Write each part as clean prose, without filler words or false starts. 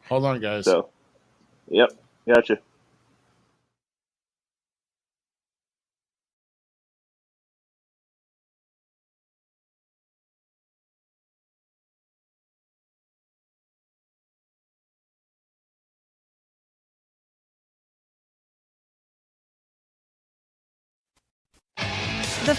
Hold on, guys. So, yep, gotcha. The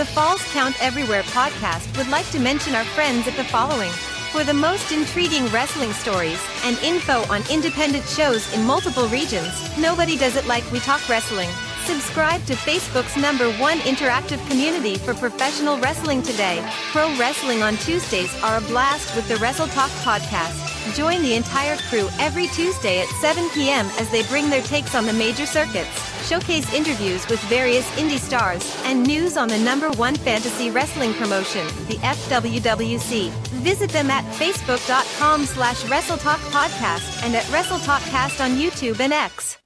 Falls Count Everywhere podcast would like to mention our friends at the following. For the most intriguing wrestling stories and info on independent shows in multiple regions, nobody does it like We Talk Wrestling. Subscribe to Facebook's #1 interactive community for professional wrestling today. Pro wrestling on Tuesdays are a blast with the Wrestle Talk podcast. Join the entire crew every Tuesday at 7 p.m. as they bring their takes on the major circuits, showcase interviews with various indie stars, and news on the #1 fantasy wrestling promotion, the FWWC. Visit them at facebook.com/WrestleTalkPodcast and at WrestleTalkCast on YouTube and X.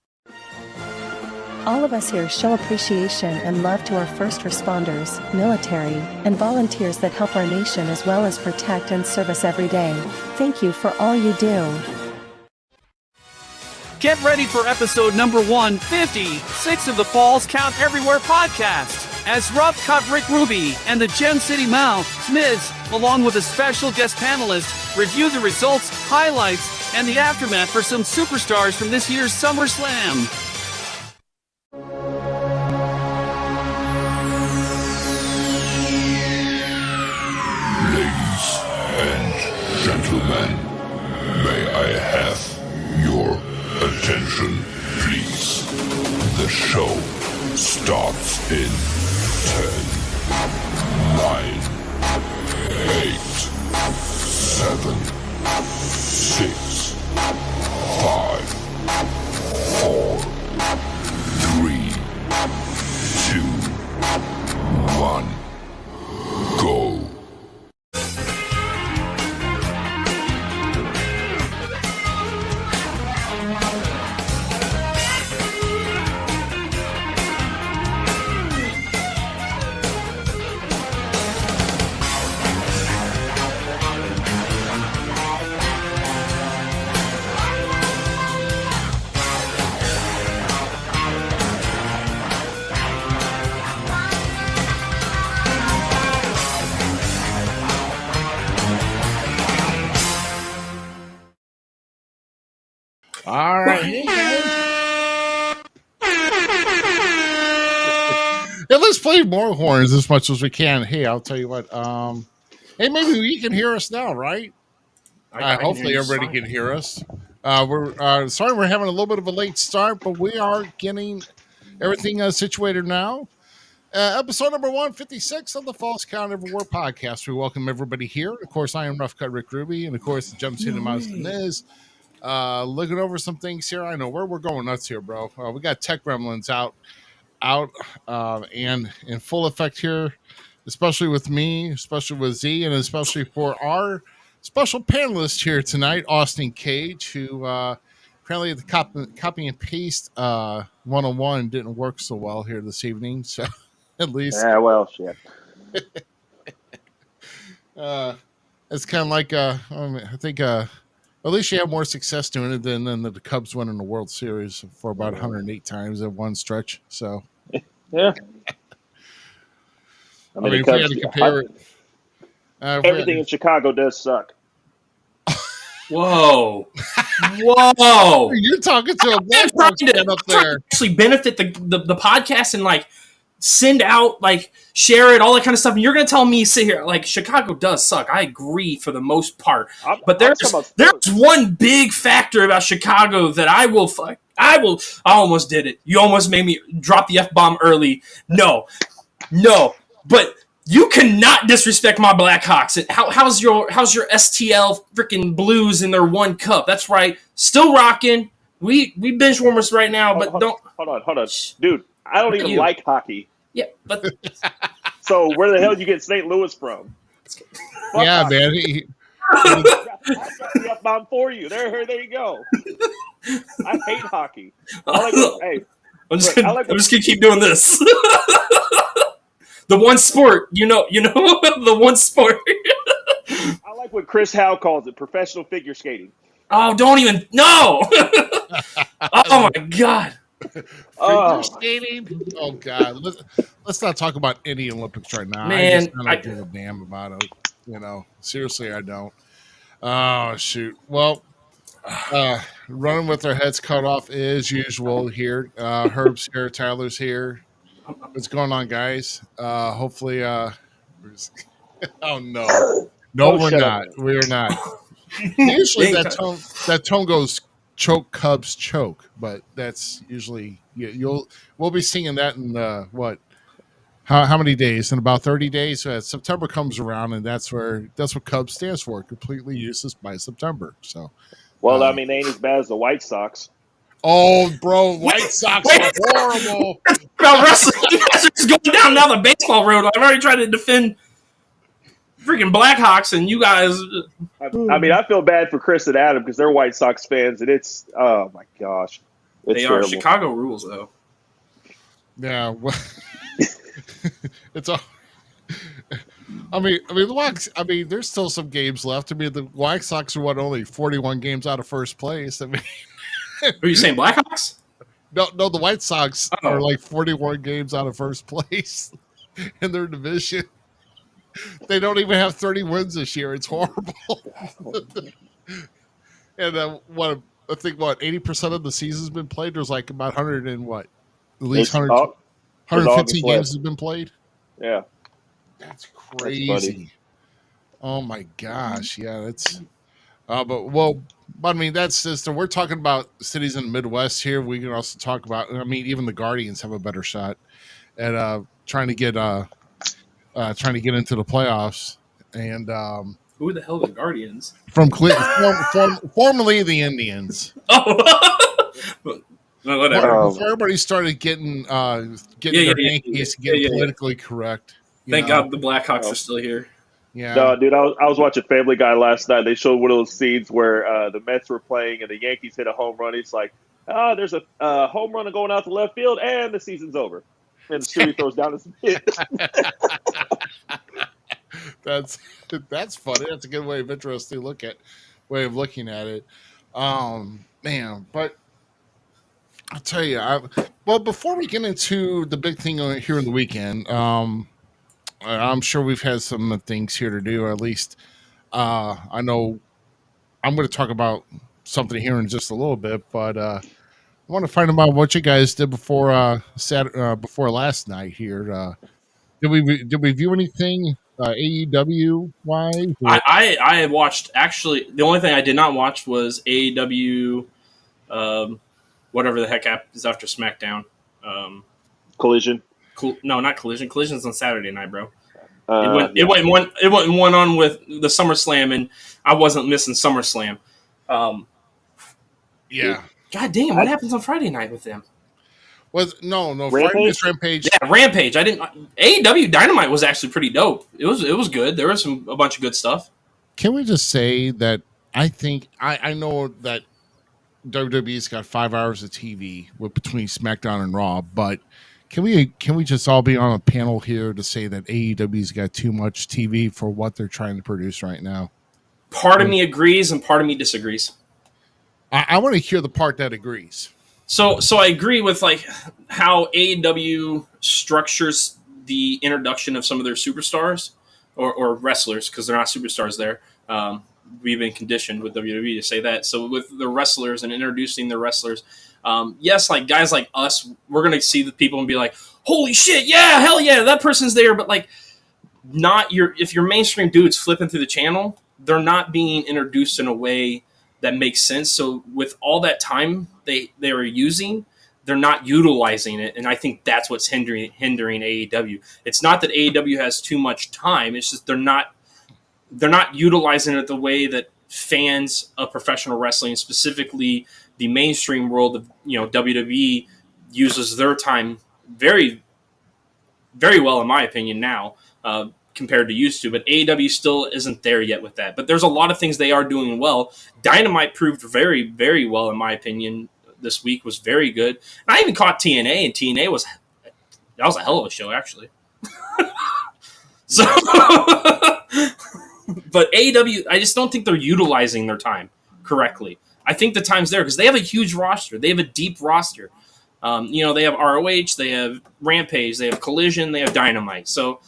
All of us here show appreciation and love to our first responders, military, and volunteers that help our nation as well as protect and serve us every day. Thank you for all you do. Get ready for episode number 156 of the Falls Count Everywhere podcast, as Rough Cut Rick Ruby and the Gem City Mouth, Zmiz, along with a special guest panelist, review the results, highlights, and the aftermath for some superstars from this year's SummerSlam. Ladies and gentlemen, may I have your attention, please? The show starts in 10, 9, 8, 7, 6, 5, 4, 3, 2, 1, go. All right. Yeah, let's play more horns as much as we can. Hey, I'll tell you what. Hey, maybe you can hear us now, right? Hopefully, everybody can hear us. We're sorry we're having a little bit of a late start, but we are getting everything situated now. Episode number 156 of the Falls Count Everywhere podcast. We welcome everybody here. Of course, I am Rough Cut Rick Ruby, and of course, the Jump City Mouse Zmiz. Looking over some things here. I know where we're going nuts here, bro. We got Tech Gremlins out, and in full effect here, especially with me, especially with Z, and especially for our special panelist here tonight, Austin Cage, who apparently the copy and paste 101 didn't work so well here this evening. So at least, Yeah, well, shit. it's kind of like I think. At least you have more success doing it than the Cubs winning the World Series for about 108 times in one stretch. So, Yeah. I mean, if we had to compare it, everything in Chicago does suck. Whoa. Whoa. You're talking to a I'm black trying man to up there. actually benefit the podcast and like send out, like share it, all that kind of stuff. And you're going to tell me sit here like Chicago does suck. I agree for the most part. But there's one big factor about Chicago that I almost did it. You almost made me drop the F-bomb early. No. But you cannot disrespect my Blackhawks. How's your STL freaking Blues in their one cup? That's right. Still rocking. We bench warmers right now, but don't. Hold on. Dude, I don't even like hockey. Yeah, but so where the hell did you get St. Louis from? Yeah, man. I got the F-bomb for you. There you go. I hate hockey. I'm just gonna keep doing this. The one sport, the one sport. I like like what Chris Howe calls it, professional figure skating. Oh, don't even no. Oh my god. Figure skating? Oh god. Let's not talk about any Olympics right now. Man, I don't give a damn about it. Seriously, I don't. Oh shoot. Well, running with our heads cut off as usual here. Herb's here, Tyler's here. What's going on, guys? Hopefully oh no. No, we're not. We're not. Usually that tone goes choke Cubs choke, but that's usually we'll be singing that in what? How many days? In about 30 days. September comes around, and that's what Cubs stands for. Completely useless by September. So, well, I mean, they ain't as bad as the White Sox. Oh, bro, White Sox are horrible. About wrestling, you guys are just going down the baseball road. I've already tried to defend freaking Blackhawks, and you guys. I mean, I feel bad for Chris and Adam because they're White Sox fans, and it's oh my gosh, they terrible. are. Chicago rules, though. Yeah, well, it's all. I mean, the White. I mean, there's still some games left. I mean, the White Sox are only 41 games out of first place. I mean, are you saying Blackhawks? No, the White Sox are like 41 games out of first place in their division. They don't even have 30 wins this year. It's horrible. And I think 80% of the season's been played. There's like about 100 and what? At least 150 games has been played. Yeah. That's crazy. Oh my gosh. Yeah, that's but I mean, that's just, we're talking about cities in the Midwest here. We can also talk about, I mean, even the Guardians have a better shot at trying to get into the playoffs. And who the hell are the Guardians? From formerly the Indians. Oh, whatever. Everybody started getting their Yankees getting politically correct. Thank God the Blackhawks are still here. Yeah, no, dude. I was watching Family Guy last night. They showed one of those scenes where the Mets were playing and the Yankees hit a home run. It's like, there's a home run going out to left field, and the season's over. And Stewie throws down his hit. That's funny. That's a good way of looking at it. Man, but I'll tell you. Before we get into the big thing here in the weekend, I'm sure we've had some things here to do. At least I know I'm going to talk about something here in just a little bit, but I want to find out what you guys did before before last night here. Did we view anything AEW wise? I watched, actually the only thing I did not watch was AEW whatever the heck is after SmackDown. Collision. No, not Collision. Collision's on Saturday night, bro. It went one on with the SummerSlam, and I wasn't missing SummerSlam. Yeah. God damn, what happens on Friday night with them? Friday's Rampage. Yeah, Rampage. AEW Dynamite was actually pretty dope. It was good. There was a bunch of good stuff. Can we just say that I think I know that WWE's got 5 hours of TV between SmackDown and Raw, but can we just all be on a panel here to say that AEW's got too much TV for what they're trying to produce right now? Part of me agrees and part of me disagrees. I want to hear the part that agrees. So I agree with like how AEW structures the introduction of some of their superstars or wrestlers, because they're not superstars there. We've been conditioned with WWE to say that. So with the wrestlers and introducing the wrestlers, yes, like guys like us, we're going to see the people and be like, holy shit, yeah, hell yeah, that person's there. But like, if your mainstream dudes flipping through the channel, they're not being introduced in a way that makes sense. So with all that time they are using, they're not utilizing it. And I think that's what's hindering AEW. It's not that AEW has too much time. It's just they're not utilizing it the way that fans of professional wrestling, specifically the mainstream world of WWE, uses their time very, very well, in my opinion, now compared to used to. But AEW still isn't there yet with that. But there's a lot of things they are doing well. Dynamite proved very, very well, in my opinion. This week was very good. And I even caught TNA, and TNA was a hell of a show, actually. So But AEW, I just don't think they're utilizing their time correctly. I think the time's there because they have a huge roster. They have a deep roster. They have ROH, they have Rampage, they have Collision, they have Dynamite. So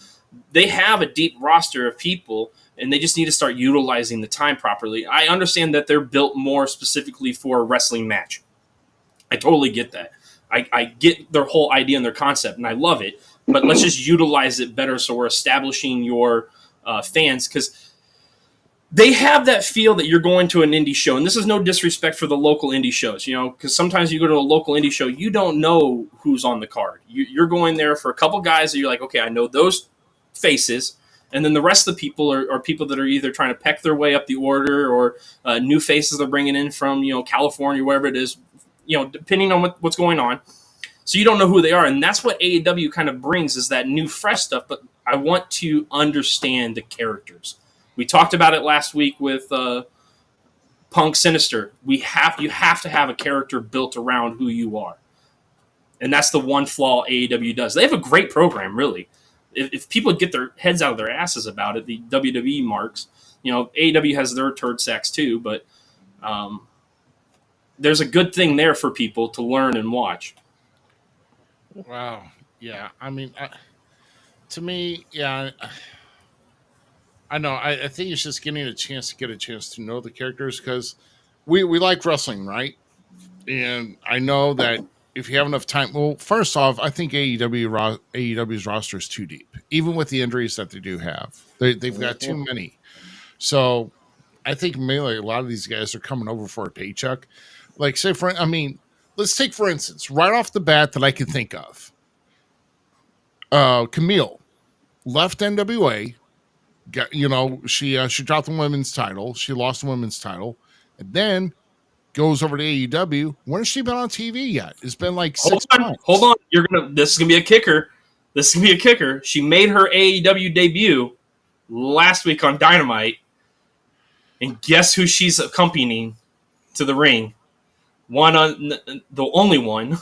they have a deep roster of people, and they just need to start utilizing the time properly. I understand that they're built more specifically for a wrestling match. I totally get that. I get their whole idea and their concept, and I love it. But let's just utilize it better so we're establishing your fans, because they have that feel that you're going to an indie show. And this is no disrespect for the local indie shows, because sometimes you go to a local indie show, you don't know who's on the card. You're going there for a couple guys that you're like, okay, I know those faces. And then the rest of the people are people that are either trying to peck their way up the order or new faces they're bringing in from, California, wherever it is, depending on what's going on. So you don't know who they are. And that's what AEW kind of brings, is that new, fresh stuff. But I want to understand the characters. We talked about it last week with Punk Sinister. You have to have a character built around who you are. And that's the one flaw AEW does. They have a great program, really. If people get their heads out of their asses about it, the WWE marks, AEW has their turd sacks too, but there's a good thing there for people to learn and watch. Wow. Yeah. I mean, to me, yeah, I know. I think it's just getting a chance to know the characters, because we like wrestling, right? And I know that if you have enough time, well, first off, I think AEW's roster is too deep, even with the injuries that they do have. They've got too many. So I think mainly a lot of these guys are coming over for a paycheck. Like, let's take, for instance, right off the bat that I can think of. Camille left NWA. She dropped the women's title. She lost the women's title. And then goes over to AEW. When has she been on TV yet? It's been like 6 months. Hold on. This is going to be a kicker. She made her AEW debut last week on Dynamite. And guess who she's accompanying to the ring? The only one.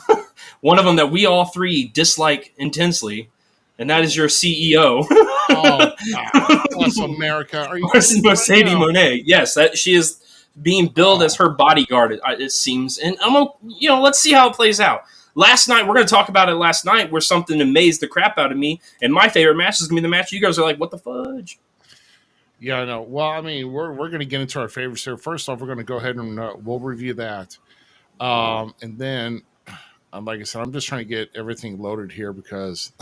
One of them that we all three dislike intensely. And that is your CEO. Oh, bless America. Are you Sadie Monet. Yes, that she is being billed as her bodyguard, it seems. And let's see how it plays out. Last night, we're going to talk about it last night, where something amazed the crap out of me. And my favorite match is going to be the match you guys are like, what the fudge? Yeah, I know. Well, I mean, we're going to get into our favorites here. First off, we're going to go ahead and we'll review that. And then, like I said, I'm just trying to get everything loaded here because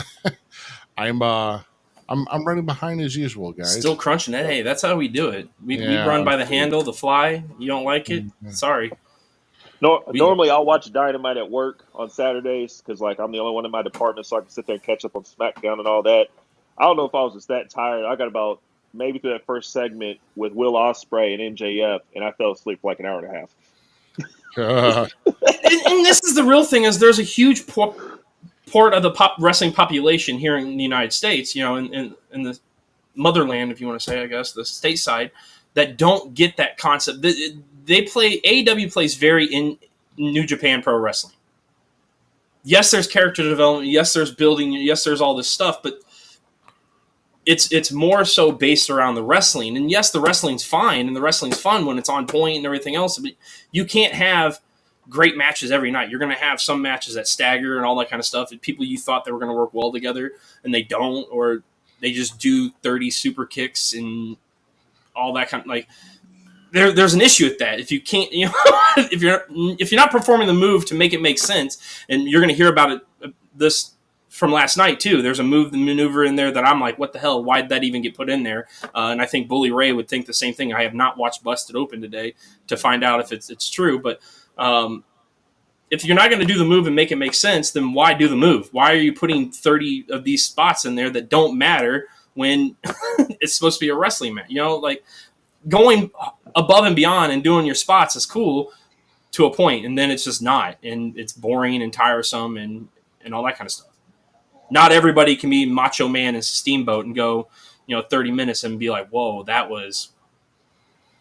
I'm running behind as usual, guys. Still crunching it. Hey, that's how we do it. We run by the handle, the fly. You don't like it? Sorry. No, normally I'll watch Dynamite at work on Saturdays because, I'm the only one in my department, so I can sit there and catch up on SmackDown and all that. I don't know if I was just that tired. I got about maybe through that first segment with Will Ospreay and MJF, and I fell asleep for like an hour and a half. And this is the real thing: is there's a huge part of the wrestling population here in the United States, in the motherland, if you want to say, I guess, the stateside, that don't get that concept. AEW plays very in New Japan Pro Wrestling. Yes, there's character development. Yes, there's building. Yes, there's all this stuff, but it's more so based around the wrestling. And yes, the wrestling's fine, and the wrestling's fun when it's on point and everything else, but you can't have great matches every night. You're going to have some matches that stagger and all that kind of stuff. And people you thought they were going to work well together, and they don't, or they just do 30 super kicks and all that kind of there's an issue with that. If you can't, if you're not performing the move to make it make sense, and you're going to hear about it this from last night too. There's a maneuver in there that I'm like, what the hell? Why did that even get put in there? And I think Bully Ray would think the same thing. I have not watched Busted Open today to find out if it's true, but if you're not going to do the move and make it make sense, then why do the move? Why are you putting 30 of these spots in there that don't matter when it's supposed to be a wrestling match? Going above and beyond and doing your spots is cool to a point, and then it's just not, and it's boring and tiresome and all that kind of stuff. Not everybody can be Macho Man and Steamboat and go, 30 minutes and be like, whoa,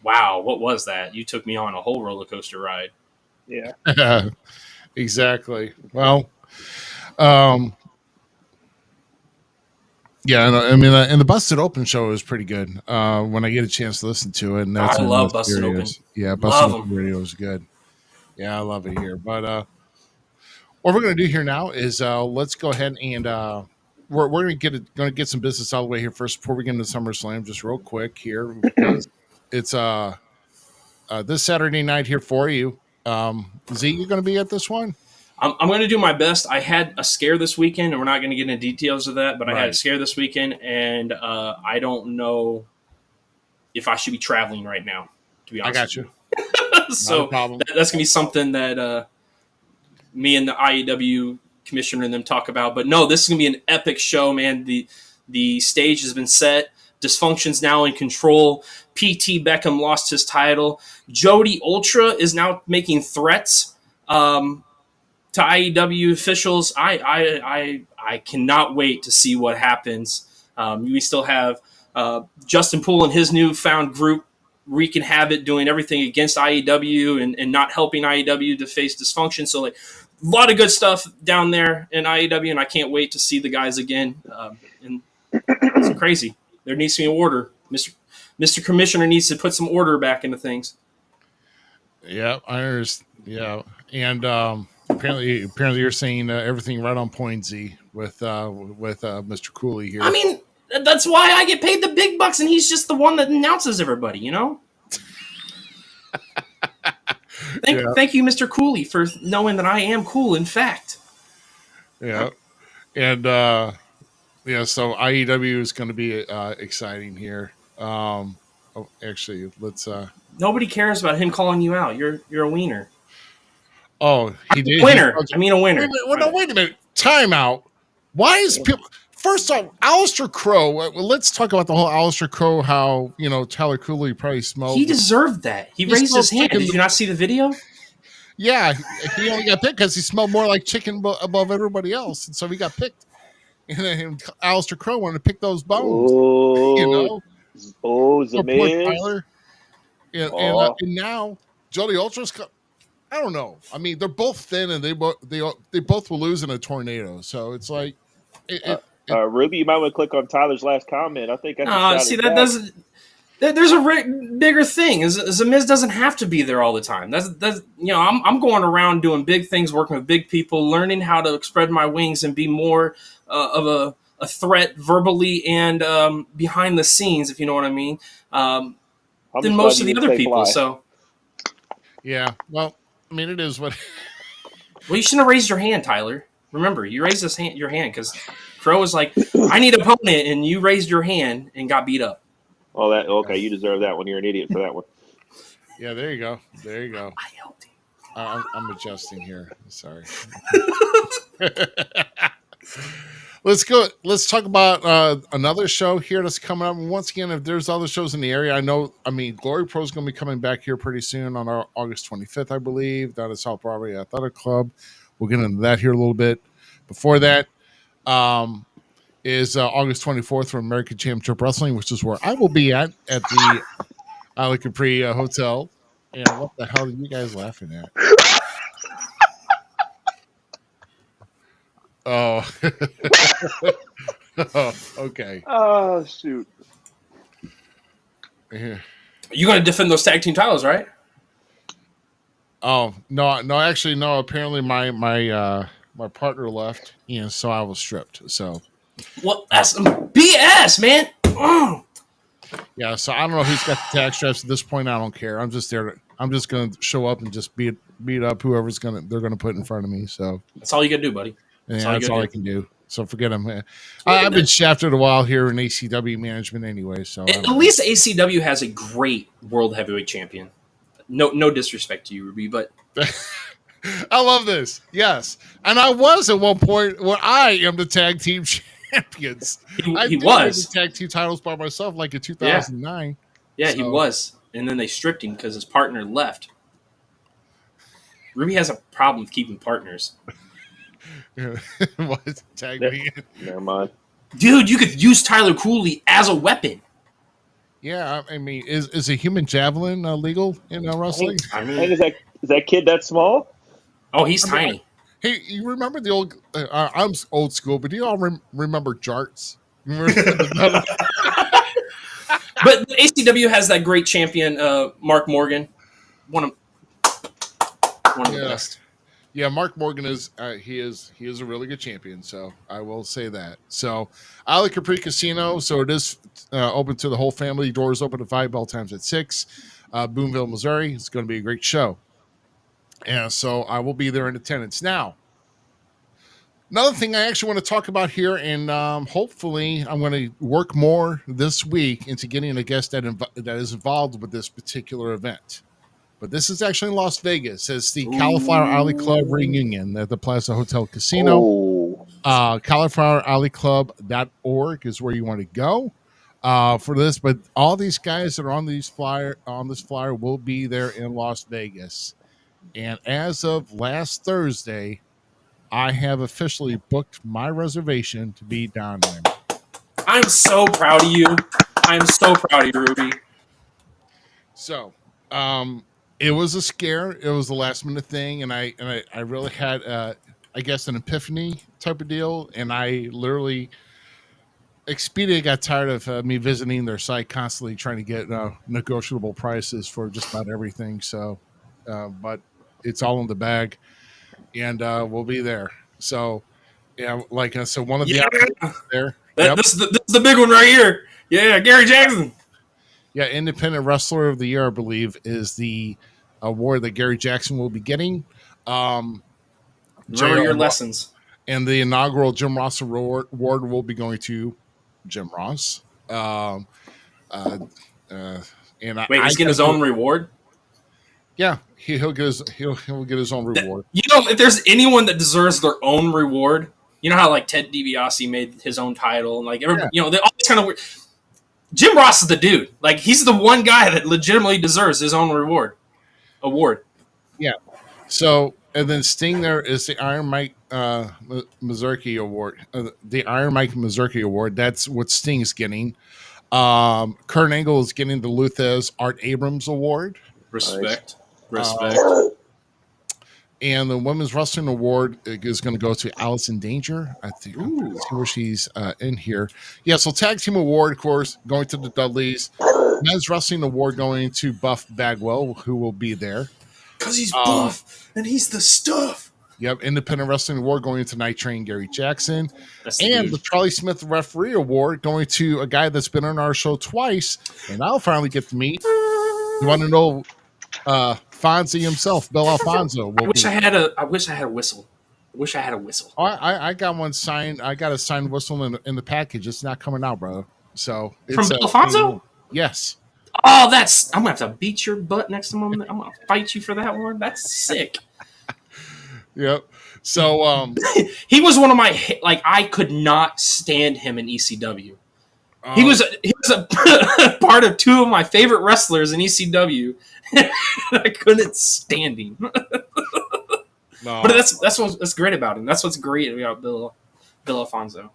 wow, what was that? You took me on a whole roller coaster ride. Yeah. Exactly. Well, Yeah, I mean, and the Busted Open show is pretty good. When I get a chance to listen to it, and that's I love Busted Open. Yeah, Love Busted Open radio is good. Yeah, I love it here. But what we're going to do here now is let's go ahead and we're going to get some business out of the way here first before we get into SummerSlam. Just real quick here because it's this Saturday night here for you. Z, you going to be at this one? I'm going to do my best. I had a scare this weekend, and we're not going to get into details of that, but I had a scare this weekend, and I don't know if I should be traveling right now, to be honest. I got you. So that's going to be something that me and the IEW commissioner and them talk about. But no, this is going to be an epic show, man. The stage has been set. Dysfunction's now in control. PT Beckham lost his title. Jody Ultra is now making threats to IEW officials. I cannot wait to see what happens. We still have Justin Poole and his newfound group wreaking havoc, doing everything against IEW and not helping IEW to face dysfunction. So like a lot of good stuff down there in IEW, and I can't wait to see the guys again. And it's crazy. There needs to be an order. Mr. Commissioner needs to put some order back into things. Yeah, I understand. Yeah, and apparently you're saying everything right on point, Z, with Mr. Cooley here. I mean, that's why I get paid the big bucks, and he's just the one that announces everybody, you know? Thank you, Mr. Cooley, for knowing that I am cool, in fact. Yeah, and so IEW is going to be exciting here. Actually, let's. Nobody cares about him calling you out. You're a wiener. Oh, he did. Winner. I mean, a winner. Wait a minute. Time out. Why is people? First off, Aleister Crow. Let's talk about the whole Aleister Crow. How Tyler Cooley probably smelled. He deserved that. He raised his hand. Did you not see the video? Yeah, he only got picked because he smelled more like chicken above everybody else, and so he got picked. And then Aleister Crow wanted to pick those bones. Zmiz. And now Jody Ultra's. I don't know. I mean, they're both thin, and they both will lose in a tornado. So it's like, Ruby, you might want to click on Tyler's last comment. I think see that doesn't. There's a bigger thing. Zmiz doesn't have to be there all the time. That's I'm going around doing big things, working with big people, learning how to spread my wings and be more of a threat verbally and behind the scenes, if you know what I mean, than most of the other people. So, yeah, well, I mean, it is what. Well, you shouldn't have raised your hand, Tyler. Remember, you raised your hand because Crow was like, "I need an opponent," and you raised your hand and got beat up. Oh, okay. You deserve that one. You're an idiot for that one. Yeah, there you go. I helped him. I'm adjusting here. Sorry. Let's go. Let's talk about another show here that's coming up. And once again, if there's other shows in the area, Glory Pro is going to be coming back here pretty soon on our August 25th, I believe, down at South Broadway Athletic Club. We'll get into that here a little bit. Before that, is August 24th for American Championship Wrestling, which is where I will be at the Isla Capri Hotel. And what the hell are you guys laughing at? Oh. Oh, okay. Oh, shoot. Yeah. You're going to defend those tag team titles, right? Oh, no, actually, no. Apparently my partner left, so I was stripped. So, well, that's some BS, man. Yeah, so I don't know who's got the tag straps at this point. I don't care. I'm just there. I'm just going to show up and just beat up whoever's they're going to put in front of me. So that's all you got to do, buddy. That's all I can do. So forget them. I've been shafted a while here in ACW management anyway. So at least ACW has a great world heavyweight champion. No disrespect to you, Ruby, but I love this. Yes, and I was at one point where I am the tag team champions. He was the tag team titles by myself, like in 2009. Yeah, he was, and then they stripped him because his partner left. Ruby has a problem with keeping partners. What? Tag me in. Never mind. Dude, you could use Tyler Cooley as a weapon. Yeah, I mean, is a human javelin legal in wrestling? Is that kid that small? Oh, he's tiny. Hey, you remember the old? I'm old school, but do you all remember Jarts? But ACW has that great champion, Mark Morgan, one of the best. Yeah, Mark Morgan is he is a really good champion. So I will say that. So Ali Capri Casino. So it is open to the whole family. Doors open at 5, bell times at 6. Boonville, Missouri. It's going to be a great show. And so I will be there in attendance. Now, another thing I actually want to talk about here, and hopefully I'm going to work more this week into getting a guest that is involved with this particular event. But this is actually in Las Vegas. It's the Cauliflower Alley Club reunion at the Plaza Hotel Casino. CauliflowerAlleyClub.org is where you want to go for this. But all these guys that are on this flyer will be there in Las Vegas. And as of last Thursday, I have officially booked my reservation to be down there. I'm so proud of you. I'm so proud of you, Ruby. So, it was a scare. It was a last minute thing, and I really had, I guess, an epiphany type of deal. And I literally, Expedia got tired of me visiting their site constantly, trying to get negotiable prices for just about everything. So, but it's all in the bag, and we'll be there. So, yeah, like I said, one of the options there. This is the big one right here. Yeah, Gary Jackson. Yeah, Independent Wrestler of the Year, I believe, is the award that Gary Jackson will be getting. Remember your lessons. And the inaugural Jim Ross award will be going to Jim Ross. And wait, he's getting his own reward? Yeah, he'll get his own reward. You know, if there's anyone that deserves their own reward, you know how like Ted DiBiase made his own title, and like everybody, you know, all this kind of weird. Jim Ross is the dude. Like, he's the one guy that legitimately deserves his own award. Yeah. So, and then Sting there is the Iron Mike Mazurki Award. The Iron Mike Mazurki Award. That's what Sting's getting. Kurt Angle is getting the Luthez Art Abrams Award. Respect. And the Women's Wrestling Award is going to go to Allison Danger. I think let's see where she's in here. Yeah, so Tag Team Award, of course, going to the Dudleys. Men's Wrestling Award going to Buff Bagwell, who will be there. Because he's buff and he's the stuff. Yep, Independent Wrestling Award going to Night Train Gary Jackson. And the Charlie Smith Referee Award going to a guy that's been on our show twice, and I'll finally get to meet. You want to know Fonzie himself, Bill Alfonso. I wish I had a whistle. Oh, I got one signed. I got a signed whistle in the package. It's not coming out, bro. So from Bill Alfonso? Yes. Oh, I'm gonna have to beat your butt next time. I'm gonna fight you for that one. That's sick. Yep. So he was one of my I could not stand him in ECW. He was a part of two of my favorite wrestlers in ECW. I couldn't stand him. No. But that's what's great about him. That's what's great about Bill Alfonso.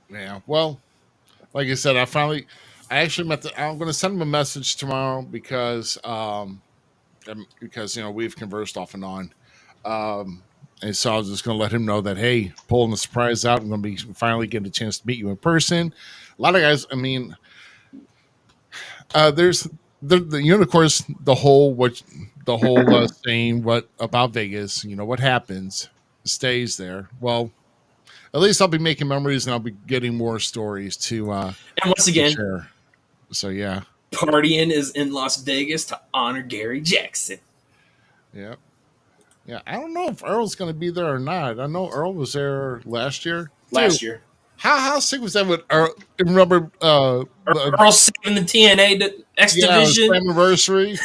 Yeah. Well, like I said, I actually I'm going to send him a message tomorrow because we've conversed off and on. And so I was just going to let him know that, hey, pulling the surprise out. I'm going to be finally getting a chance to meet you in person. A lot of guys, I mean, there's of course, the whole saying what about Vegas, what happens stays there. Well, at least I'll be making memories and I'll be getting more stories to and once again share. So yeah, partying is in Las Vegas to honor Gary Jackson. Yeah. I don't know if Earl's going to be there or not. I know Earl was there last year. How sick was that with Earl? Remember Earl saving the TNA X Division anniversary?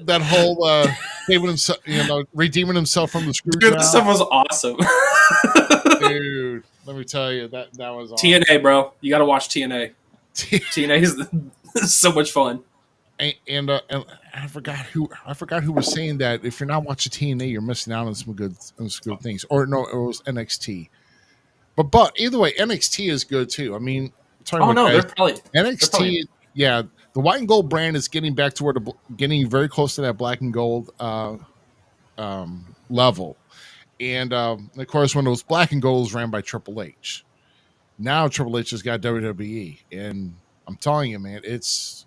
That whole saving himself, redeeming himself from the screw job. That stuff was awesome. Dude, let me tell you, that was awesome. TNA, bro. You got to watch TNA. TNA is so much fun. And I forgot who was saying that if you're not watching TNA, you're missing out on some good things. Or no, it was NXT. But either way, NXT is good too. I mean, they're probably NXT. Yeah, the white and gold brand is getting back to getting very close to that black and gold level. And of course, when it was black and gold, it was ran by Triple H. Now Triple H has got WWE, and I'm telling you, man, it's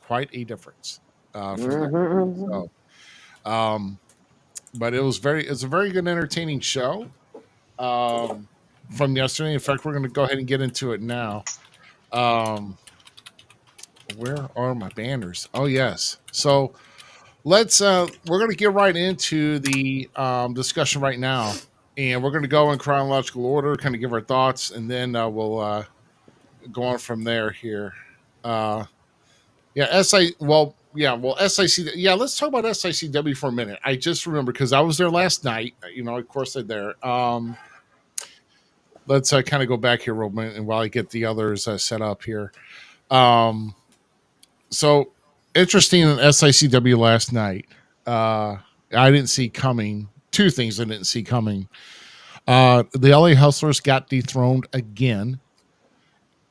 quite a difference. So, but it's a very good, entertaining show from yesterday. In fact, we're going to go ahead and get into it now. Where are my banners? Oh yes. So let's we're going to get right into the discussion right now, and we're going to go in chronological order, kind of give our thoughts, and then we'll go on from there here. SIC. Let's talk about SICW for a minute. I just remember because I was there last night. Of course, I'm there. Let's kind of go back here real minute, and while I get the others set up here. So interesting in SICW last night. I didn't see coming. Two things I didn't see coming. The LA Hustlers got dethroned again.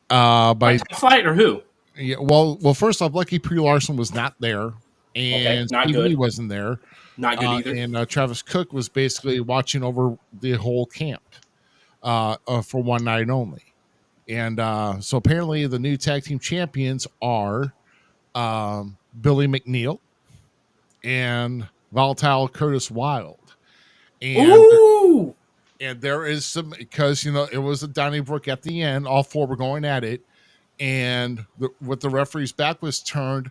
By fight or who? Yeah, well, first off, Lucky Pre Larson was not there, and Steve Lee wasn't there. Not good either. And Travis Cook was basically watching over the whole camp for one night only. And so apparently the new tag team champions are Billy McNeil and Volatile Curtis Wild. And and there is some, because it was a Donnybrook at the end, all four were going at it, and with the referee's back was turned,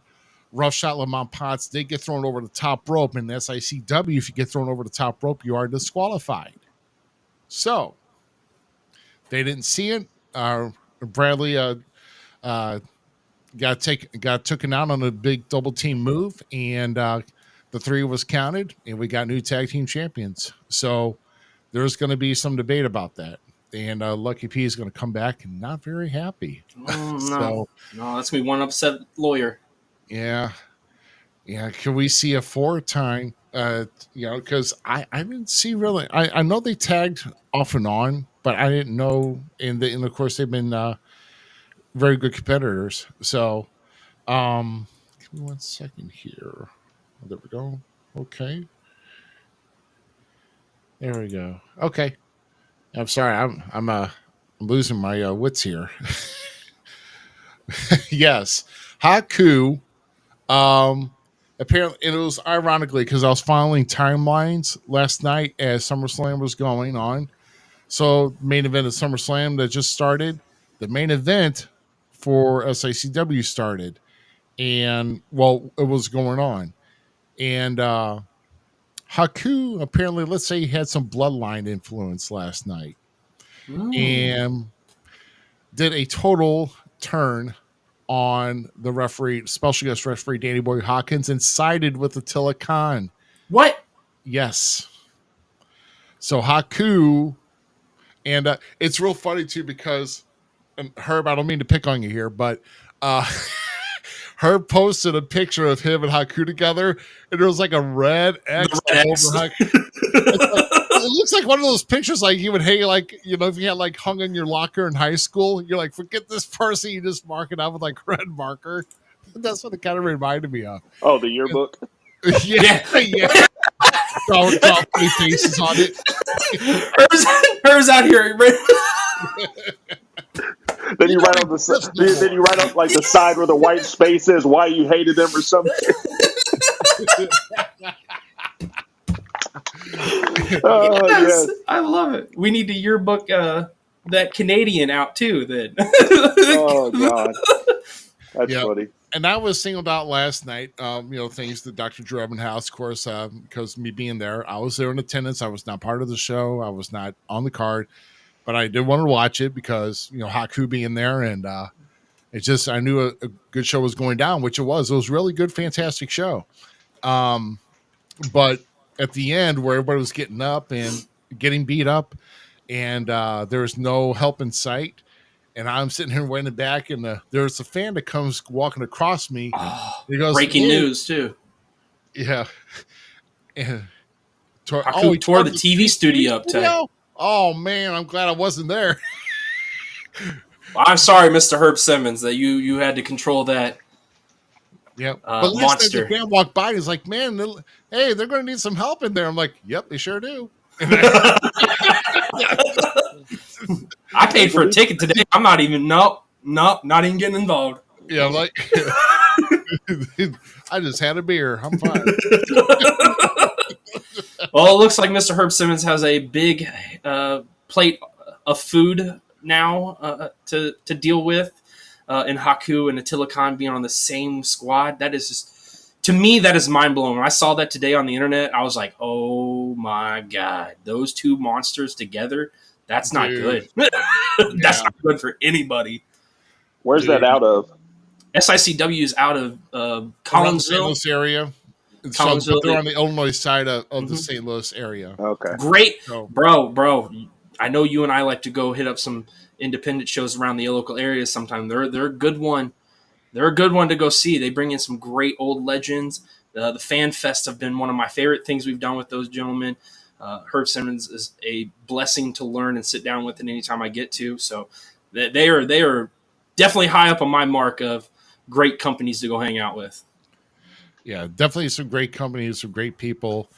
Rough Shot Lamont Potts did get thrown over the top rope. In the SICW, if you get thrown over the top rope, you are disqualified. So they didn't see it. Bradley got taken out on a big double team move, and the three was counted, and we got new tag team champions. So there's going to be some debate about that, and Lucky P is going to come back and not very happy. No, that's me one upset lawyer. Yeah. Can we see a four-time? Because I didn't see really. I know they tagged off and on, but I didn't know. And of course they've been very good competitors. So, give me 1 second here. There we go. Okay. There we go. Okay. I'm sorry. I'm losing my wits here. Yes, Haku. Apparently, it was ironically because I was following timelines last night as SummerSlam was going on. So, main event of SummerSlam that just started. The main event for SICW started, and it was going on, and Haku apparently, let's say, he had some bloodline influence last night, and did a total turn on the referee, special guest referee Danny Boy Hawkins, and sided with Attila Khan. What? Yes. So Haku, and it's real funny too because Herb, I don't mean to pick on you here, but Herb posted a picture of him and Haku together, and there was like a red X over Haku. It looks like one of those pictures like you would hang, like, if you had like hung in your locker in high school, you're like, forget this person, you just mark it out with like red marker. That's what it kind of reminded me of. Oh, the yearbook. Yeah. Draw funny faces on it. Her's out here. Then you write on then you write on like the side where the white space is why you hated them or something. Yes. I love it. We need to yearbook that Canadian out too. Then. Oh God, that's funny. And I was singled out last night. Thanks to Dr. Drew Ebenhouse, of course, because me being there, I was there in attendance. I was not part of the show. I was not on the card, but I did want to watch it because Haku being there, and it's just I knew a good show was going down, which it was. It was a really good, fantastic show. But at the end, where everybody was getting up and getting beat up, and there's no help in sight, and I'm sitting here waiting back, and there's a fan that comes walking across me. He goes, breaking news too. Yeah. And tore the TV studio up today. Oh man, I'm glad I wasn't there. Well, I'm sorry, Mr. Herb Simmons, that you had to control that. Yeah, but monster. The man walked by. He's like, "Man, hey, they're going to need some help in there." I'm like, "Yep, they sure do." I paid for a ticket today. I'm not even not even getting involved. Yeah, like I just had a beer. I'm fine. Well, it looks like Mr. Herb Simmons has a big plate of food now to deal with, and Haku and Attila Khan being on the same squad. That is just, to me, that is mind blowing. When I saw that today on the internet, I was like, "Oh my god, those two monsters together. That's not good. That's not good for anybody." Where's that out of? SICW is out of Collinsville. St. Louis area. So they're on the Illinois side of the St. Louis area. Okay. Great. So, bro. I know you and I like to go hit up some independent shows around the local area sometime. They're a good one. They're a good one to go see. They bring in some great old legends. The Fan Fest have been one of my favorite things we've done with those gentlemen. Herb Simmons is a blessing to learn and sit down with it anytime I get to. So they are definitely high up on my mark of great companies to go hang out with. Yeah, definitely some great companies, some great people,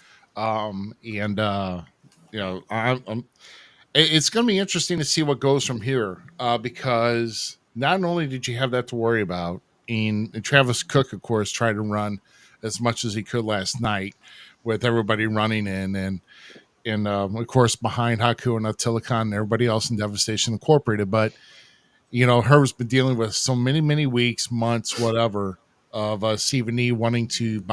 it's going to be interesting to see what goes from here, because not only did you have that to worry about, and Travis Cook, of course, tried to run as much as he could last night with everybody running in, and of course behind Haku and Attila Khan and everybody else in Devastation Incorporated, but Herb's been dealing with so many weeks, months, whatever, of Stephen E wanting to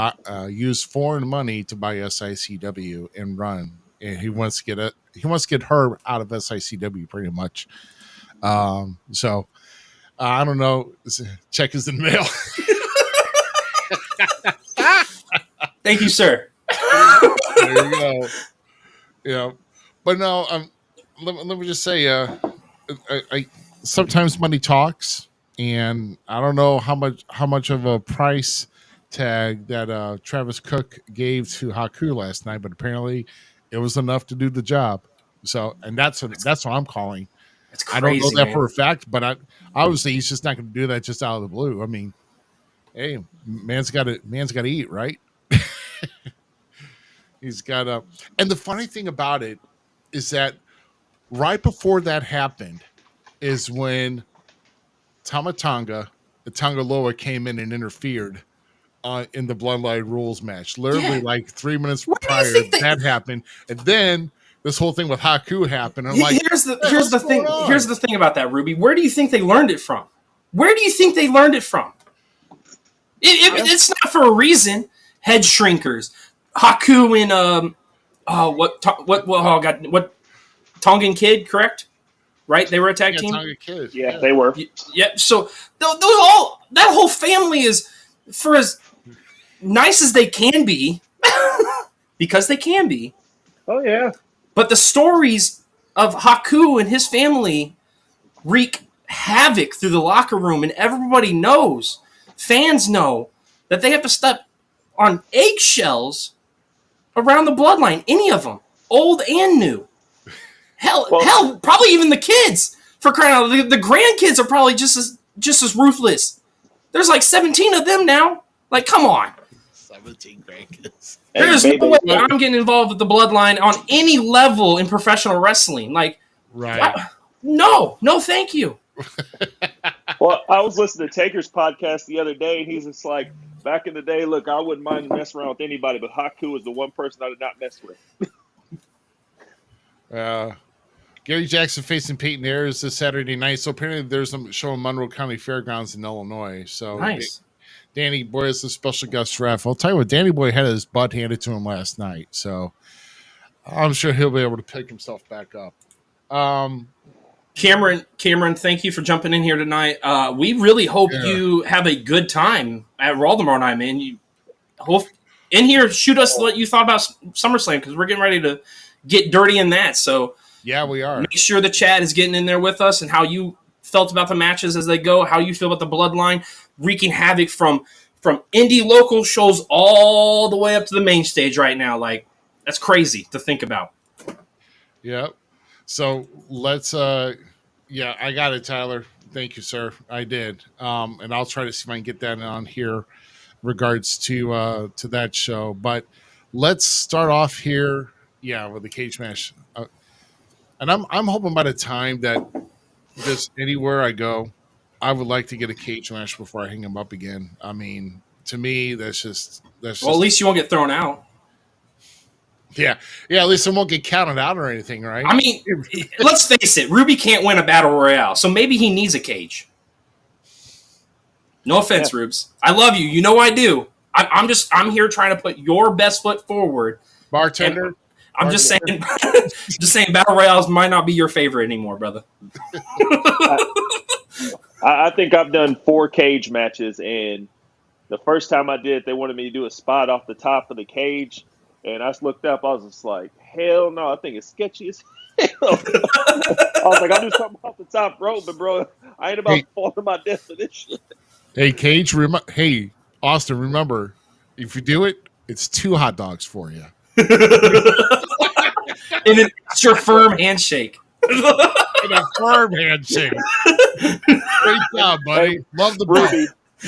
use foreign money to buy SICW and run, and he wants to get Herb out of SICW pretty much. So I don't know. Check is in the mail. Thank you, sir. There you go. Yeah, but no. Let me just say, I sometimes money talks. And I don't know how much of a price tag that Travis Cook gave to Haku last night, but apparently it was enough to do the job. So, and that's what I'm calling. It's crazy, I don't know that man. for a fact, but obviously he's just not going to do that just out of the blue. I mean, hey, man's got to eat, right? He's got to. And the funny thing about it is that right before that happened is when Tonga Loa came in and interfered in the Bloodline Rules match. Literally, like 3 minutes prior, that happened, and then this whole thing with Haku happened. And here's the thing. Here's the thing about that, Ruby. Where do you think they learned it from? It's not for a reason. Head shrinkers, Haku and what Tongan Kid, correct? Right, they were a tag team. Yeah, they were. Yeah, so that whole family is, for as nice as they can be, because they can be. Oh yeah. But the stories of Haku and his family wreak havoc through the locker room, and everybody knows, fans know, that they have to step on eggshells around the bloodline. Any of them, old and new. Hell, probably even the kids, for crying out loud. The grandkids are probably just as ruthless. There's like 17 of them now. Like, come on. 17 grandkids. There's no way I'm getting involved with the bloodline on any level in professional wrestling. Like, right? No, thank you. Well, I was listening to Taker's podcast the other day, and he's just like, back in the day, look, I wouldn't mind messing around with anybody, but Haku is the one person I did not mess with. Gary Jackson facing Peyton Ayers this Saturday night. So apparently there's a show in Monroe County Fairgrounds in Illinois. So nice. Danny Boy is the special guest ref. I'll tell you what, Danny Boy had his butt handed to him last night. So I'm sure he'll be able to pick himself back up. Cameron, thank you for jumping in here tonight. We really hope you have a good time at Raw tomorrow night, man. You hope in here, shoot us what you thought about SummerSlam, because we're getting ready to get dirty in that. So yeah, we are. Make sure the chat is getting in there with us and how you felt about the matches as they go, how you feel about the bloodline wreaking havoc from indie local shows all the way up to the main stage right now. Like, that's crazy to think about. Yep. So let's I got it, Tyler. Thank you, sir. I did. And I'll try to see if I can get that on here regards to that show. But let's start off here, with the cage match. And I'm hoping by the time that just anywhere I go, I would like to get a cage match before I hang him up again. I mean, to me, that's Well, at least you won't get thrown out. Yeah. At least I won't get counted out or anything, right? I mean, let's face it. Ruby can't win a battle royale, so maybe he needs a cage. No offense, Rubes. I love you. You know I do. I'm here trying to put your best foot forward. Bartender. I'm just saying, battle royales might not be your favorite anymore, brother. I think I've done 4 cage matches, and the first time I did, they wanted me to do a spot off the top of the cage, and I just looked up. I was just like, hell no, I think it's sketchy as hell. I was like, I'll do something off the top rope, but bro, I ain't about falling my death for this shit. Hey, Cage. Hey, Austin. Remember, if you do it, it's 2 hot dogs for you. And an extra firm handshake. And a firm handshake. Great job, buddy. Hey, Love the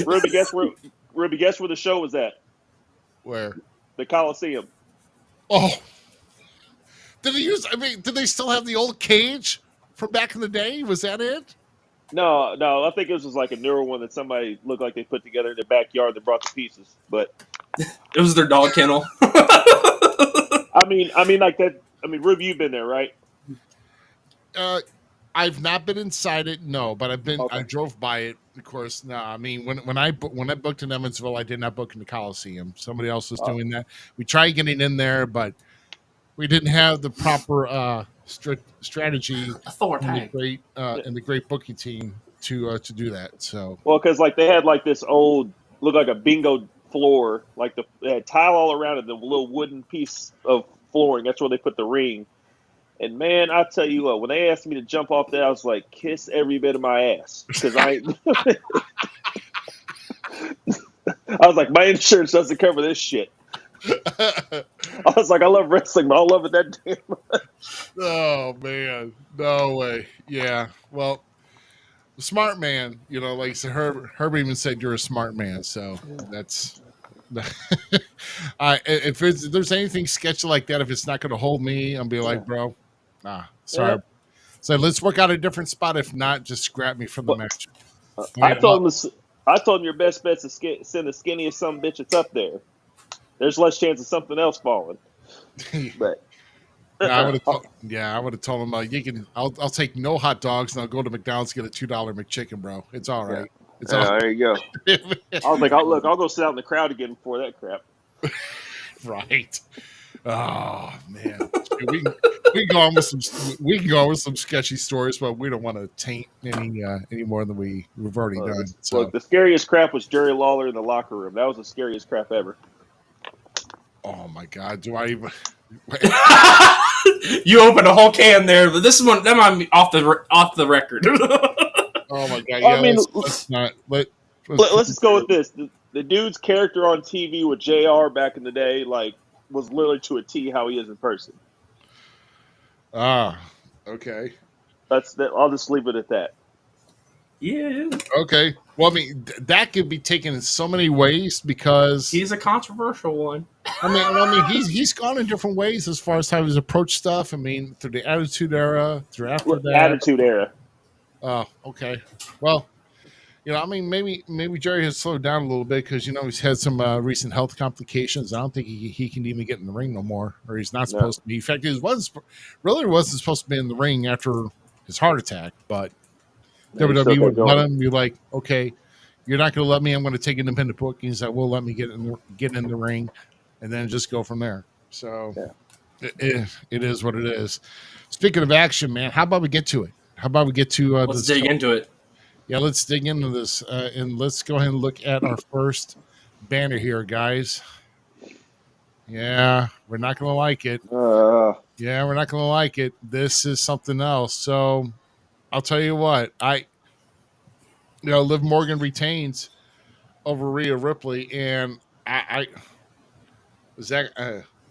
Ruby, guess where the show was at? Where? The Coliseum. Oh. Did they still have the old cage from back in the day? Was that it? No, I think it was just like a newer one that somebody looked like they put together in their backyard that brought the pieces. But it was their dog kennel. I mean, like that. I mean, Ruby, you've been there, right? I've not been inside it, no, but I've been. Okay. I drove by it, of course. No, I mean when I booked in Evansville, I did not book in the Coliseum. Somebody else was doing that. We tried getting in there, but we didn't have the proper strategy in the great booking team to do that. So because like they had like this old, looked like a bingo floor, like they had tile all around it, the little wooden piece of flooring. That's where they put the ring. And man, I tell you what, when they asked me to jump off there, I was like, kiss every bit of my ass. Because I was like, my insurance doesn't cover this shit. I was like, I love wrestling, but I don't love it that damn much. Oh man, no way. Yeah, well, smart man. You know, like so Herb even said you're a smart man. So that's. If there's anything sketchy like that, if it's not going to hold me, I'll be like, bro, sorry. Yeah. So let's work out a different spot. If not, just scrap me from the match. I told him your best bet's to send the skinniest some bitch that's up there. There's less chance of something else falling. But I would have told him you can. I'll take no hot dogs and I'll go to McDonald's and get a $2 McChicken, bro. It's all right. Yeah. There you go. I was like, I'll go sit out in the crowd again before that crap. Right. Oh man, we can go on with some sketchy stories, but we don't want to taint any more than we've already done. So. Look, the scariest crap was Jerry Lawler in the locker room. That was the scariest crap ever. Oh my God, do I even? You opened a whole can there, but this one that might be off the record. Oh my God! Yeah, I mean, let's just go with this. The dude's character on TV with JR back in the day, like, was literally to a T how he is in person. Okay. I'll just leave it at that. Yeah. Okay. Well, I mean, that could be taken in so many ways because he's a controversial one. I mean, he's gone in different ways as far as how he's approached stuff. I mean, through the Attitude Era, through after that. Attitude Era. Oh, okay. Well, I mean, maybe Jerry has slowed down a little bit because he's had some recent health complications. I don't think he can even get in the ring no more, or he's not supposed to be. In fact, he wasn't supposed to be in the ring after his heart attack, but WWE would let him be like, okay, you're not going to let me. I'm going to take independent bookings that will let me get in the ring, and then just go from there. So it is what it is. Speaking of action, man, how about we get to it? How about we get to let's dig into it. Yeah, let's dig into this, and let's go ahead and look at our first banner here, guys. Yeah, we're not going to like it. Yeah, we're not going to like it. This is something else. So I'll tell you what, Liv Morgan retains over Rhea Ripley, and Zach,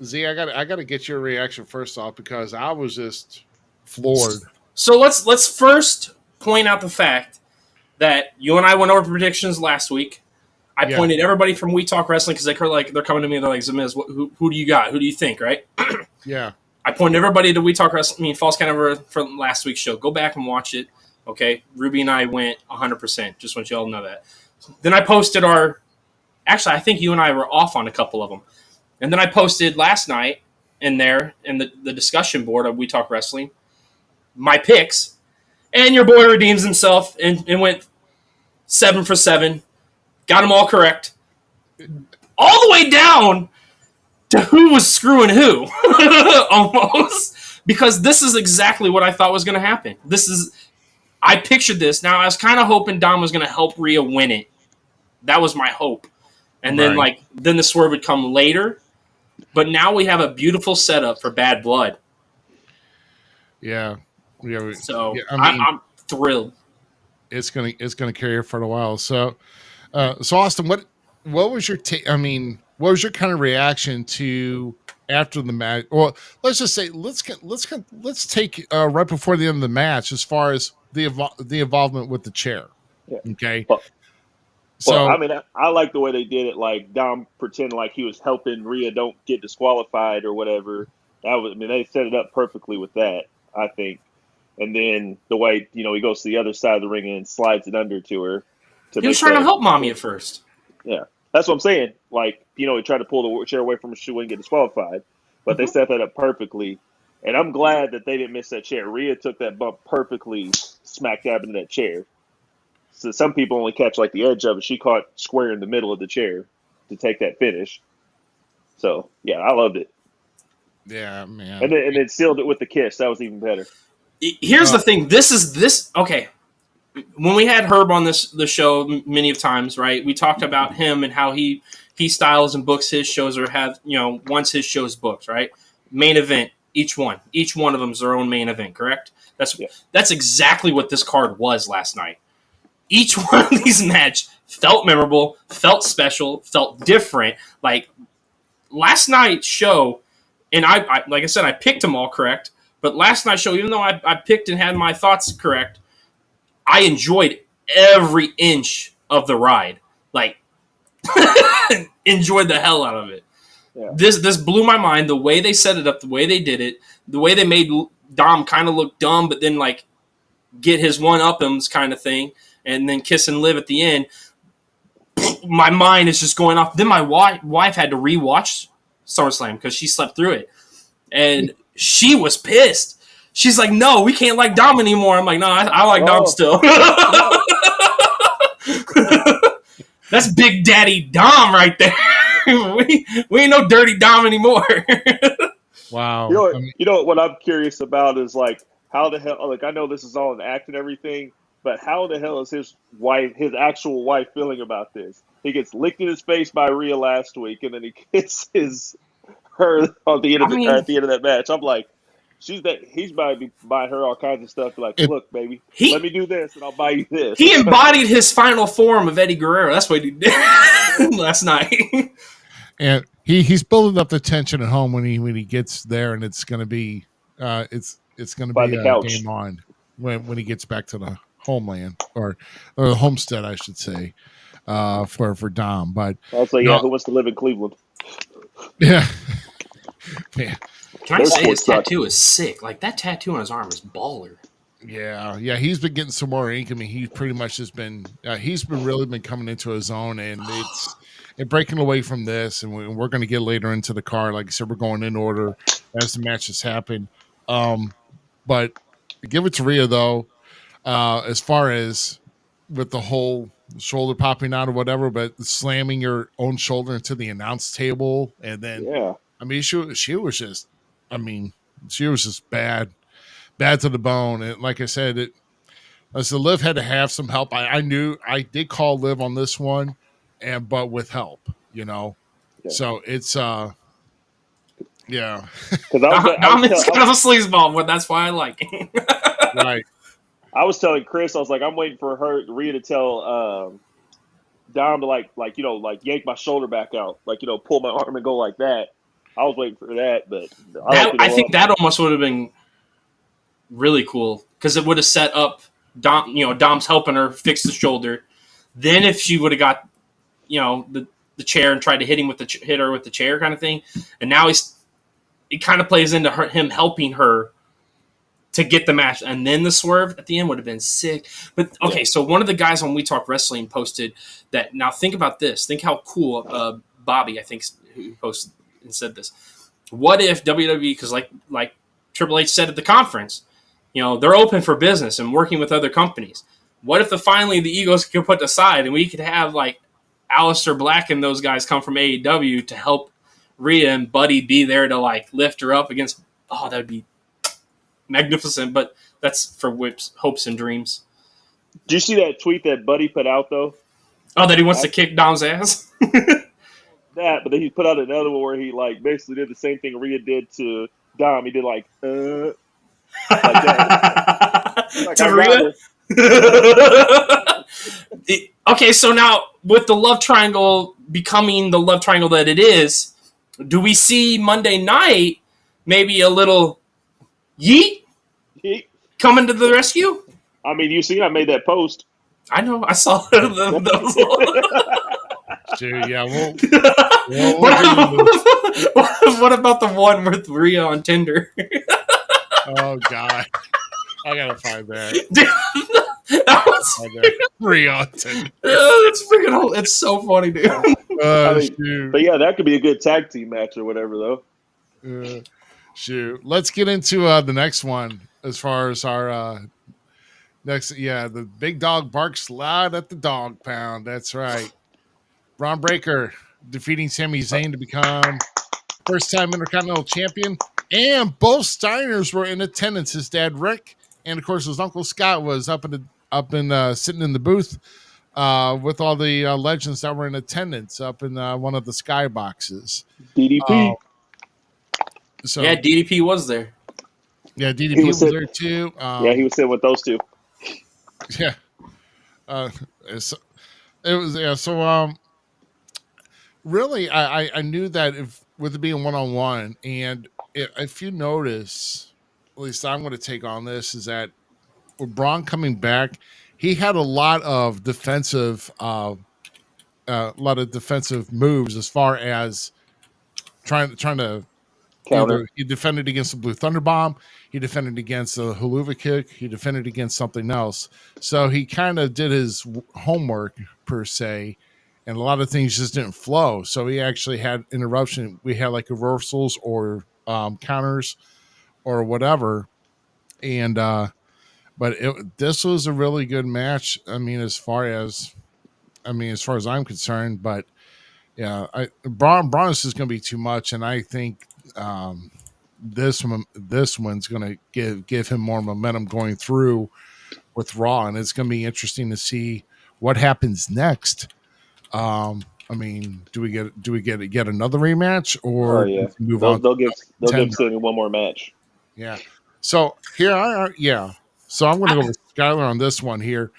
Z, I got to get your reaction first off because I was just floored. So let's first point out the fact that you and I went over predictions last week. I pointed everybody from We Talk Wrestling because they're coming to me and they're like, Zmiz, who do you got? Who do you think, right? Yeah. I point everybody to We Talk Wrestling, Falls Count Everywhere from last week's show. Go back and watch it. Okay, Ruby and I went 100%. Just want you all to know that. Then I posted actually, I think you and I were off on a couple of them. And then I posted last night in the discussion board of We Talk Wrestling, my picks. And your boy redeems himself and went 7 for 7. Got them all correct. All the way down to who was screwing who. Almost. Because this is exactly what I thought was going to happen. I pictured this. Now, I was kind of hoping Dom was going to help Rhea win it. That was my hope. And then, then the swerve would come later. But now we have a beautiful setup for Bad Blood. Yeah. So, I'm thrilled. It's gonna carry it for a while. So Austin, what was your what was your kind of reaction to after the match? Well, let's just say let's take right before the end of the match as far as the involvement with the chair. Yeah. Okay. So I mean, I like the way they did it. Like Dom pretending like he was helping Rhea don't get disqualified or whatever. They set it up perfectly with that, I think. And then the way he goes to the other side of the ring and slides it under to her. He was trying to help Mommy at first. Yeah, that's what I'm saying. Like he tried to pull the chair away from her so she wouldn't get disqualified, but they set that up perfectly. And I'm glad that they didn't miss that chair. Rhea took that bump perfectly, smack dab into that chair. So some people only catch like the edge of it. She caught square in the middle of the chair to take that finish. So yeah, I loved it. Yeah, man. And then sealed it with the kiss. That was even better. Here's the thing. Okay. When we had Herb on the show many of times, right? We talked about him and how he styles and books his shows, or once his show's booked, right? Main event, each one of them is their own main event, correct? That's exactly what this card was last night. Each one of these matches felt memorable, felt special, felt different. Like last night's show, and I like I said, I picked them all correct. But last night's show, even though I picked and had my thoughts correct, I enjoyed every inch of the ride. Like, enjoyed the hell out of it. Yeah. This blew my mind, the way they set it up, the way they did it, the way they made Dom kind of look dumb, but then, like, get his one-up-ems kind of thing, and then kiss and live at the end. My mind is just going off. Then my wife had to rewatch SummerSlam because she slept through it. And she was pissed. She's like, no, we can't like Dom anymore. I'm like, no, I like Dom still. That's Big Daddy Dom right there. we ain't no dirty Dom anymore. Wow. You know what I'm curious about is like how the hell, like I know this is all an act and everything, but how the hell is his actual wife feeling about this? He gets licked in his face by Rhea last week, and then he kisses her at the end of that match. I'm like, he's about to be buying her all kinds of stuff. Like, look, baby, let me do this, and I'll buy you this. He embodied his final form of Eddie Guerrero. That's what he did last night. And he's building up the tension at home when he gets there, and it's going to be it's going to be a game on when he gets back to the homeland or the homestead, I should say, for Dom. But also, who wants to live in Cleveland? Yeah. Man. Can I say his tattoo is sick? Like that tattoo on his arm is baller. Yeah, he's been getting some more ink. I mean, he pretty much has been really been coming into his own, and it's breaking away from this. And we're going to get later into the card. Like I said, we're going in order as the matches happen. But give it to Rhea though, as far as with the whole shoulder popping out or whatever, but slamming your own shoulder into the announce table, and then I mean, she was just bad to the bone. And like I said, Liv had to have some help. I knew I did call Liv on this one, but with help, So it's Dom is kind of a sleazeball, but that's why I like him. Right. I was telling Chris, I was like, I'm waiting for Rhea to tell Dom to yank my shoulder back out, pull my arm and go like that. I was waiting for that, but I think that almost would have been really cool because it would have set up Dom. Dom's helping her fix the shoulder. Then if she would have got, the chair and tried to hit her with the chair kind of thing, and now it kind of plays into him helping her to get the match, and then the swerve at the end would have been sick. But okay, so one of the guys on We Talk Wrestling posted that. Now think about this. Think how cool Bobby, I think, who posted and said this. What if WWE, because like Triple H said at the conference, they're open for business and working with other companies. What if finally the egos could put aside and we could have like Aleister Black and those guys come from AEW to help Rhea and Buddy be there to like lift her up against? Oh, that'd be magnificent, but that's for hopes and dreams. Did you see that tweet that Buddy put out though? Oh, that he wants to kick Dom's ass. But then he put out another one where he like basically did the same thing Rhea did to Dom. He did like that. Like, to Rhea. Okay, so now with the love triangle becoming the love triangle that it is, do we see Monday night maybe a little yeet coming to the rescue? I mean, you see, I made that post. I know, I saw those. Dude, yeah, we'll what about the one with Rhea on Tinder? Oh God, I gotta find that. Dude, that was Rhea on Tinder. It's freaking. It's so funny, dude. Shoot. But yeah, that could be a good tag team match or whatever, though. Shoot, let's get into the next one. As far as our next, the big dog barks loud at the dog pound. That's right. Braun Breaker defeating Sami Zayn to become first-time Intercontinental Champion. And both Steiners were in attendance. His dad, Rick, and, of course, his uncle, Scott, was up in sitting in the booth with all the legends that were in attendance up in one of the sky boxes. DDP. DDP was there. Yeah, DDP was there, too. He was sitting with those two. Yeah. So really, I knew that with it being one-on-one, and if you notice, at least I'm going to take on this, is that with Braun coming back, he had a lot of defensive moves as far as trying to counter. He defended against the Blue Thunder Bomb. He defended against the Haluva Kick. He defended against something else. So he kind of did his homework, per se, and a lot of things just didn't flow. So he actually had interruption. We had like reversals or counters or whatever. And but this was a really good match. I mean, as far as I'm concerned. But yeah, Braun is going to be too much, and I think this one's going to give him more momentum going through with Raw, and it's going to be interesting to see what happens next. I mean, do we get another rematch, or move on? They'll give Sammy one more match. Yeah. So here So I'm going to go with Skylar on this one here.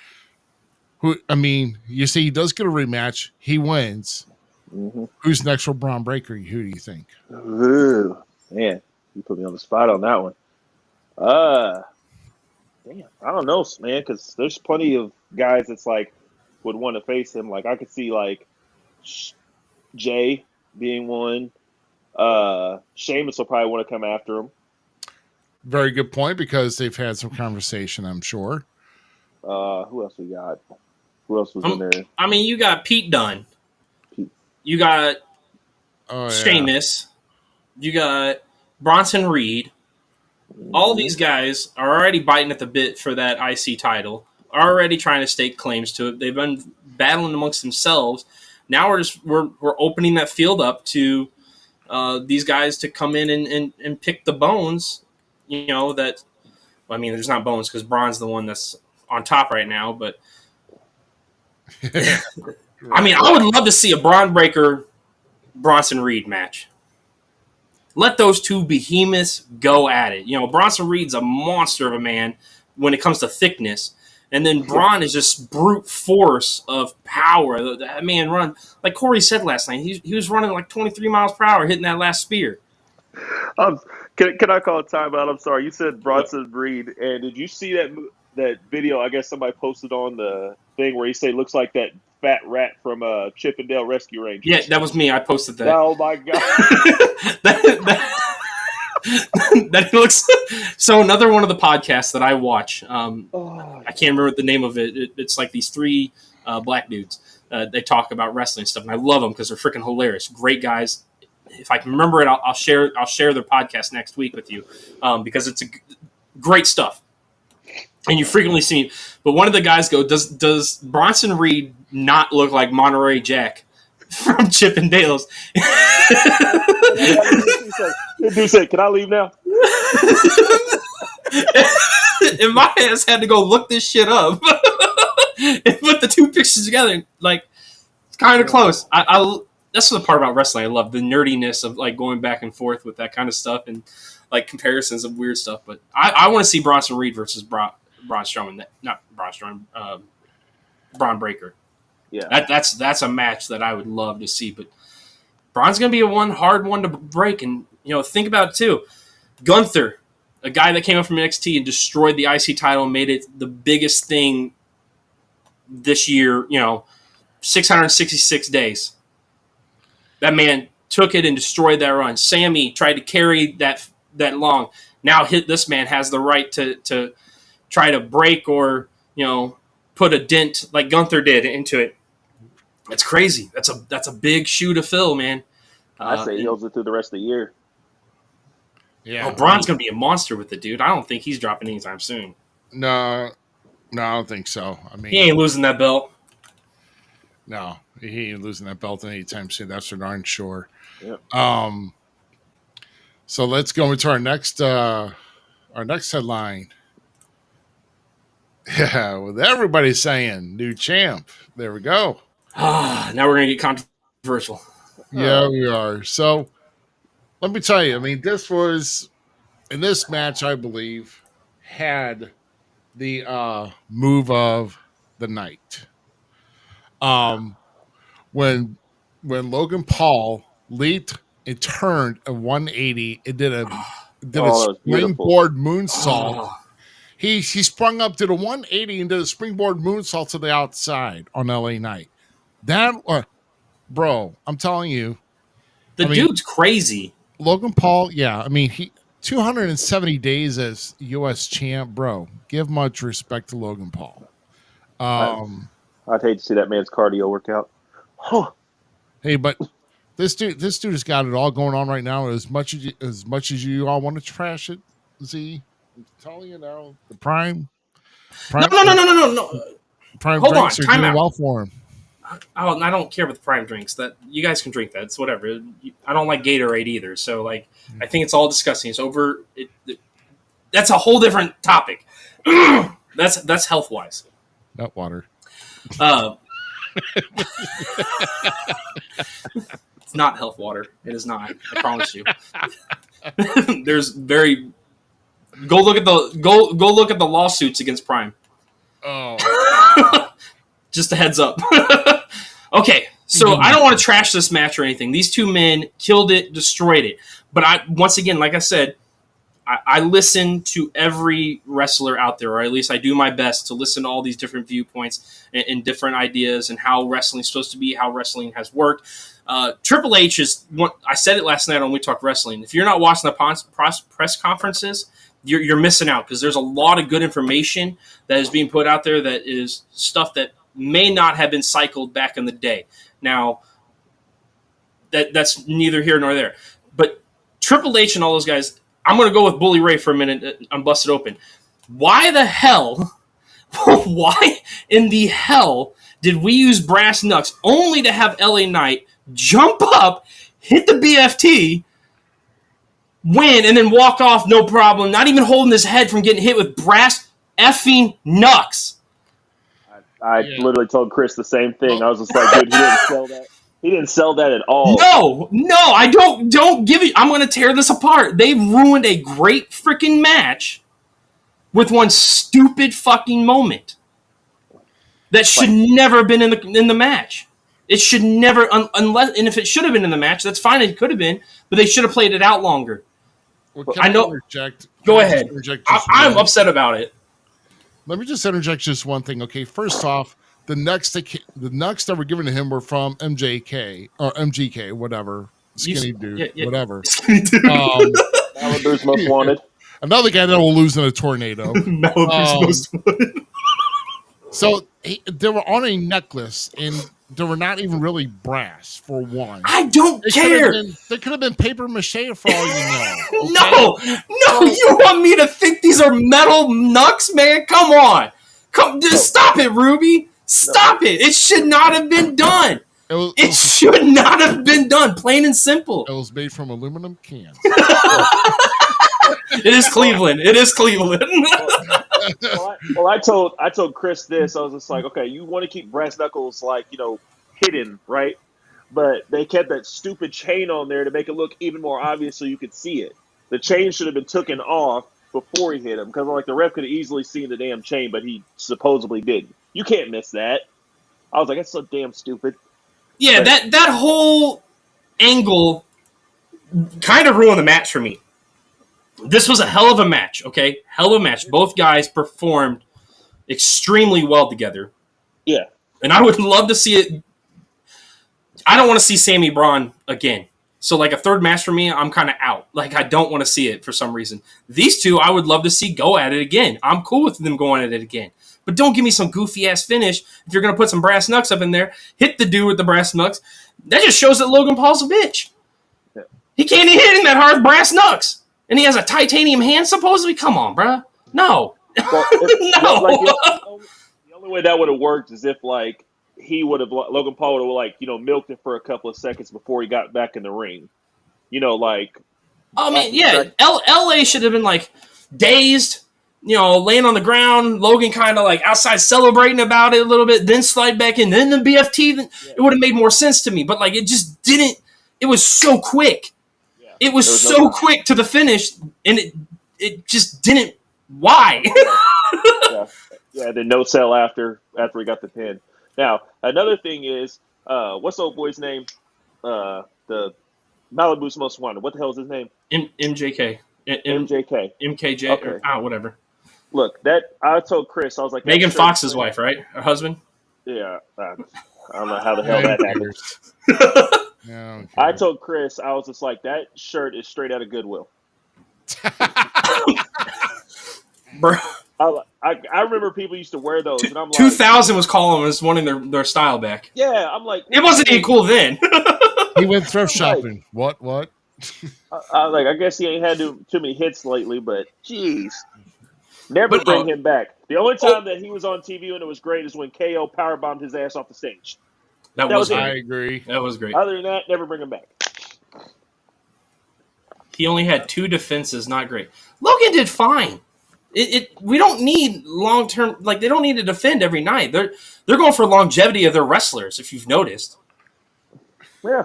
You see, he does get a rematch. He wins. Mm-hmm. Who's next for Braun Breaker? Who do you think? Ooh, man, you put me on the spot on that one. Damn, I don't know, man, because there's plenty of guys that's like would want to face him. Like I could see like Jay being one. Sheamus will probably want to come after him. Very good point, because they've had some conversation, I'm sure. Who else we got? Who else was in there? I mean, you got Pete Dunne. You got Sheamus. You got Bronson Reed. All these guys are already biting at the bit for that IC title. Already trying to stake claims to it. They've been battling amongst themselves. Now we're opening that field up to these guys to come in and pick the bones. You know that. Well, I mean, there's not bones because Braun's the one that's on top right now. But I mean, I would love to see a Braun Breaker Bronson Reed match. Let those two behemoths go at it. You know, Bronson Reed's a monster of a man when it comes to thickness. And then Braun is just brute force of power. That man run, like Corey said last night, he was running like 23 miles per hour hitting that last spear. Can I call a timeout? I'm sorry. You said Bronson Reed. And did you see that video I guess somebody posted on the thing where he said looks like that fat rat from Chippendale Rescue Rangers? Yeah, that was me. I posted that. Oh, my God. That looks so. Another one of the podcasts that I watch. I can't remember the name of it. It's like these three black dudes. They talk about wrestling stuff, and I love them because they're freaking hilarious. Great guys. If I can remember it, I'll share their podcast next week with you because it's great stuff. And you frequently see, but one of the guys go, does Bronson Reed not look like Monterey Jack from Chip and Dale's? Dude said, "Can I leave now?" And my ass had to go look this shit up and put the two pictures together. Like, it's kind of close. That's the part about wrestling I love, the nerdiness of like going back and forth with that kind of stuff and like comparisons of weird stuff. But I want to see Bronson Reed versus Braun Strowman, not Braun Strowman, Braun Breaker. Yeah, that's a match that I would love to see. But Braun's gonna be a hard one to break, and think about it too. Gunther, a guy that came up from NXT and destroyed the IC title and made it the biggest thing this year. 666 days. That man took it and destroyed that run. Sammy tried to carry that long. Now this man has the right to try to break or put a dent like Gunther did into it. That's crazy. That's a big shoe to fill, man. I say he holds it through the rest of the year. Yeah. Braun's gonna be a monster with it, dude. I don't think he's dropping anytime soon. No, I don't think so. I mean, he ain't losing that belt. No, he ain't losing that belt anytime soon. That's for darn sure. Yep. So let's go into our next headline. Yeah, with everybody saying new champ. There we go. Now we're gonna get controversial. Yeah, we are. So let me tell you, I mean, this was in this match, I believe, had the move of the night. When Logan Paul leaped and turned a 180, it did a springboard moonsault. He sprung up to the 180 and did a springboard moonsault to the outside on LA Knight. That, bro, I'm telling you, dude's crazy. Logan Paul, yeah, I mean, he 270 days as U.S. champ, bro. Give much respect to Logan Paul. I'd hate to see that man's cardio workout. Hey, but this dude has got it all going on right now. As much as you all want to trash it, Z, I'm telling you now, the prime. No. Prime Hold drinks on, are time doing out. well for him. I don't care about the prime drinks. That you guys can drink that. It's whatever. I don't like Gatorade either. So like, I think it's all disgusting. It's over. That's a whole different topic. That's health wise. Nut water. It's not health water. It is not. I promise you. Go look at the lawsuits against Prime. Oh. Just a heads up. Okay, so I don't want to trash this match or anything. These two men killed it, destroyed it. But once again, like I said, I listen to every wrestler out there, or at least I do my best to listen to all these different viewpoints and different ideas and how wrestling's supposed to be, how wrestling has worked. Triple H is I said it last night on We Talk Wrestling. If you're not watching the press conferences, you're missing out because there's a lot of good information that is being put out there that is stuff that may not have been cycled back in the day. Now, that's neither here nor there. But Triple H and all those guys, I'm going to go with Bully Ray for a minute. I'm busted open. Why in the hell did we use brass knucks only to have LA Knight jump up, hit the BFT, win, and then walk off no problem, not even holding his head from getting hit with brass effing knucks? I literally told Chris the same thing. I was just like, dude, he didn't sell that. He didn't sell that at all. No, I don't give it. I'm going to tear this apart. They ruined a great freaking match with one stupid fucking moment that should never have been in the match. It should never, unless, and if it should have been in the match, that's fine. It could have been, but they should have played it out longer. Well, I know. Go ahead. I'm upset about it. Let me just interject just one thing. Okay, first off, the Nucks that were given to him were from MJK or MGK, whatever, skinny dude, whatever. That Malibu's most wanted. Another guy that will lose in a tornado. Malibu's most wanted. So they were on a necklace, and they were not even really brass, for one. I don't care. They could have been paper mache for all you know. Okay? No, you want me to think these are metal knucks, man? Come on. Just stop it, Ruby. Stop it. It should not have been done. It should not have been done, plain and simple. It was made from aluminum cans. It is Cleveland. It is Cleveland. Well, I told Chris this. I was just like, okay, you want to keep brass knuckles hidden, right? But they kept that stupid chain on there to make it look even more obvious so you could see it. The chain should have been taken off before he hit him, because the ref could have easily seen the damn chain, but he supposedly didn't. You can't miss that. I was like, that's so damn stupid. Yeah, but that whole angle kind of ruined the match for me. This was a hell of a match, okay? Hell of a match. Both guys performed extremely well together. Yeah. And I would love to see it. I don't want to see Sammy Braun again. So, a third match for me, I'm kind of out. I don't want to see it for some reason. These two, I would love to see go at it again. I'm cool with them going at it again. But don't give me some goofy-ass finish. If you're going to put some brass knucks up in there, hit the dude with the brass knucks. That just shows that Logan Paul's a bitch. Yeah. He can't even hit him that hard with brass knucks. And he has a titanium hand, supposedly? Come on, bruh. No. Well, no. The only way that would have worked is if, Logan Paul would have, milked it for a couple of seconds before he got back in the ring. I mean, yeah. LA should have been, dazed, laying on the ground. Logan kind of, outside celebrating about it a little bit, then slide back in. Then the BFT, it would have made more sense to me. But, it just didn't. It was so quick. It was so quick to the finish, and it just didn't. Why? Yeah, then no sell after he got the pin. Now, another thing is, what's the old boy's name? The Malibu's most wanted. What the hell is his name? MJK. MJK. MKJ. Okay. Whatever. Look, I told Chris, I was like, Megan Fox's wife, right? Her husband? Yeah. I don't know how the hell that happened. Yeah, I told Chris, I was just like, that shirt is straight out of Goodwill. Bro. I remember people used to wear those, and I'm like, 2000 was calling us wanting their style back. Yeah, I'm like, it wasn't even cool then. He went thrift shopping. What? I was like, I guess he ain't had too many hits lately, but jeez, never bring him back. The only time that he was on TV and it was great is when KO powerbombed his ass off the stage. That was great. I agree. That was great. Other than that, never bring him back. He only had 2 defenses, not great. Logan did fine. We don't need long term. They don't need to defend every night. They're going for longevity of their wrestlers. If you've noticed, yeah.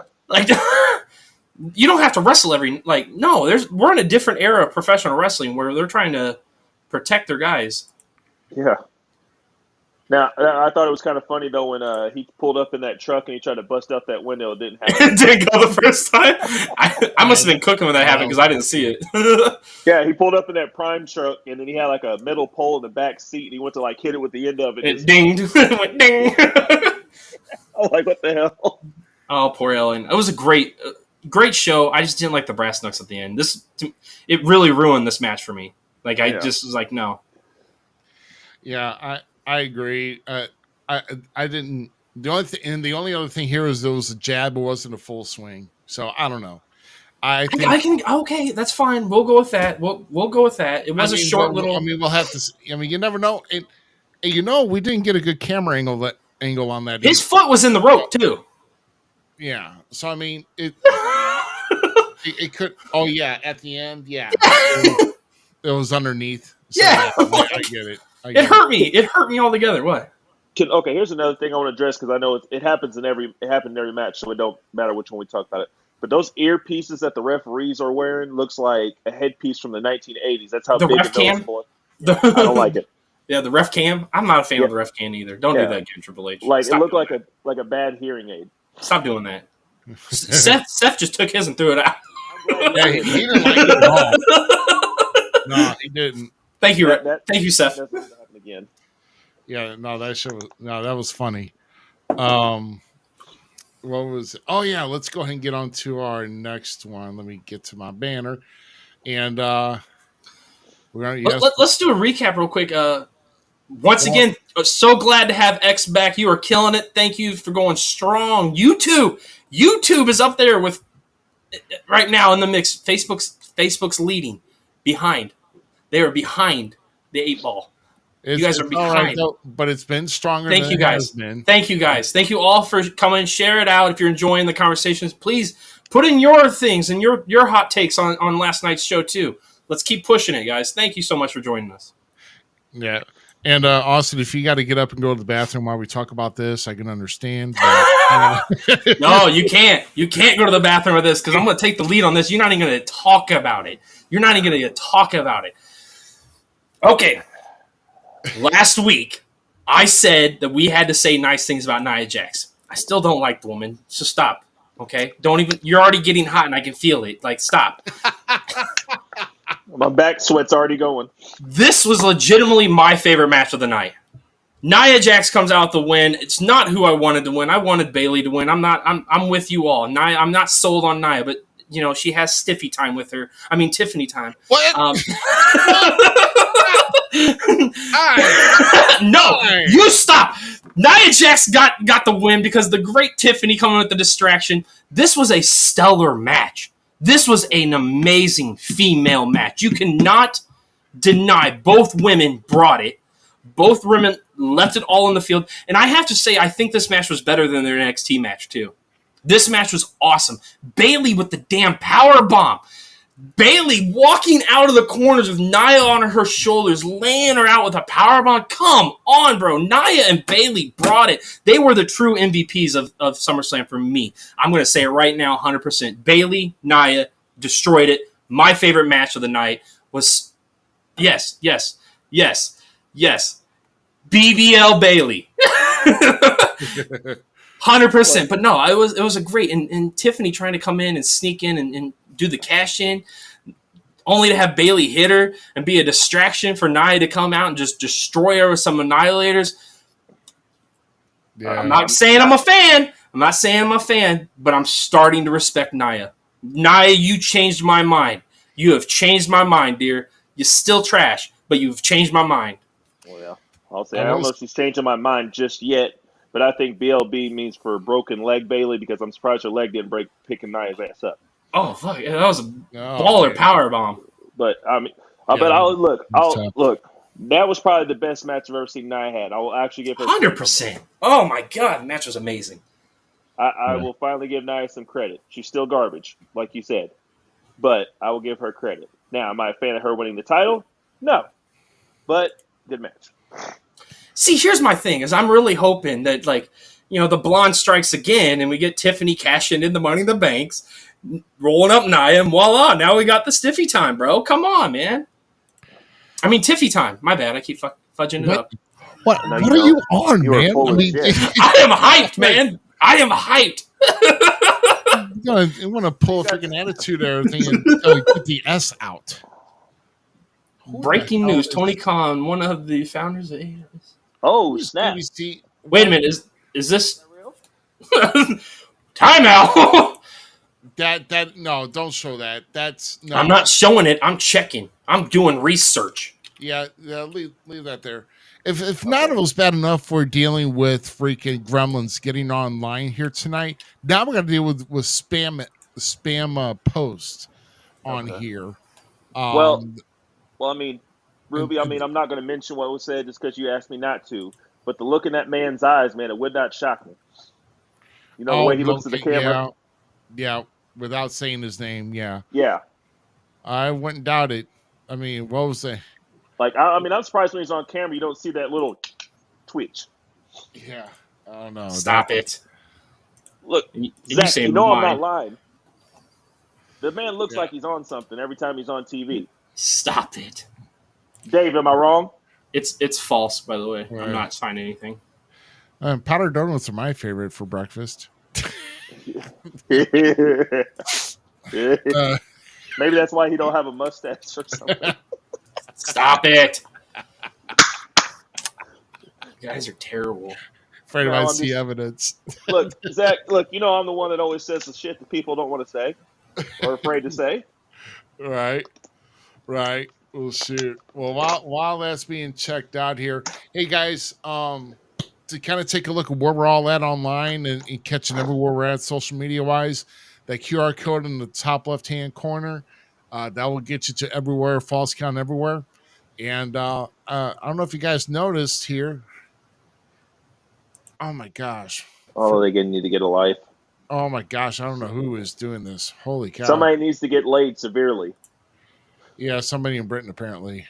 You don't have to wrestle every. No, we're in a different era of professional wrestling where they're trying to protect their guys. Yeah. Now, I thought it was kind of funny, though, when he pulled up in that truck and he tried to bust out that window. It didn't happen. It didn't go the first time? I must have been cooking when that happened because I didn't see it. Yeah, he pulled up in that Prime truck, and then he had, a metal pole in the back seat, and he went to, hit it with the end of it. It dinged. It went ding. I'm like, what the hell? Oh, poor Ellen. It was a great show. I just didn't like the brass knucks at the end. It really ruined this match for me. I just was like, no. Yeah, I agree. I didn't. The only other thing here is there was a jab. It wasn't a full swing. So I don't know. I can. Okay, that's fine. We'll go with that. We'll go with that. It was a short little. We'll have to. You never know. And we didn't get a good camera angle on that. His foot was in the rope too. Yeah. So it. It could. Oh yeah, at the end, yeah. It was underneath. So yeah, I get it. It hurt me. It hurt me altogether. What? Okay, here's another thing I want to address because I know it happens it happened in every match, so it don't matter which one we talk about it. But those earpieces that the referees are wearing looks like a headpiece from the 1980s. That's how the big ref cam. I don't like it. Yeah, the ref cam. I'm not a fan of the ref cam either. Don't do that again, Triple H. It looked like a bad hearing aid. Stop doing that. Seth just took his and threw it out. Yeah, he didn't like it at all. No, he didn't. Thank you, thank you, Seth. That's not happen again. Yeah, no, that was funny. What was? Oh yeah, let's go ahead and get on to our next one. Let me get to my banner. And let's do a recap real quick. Once again, so glad to have X back. You are killing it. Thank you for going strong. YouTube is up there with right now in the mix. Facebook's leading behind. They are behind the 8 ball. You guys are behind. Right, though, but it's been stronger. Thank you guys. Thank you guys. Thank you all for coming. Share it out if you're enjoying the conversations. Please put in your things and your hot takes on last night's show too. Let's keep pushing it, guys. Thank you so much for joining us. Yeah. And Austin, if you got to get up and go to the bathroom while we talk about this, I can understand. But, No, you can't. You can't go to the bathroom with this because I'm going to take the lead on this. You're not even going to talk about it. Okay. Last week, I said that we had to say nice things about Nia Jax. I still don't like the woman, so stop. Okay? Don't even. You're already getting hot, and I can feel it. Like, stop. My back sweat's already going. This was legitimately my favorite match of the night. Nia Jax comes out the win. It's not who I wanted to win. I wanted Bayley to win. I'm with you all. Nia, I'm not sold on Nia, but she has Stiffy time with her. I mean Tiffany time. What? No, you stop. Nia Jax got the win because the great Tiffany coming with the distraction. This was a stellar match. This was an amazing female match. You cannot deny both women brought it. Both women left it all on the field. And I have to say, I think this match was better than their NXT match, too. This match was awesome. Bayley with the damn power bomb. Bayley walking out of the corners with Nia on her shoulders, laying her out with a powerbomb. Come on, bro. Nia and Bayley brought it. They were the true MVPs of SummerSlam for me. I'm going to say it right now, 100%. Bayley, Nia, destroyed it. My favorite match of the night was, yes, BBL Bayley. 100%. But no, it was a great, and Tiffany trying to come in and sneak in and do the cash in, only to have Bayley hit her and be a distraction for Nia to come out and just destroy her with some annihilators. Yeah. I'm not saying I'm a fan, but I'm starting to respect Nia. Nia, you changed my mind. You have changed my mind, dear. You're still trash, but you've changed my mind. Well, yeah. I'll say I don't know if she's changing my mind just yet, but I think BLB means for broken leg Bayley because I'm surprised her leg didn't break picking Nia's ass up. Oh fuck! Yeah, that was a baller power bomb. But I mean, look. That was probably the best match I've ever seen Nia had. I will actually give her 100%. Oh my god, the match was amazing. I will finally give Nia some credit. She's still garbage, like you said, but I will give her credit. Now, am I a fan of her winning the title? No, but good match. See, here's my thing: is I'm really hoping that the blonde strikes again, and we get Tiffany cashing in the Money in the Banks. Rolling up Nia, and voila, now we got the Stiffy time, bro. Come on, man. I mean, Tiffy time. My bad. I keep fudging it up. What are you on, man? I am hyped, man. I am hyped. You want to pull a freaking attitude or everything and get the S out. Breaking news. Tony Khan, one of the founders of AEW. Oh, snap. Wait a minute. Is this... Timeout. No, don't show that. That's no. I'm not showing it. I'm checking. I'm doing research. Yeah, leave that there. If not, it was bad enough we're dealing with freaking gremlins getting online here tonight. Now we're gonna deal with spam posts on here. Well, I mean, Ruby. I'm not gonna mention what was said just because you asked me not to. But the look in that man's eyes, man, it would not shock me. You know the way he looks at the camera. Yeah. Without saying his name, yeah. Yeah. I wouldn't doubt it. I mean, what was it? I'm surprised when he's on camera, you don't see that little twitch. Yeah. I don't know. Stop it. Look, Zach, I'm not lying. The man looks like he's on something every time he's on TV. Stop it. Dave, am I wrong? It's false, by the way. Right. I'm not signing anything. Powdered donuts are my favorite for breakfast. Maybe that's why he don't have a mustache or something. Stop it. You guys are terrible. Afraid I see evidence. Look, Zach, I'm the one that always says the shit that people don't want to say or afraid to say. Right. Right. Well, shoot. Well, while that's being checked out here, hey guys, to kind of take a look at where we're all at online and catching everywhere we're at social media wise, that QR code in the top left hand corner, that will get you to everywhere, Falls Count everywhere. And I don't know if you guys noticed here. Oh my gosh. Oh, they need to get a life. Oh my gosh, I don't know who is doing this. Holy cow. Somebody needs to get laid severely. Yeah, somebody in Britain apparently.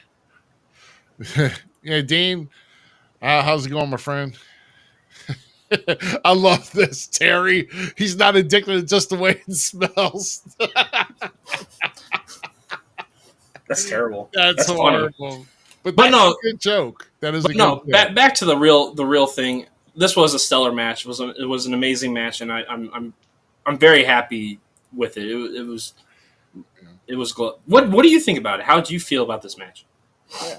Yeah, Dean, how's it going, my friend? I love this, Terry. He's not addicted to just the way it smells. That's terrible. That's horrible. Funny. But no, a good joke. That is a good joke. Back to the real thing. This was a stellar match. It was an amazing match, and I'm very happy with it. It was. What do you think about it? How do you feel about this match? Yeah.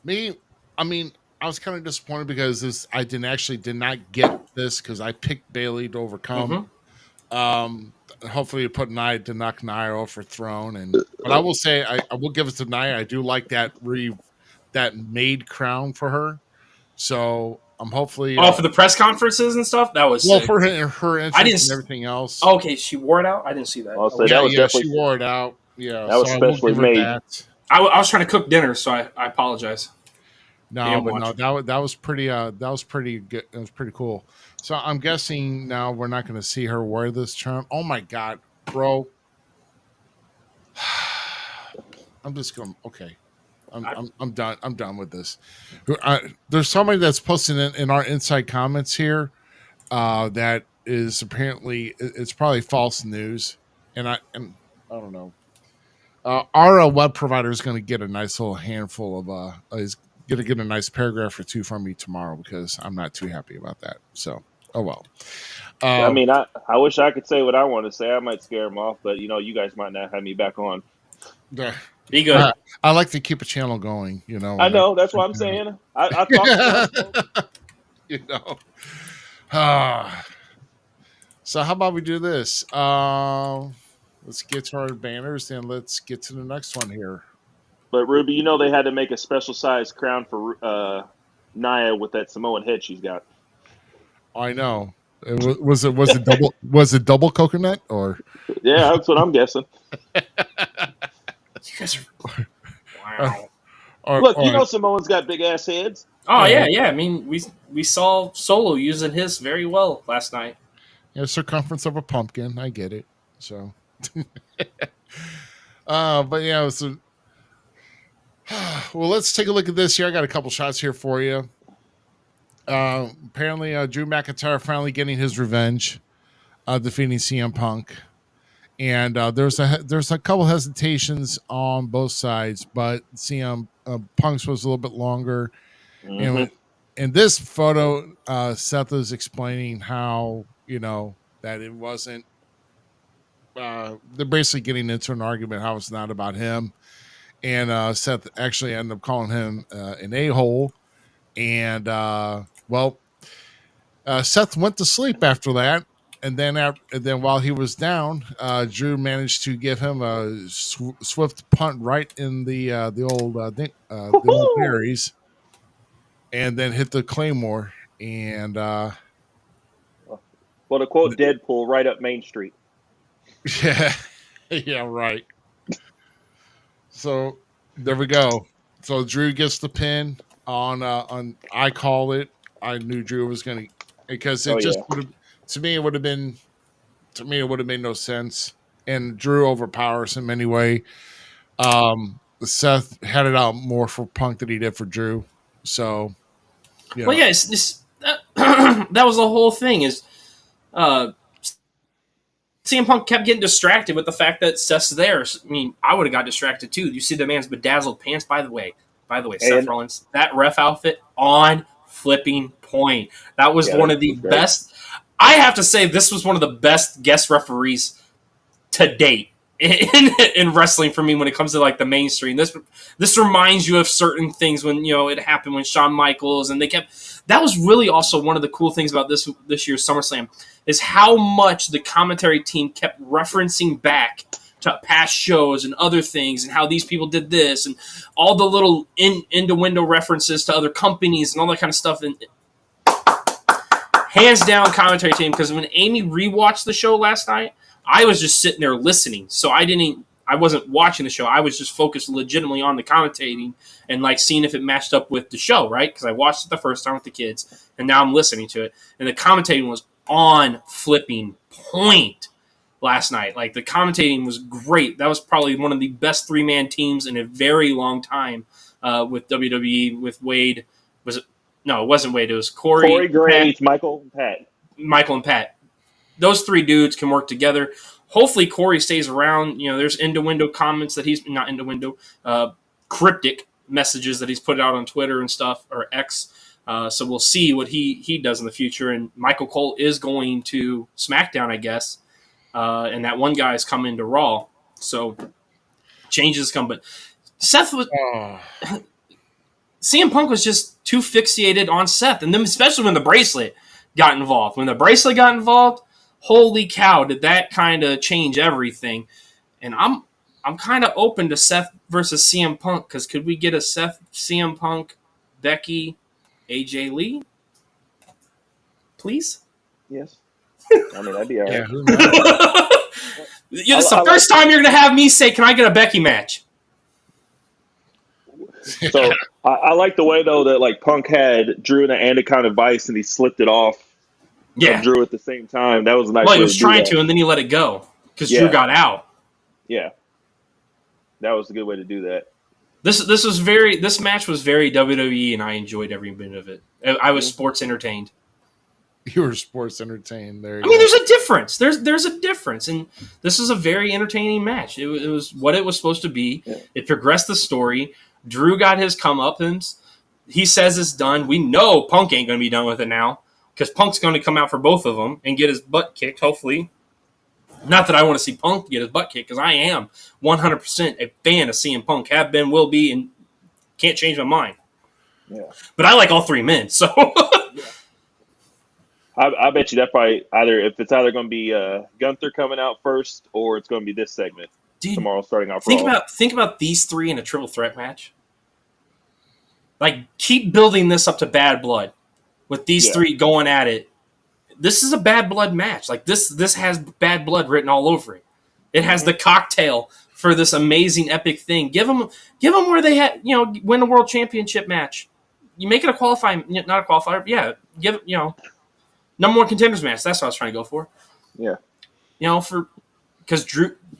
Me, I mean, I was kind of disappointed because I did not get this because I picked Bayley to overcome. Mm-hmm. Hopefully, to put Nia to knock Nia off her throne, but I will say I will give it to Nia. I do like that made crown for her. So I'm hopefully for the press conferences and stuff. That was sick. For her entrance and everything else. Oh, okay, she wore it out. I didn't see that. She wore it out. Yeah, that was specially made. I was trying to cook dinner, so I apologize. No, but no, that was pretty. That was pretty good. It was pretty cool. So I'm guessing now we're not going to see her wear this charm. Oh my god, bro! I'm just going. Okay, I'm done. I'm done with this. There's somebody that's posting in our inside comments here that is apparently it's probably false news, and I don't know. Our web provider is going to get a nice little handful of is going to get a nice paragraph or two from me tomorrow because I'm not too happy about that. So, oh well. I mean, I wish I could say what I want to say. I might scare them off, but you guys might not have me back on. Be good. I like to keep a channel going. I know that's what I'm saying. I thought So how about we do this? Let's get to our banners and let's get to the next one here. But Ruby, they had to make a special size crown for Nia with that Samoan head she's got. I know. Was it double coconut or? Yeah, that's what I'm guessing. You guys are wow. Look, Samoans got big ass heads. Oh yeah. I mean, we saw Solo using his very well last night. Yeah, circumference of a pumpkin. I get it. So. But yeah, well, let's take a look at this here. I got a couple shots here for you. Apparently, Drew McIntyre finally getting his revenge, defeating CM Punk, and there's a couple hesitations on both sides, but CM Punk's was a little bit longer. Mm-hmm. And in this photo, Seth is explaining how that it wasn't. They're basically getting into an argument how it's not about him, and Seth actually ended up calling him an a-hole, and Seth went to sleep after that, and then while he was down, Drew managed to give him a swift punt right in the old berries, and then hit the Claymore, and well, to quote Deadpool, right up Main Street. Yeah, right. So there we go. So Drew gets the pin on I call it. I knew Drew was going to because it to me it would have made no sense. And Drew overpowers him anyway. Seth had it out more for Punk than he did for Drew. So well, yeah, that was the whole thing. Is CM Punk kept getting distracted with the fact that Seth's there. I mean, I would have got distracted too. You see the man's bedazzled pants. By the way, Seth Rollins, that ref outfit on flipping point. That was one of the best. I have to say, this was one of the best guest referees to date in wrestling for me when it comes to like the mainstream. This reminds you of certain things when it happened when Shawn Michaels and they kept. That was really also one of the cool things about this year's SummerSlam is how much the commentary team kept referencing back to past shows and other things and how these people did this and all the little innuendo references to other companies and all that kind of stuff. And hands down commentary team, because when Amy rewatched the show last night, I was just sitting there listening. So I wasn't watching the show. I was just focused legitimately on the commentating and like seeing if it matched up with the show, right? Because I watched it the first time with the kids, and now I'm listening to it. And the commentating was on flipping point last night. Like the commentating was great. That was probably one of the best 3-man teams in a very long time with WWE. With Wade, was it? No, it wasn't Wade. It was Corey Graves, Michael, and Pat. Michael and Pat. Those 3 dudes can work together. Hopefully Corey stays around. You know, there's innuendo comments that he's not innuendo, cryptic messages that he's put out on Twitter and stuff, or X. So we'll see what he does in the future. And Michael Cole is going to SmackDown, I guess. And that one guy is coming to Raw. So changes come. But Seth was CM Punk was just too fixated on Seth, and then especially when the bracelet got involved. When the bracelet got involved, holy cow, did that kind of change everything. And I'm kind of open to Seth versus CM Punk, because could we get a Seth, CM Punk, Becky, AJ Lee? Please? Yes. I mean, that'd be all right. Yeah, who knows? It's the first time you're going to have me say, can I get a Becky match? So I like the way, though, that like Punk had Drew in the anaconda vice and he slipped it off. Yeah. Drew at the same time. That was a nice. Well, he was trying to, and then he let it go because Drew got out. Yeah. That was a good way to do that. This match was very WWE, and I enjoyed every minute of it. I was sports entertained. You were sports entertained there. I mean, there's a difference. There's a difference, and this is a very entertaining match. It was what it was supposed to be. Yeah. It progressed the story. Drew got his comeuppance. He says it's done. We know Punk ain't going to be done with it now, because Punk's going to come out for both of them and get his butt kicked, hopefully. Not that I want to see Punk get his butt kicked, because I am 100% a fan of CM Punk. Have been, will be, and can't change my mind. Yeah. But I like all 3 men, so... I bet you that probably it's either going to be Gunther coming out first, or it's going to be this segment tomorrow starting off. Think about these 3 in a triple threat match. Like, keep building this up to Bad Blood with these 3 going at it. This is a Bad Blood match. Like this has Bad Blood written all over it. It has the cocktail for this amazing epic thing. Give them where they had win a world championship match. You make it a qualifying, not a qualifier. Yeah, give number 1 contenders match. That's what I was trying to go for. Yeah. Because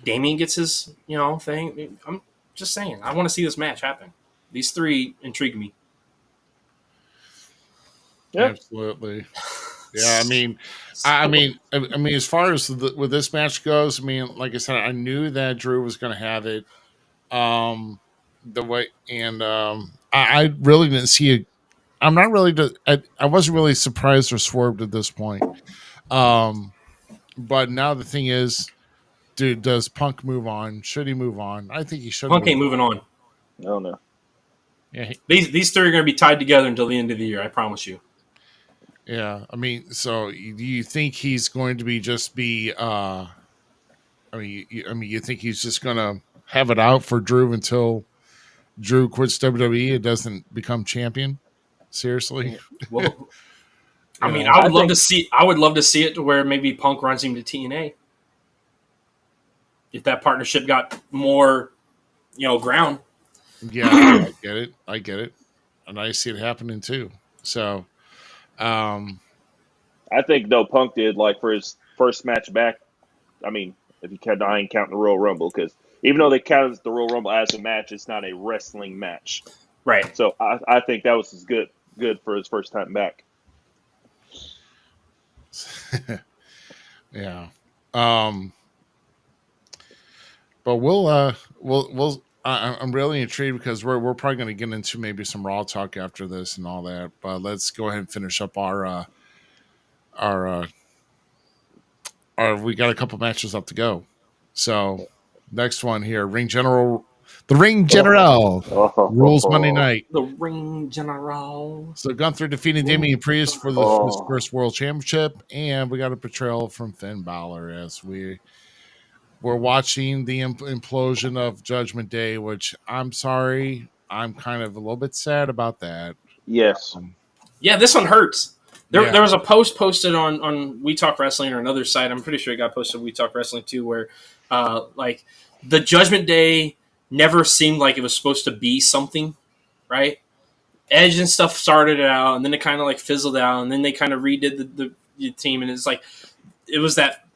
Damian gets his, thing. I'm just saying. I want to see this match happen. These 3 intrigue me. Yeah. Absolutely. Yeah, I mean, as far as with this match goes, I mean, like I said, I knew that Drew was going to have it. The way, and I really didn't see it. I wasn't really surprised or swerved at this point. But now the thing is, dude, does Punk move on? Should he move on? I think he should. Punk ain't moving on. No, no. Yeah, these 3 are going to be tied together until the end of the year. I promise you. Yeah, I mean, so do you think he's going to be? You think he's just going to have it out for Drew until Drew quits WWE and doesn't become champion? Seriously? Well, I would love to see it to where maybe Punk runs him to TNA. If that partnership got more, ground. Yeah, I get it. And I see it happening too. So, I think though Punk did like for his first match back. I mean, if you count, I ain't counting the Royal Rumble, because even though they counted the Royal Rumble as a match, it's not a wrestling match. Right. So I think that was good for his first time back. Yeah. But we'll I'm really intrigued, because we're probably going to get into maybe some Raw talk after this and all that. But let's go ahead and finish up our we got a couple matches up to go. So next one here, the Ring General rules Monday night. The Ring General. So Gunther defeating Damian Priest for his first world championship, and we got a betrayal from Finn Balor as we're we're watching the implosion of Judgment Day, which I'm sorry, I'm kind of a little bit sad about that. Yes. Yeah, this one hurts. Yeah. There was a post posted on We Talk Wrestling or another site. I'm pretty sure it got posted on We Talk Wrestling too, where like the Judgment Day never seemed like it was supposed to be something, right? Edge and stuff started it out, and then it kind of like fizzled out, and then they kind of redid the team, and it's like it was that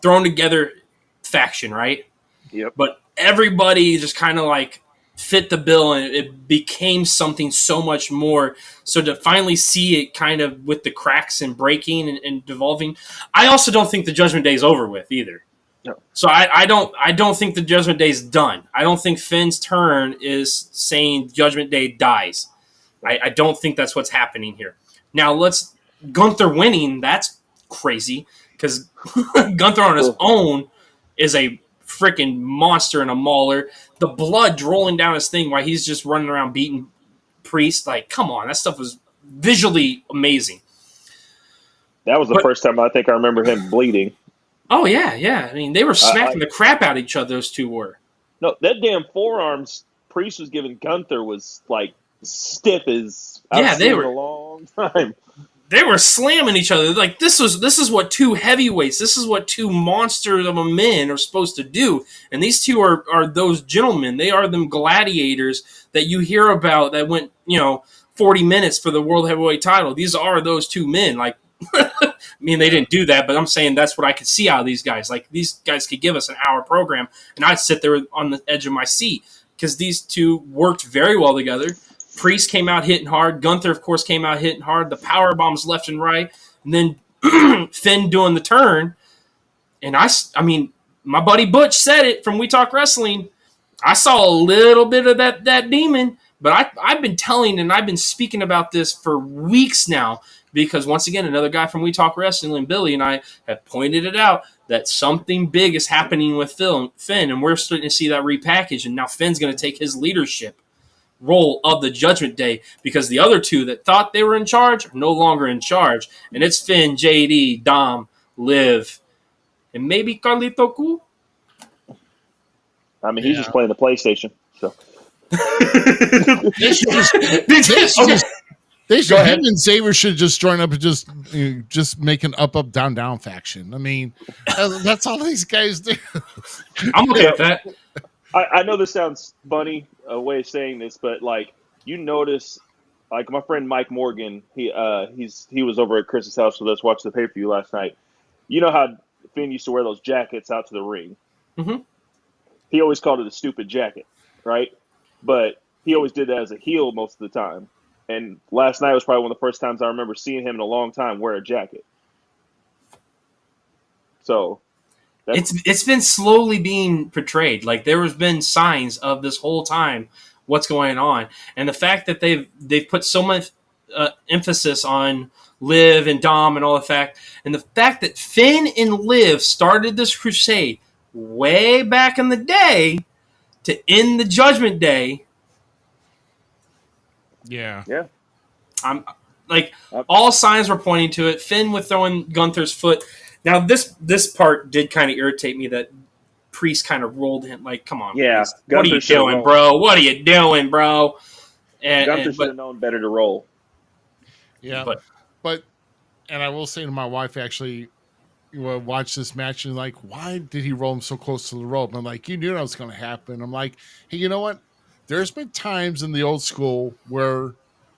thrown together faction, right? Yep. But everybody just kind of like fit the bill, and it became something so much more. So to finally see it kind of with the cracks and breaking and devolving, I also don't think the Judgment Day is over with either. No. So I don't think the Judgment Day is done. I don't think Finn's turn is saying Judgment Day dies. I don't think that's what's happening here. Now Gunther winning, that's crazy because Gunther on his own is a freaking monster and a mauler. The blood rolling down his thing while he's just running around beating Priest. Like, come on, that stuff was visually amazing. That was the first time I think I remember him bleeding. Oh, yeah. I mean, they were smacking the crap out of each other, those two were. No, that damn forearms Priest was giving Gunther was like stiff as I've seen in a long time. They were slamming each other. Like this is what two heavyweights, this is what two monsters of a men are supposed to do. And these two are those gentlemen. They are them gladiators that you hear about that went, 40 minutes for the world heavyweight title. These are those two men. Like, I mean, they didn't do that, but I'm saying that's what I could see out of these guys. Like, these guys could give us an hour program, and I'd sit there on the edge of my seat because these two worked very well together. Priest came out hitting hard. Gunther, of course, came out hitting hard. The power bombs left and right. And then Finn doing the turn. And I mean, my buddy Butch said it from We Talk Wrestling. I saw a little bit of that demon. But I've been telling and I've been speaking about this for weeks now. Because once again, another guy from We Talk Wrestling, Billy, and I have pointed it out that something big is happening with Finn. And we're starting to see that repackage. And now Finn's going to take his leadership role of the Judgment Day because the other two that thought they were in charge are no longer in charge. And it's Finn, JD, Dom, Liv, and maybe Carlito Cool. I mean, he's just playing the PlayStation. So him and Xavier should just join up and just make an up down faction. I mean, that's all these guys do. I'm okay with that. I know this sounds funny, a way of saying this, but like you notice, like my friend Mike Morgan, he was over at Chris's house with us watching the pay-per-view last night. You know how Finn used to wear those jackets out to the ring? Mm-hmm. He always called it a stupid jacket, right? But he always did that as a heel most of the time. And last night was probably one of the first times I remember seeing him in a long time wear a jacket. So it's been slowly being portrayed. Like there has been signs of this whole time what's going on, and the fact that they've put so much emphasis on Liv and Dom and all the fact that Finn and Liv started this crusade way back in the day to end the Judgment Day. Yeah. I'm like all signs were pointing to it. Finn with throwing Gunther's foot. Now, this part did kind of irritate me that Priest kind of rolled him. Like, come on, yeah. Priest. What are you doing, bro? What are you doing, bro? Gunther should have known better to roll. Yeah, but I will say to my wife, actually, watch this match and like, why did he roll him so close to the rope? And I'm like, you knew that was going to happen. I'm like, hey, you know what? There's been times in the old school where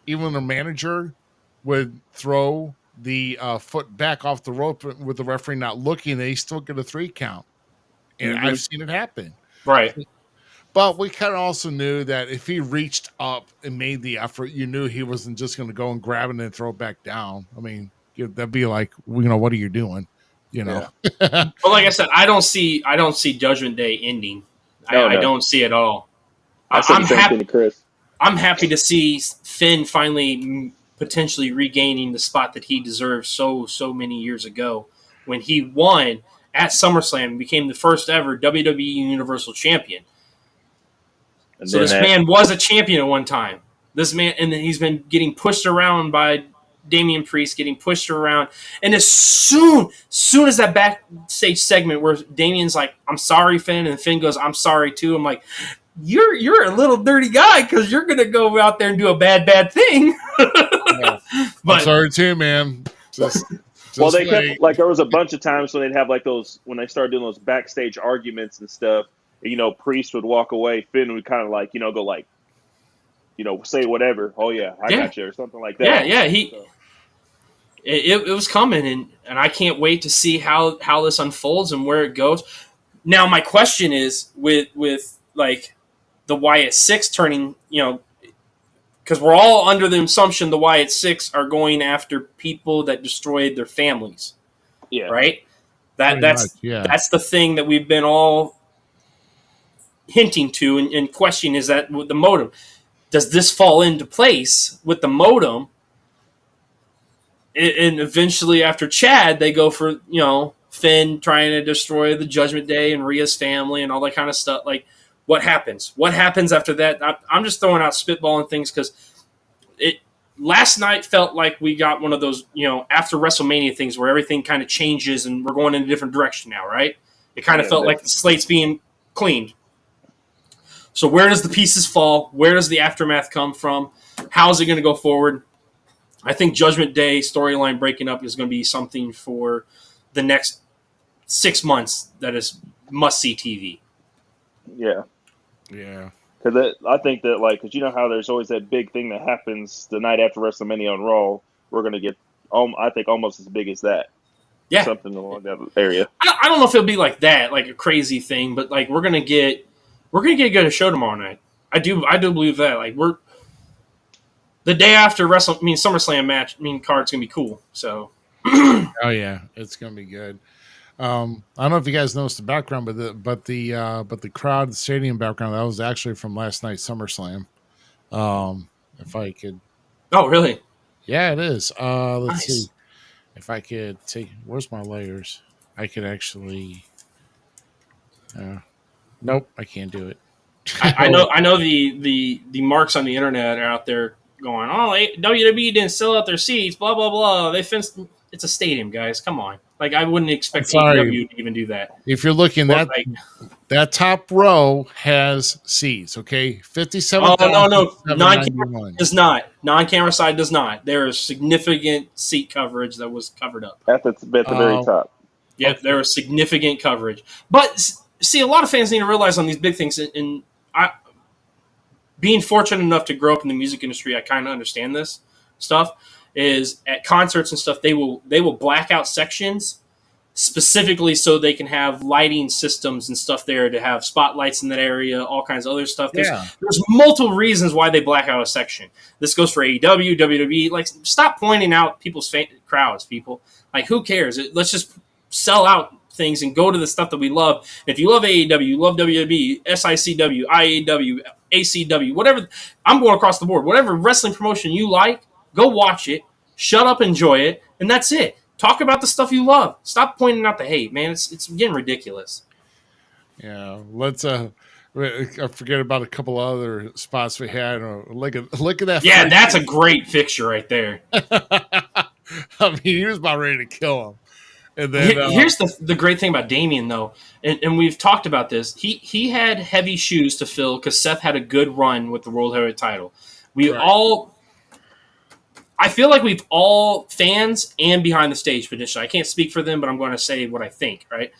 even a manager would throw the foot back off the rope with the referee not looking, and they still get a 3 count. And I've seen it happen. Right. But we kind of also knew that if he reached up and made the effort, you knew he wasn't just going to go and grab it and throw it back down. I mean, that'd be like, what are you doing? But like I said, I don't see Judgment Day ending. No. I don't see it at all. I'm happy to Chris. I'm happy to see Finn finally potentially regaining the spot that he deserved so many years ago when he won at SummerSlam and became the first ever WWE Universal Champion. So this man was a champion at one time. This man, and then he's been getting pushed around by Damian Priest getting pushed around, and as soon as that backstage segment where Damian's like, "I'm sorry, Finn," and Finn goes, "I'm sorry too," I'm like, You're a little dirty guy because you're gonna go out there and do a bad thing. Yeah. But I'm sorry too, man. Well, they kept, like, there was a bunch of times when they'd have like those, when they started doing those backstage arguments and stuff. You know, Priest would walk away, Finn would kind of like, you know, go like, you know, say whatever. Oh yeah, I got you, or something like that. Yeah. It was coming, and I can't wait to see how this unfolds and where it goes. Now, my question is with like the Wyatt Six turning, you know, because we're all under the assumption the Wyatt Six are going after people that destroyed their families. Yeah. Right? That's the thing that we've been all hinting to and questioning, is that with the modem. Does this fall into place with the modem? And eventually after Chad, they go for, you know, Finn trying to destroy the Judgment Day and Rhea's family and all that kind of stuff. Like, what happens? What happens after that? I'm just throwing out spitballing things because last night felt like we got one of those, you know, after WrestleMania things where everything kind of changes and we're going in a different direction now, right? It kind of felt like the slate's being cleaned. So where does the pieces fall? Where does the aftermath come from? How is it going to go forward? I think Judgment Day storyline breaking up is going to be something for the next 6 months that is must-see TV. Yeah. Yeah. Because I think that, like, because you know how there's always that big thing that happens the night after WrestleMania on Raw. We're going to get, I think, almost as big as that. Yeah. Something along that area. I don't know if it'll be like that, like a crazy thing, but like we're gonna get a good show tomorrow night. I do believe that. Like, we're the day after SummerSlam match. Card's gonna be cool. So. Oh yeah, it's gonna be good. I don't know if you guys noticed the background, but the crowd, the stadium background, that was actually from last night's SummerSlam. If I could. Oh really? Yeah, it is. Let's see. Nice. If I could take, where's my layers? I could actually. Nope, I can't do it. I know the marks on the internet are out there going, oh, WWE didn't sell out their seats, blah blah blah. They fenced. It's a stadium, guys. Come on. Like, I wouldn't expect AEW to even do that. If you're looking, that top row has seats, okay? 57. Oh, no. Non-camera does not. Non-camera side does not. There is significant seat coverage that was covered up. At the very top. Yeah, there is significant coverage. But, see, a lot of fans need to realize on these big things, and being fortunate enough to grow up in the music industry, I kind of understand this stuff. Is at concerts and stuff, they will black out sections specifically so they can have lighting systems and stuff there to have spotlights in that area, all kinds of other stuff. There's multiple reasons why they black out a section. This goes for AEW, WWE. Like, stop pointing out people's crowds, people. Like, who cares? Let's just sell out things and go to the stuff that we love. If you love AEW, you love WWE, SICW, IAW, ACW, whatever. I'm going across the board. Whatever wrestling promotion you like, go watch it, shut up, enjoy it, and that's it. Talk about the stuff you love. Stop pointing out the hate, man. It's getting ridiculous. Yeah, let's I forget about a couple other spots we had. Look at that. Yeah, that's a great fixture right there. I mean, he was about ready to kill him. And then here's the great thing about Damian, though, and we've talked about this. He had heavy shoes to fill because Seth had a good run with the World Heavyweight title. I feel like we've all, fans and behind the stage position, I can't speak for them, but I'm going to say what I think, right?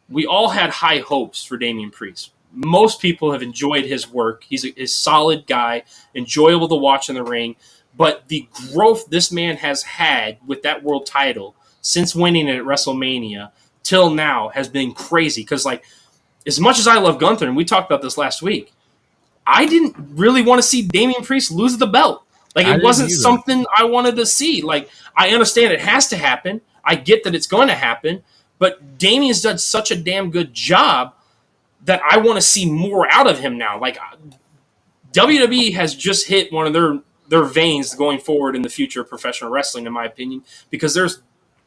We all had high hopes for Damian Priest. Most people have enjoyed his work. He's a solid guy, enjoyable to watch in the ring. But the growth this man has had with that world title since winning it at WrestleMania till now has been crazy. Because, like, as much as I love Gunther, and we talked about this last week, I didn't really want to see Damian Priest lose the belt. Like, it wasn't something I wanted to see. Like, I understand it has to happen. I get that it's going to happen. But Damian's done such a damn good job that I want to see more out of him now. Like, WWE has just hit one of their veins going forward in the future of professional wrestling, in my opinion, because there's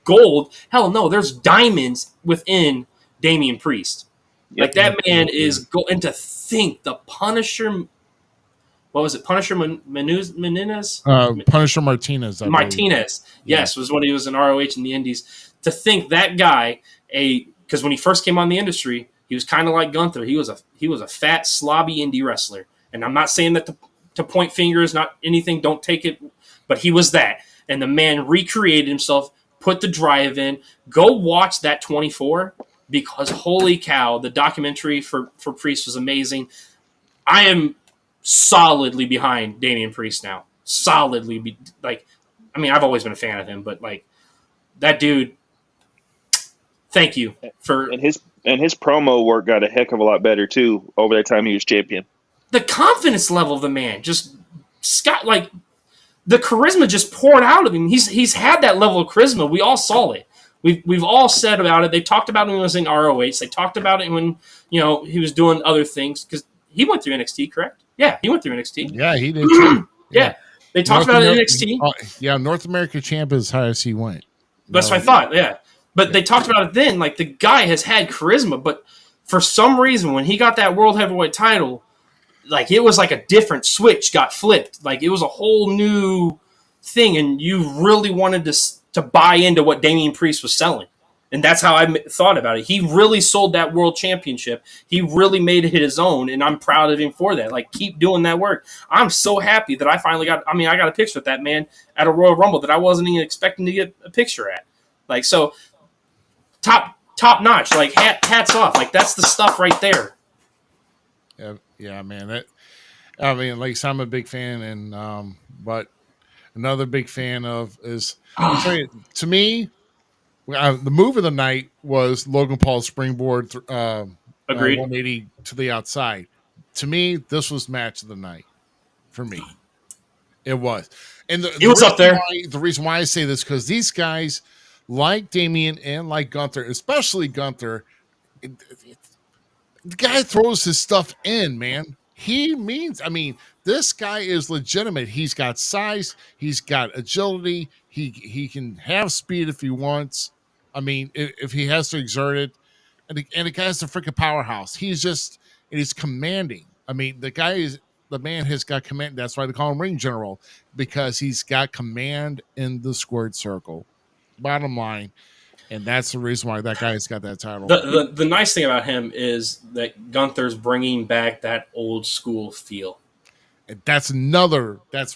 gold. Hell no, there's diamonds within Damian Priest. Like, that man is going to think the Punisher what was it? Punisher Menendez? Punisher Martinez. Martinez, yes, was when he was in ROH in the Indies. To think that guy, because when he first came on the industry, he was kind of like Gunther. He was a fat, slobby indie wrestler. And I'm not saying that to point fingers, not anything. Don't take it, but he was that. And the man recreated himself, put the drive in. Go watch that 24 because holy cow, the documentary for Priest was amazing. I am solidly behind Damian Priest now. Solidly, I've always been a fan of him, but like that dude. Thank you for and his promo work got a heck of a lot better too over that time he was champion. The confidence level of the man, just Scott, like the charisma just poured out of him. He's had that level of charisma. We all saw it. We've all said about it. They talked about it when he was in ROH. They talked about it when he was doing other things because he went through NXT, correct? Yeah, he went through NXT. Yeah, he did. Too. Yeah, they talked about it in NXT. Yeah, North America champ is high as he went. That's what I thought. Yeah, but they talked about it then. Like the guy has had charisma, but for some reason, when he got that World Heavyweight title, like it was like a different switch got flipped. Like it was a whole new thing, and you really wanted to buy into what Damian Priest was selling. And that's how I thought about it. He really sold that world championship. He really made it his own, and I'm proud of him for that. Like, keep doing that work. I'm so happy that I finally got – I got a picture with that man at a Royal Rumble that I wasn't even expecting to get a picture at. Like, so top notch. Like, hats off. Like, that's the stuff right there. Yeah, man. Like, I'm a big fan, and but another big fan of is to me – the move of the night was Logan Paul's springboard Agreed. 180 to the outside. To me, this was match of the night. For me, it was. And it was up there. The reason why I say this because these guys, like Damian and like Gunther, especially Gunther, the guy throws his stuff in, man. This guy is legitimate. He's got size. He's got agility. He can have speed if he wants. If he has to exert it. And the guy's a freaking powerhouse. He's commanding. The man has got command. That's why they call him Ring General, because he's got command in the squared circle. Bottom line. And that's the reason why that guy's got that title. The nice thing about him is that Gunther's bringing back that old school feel. And that's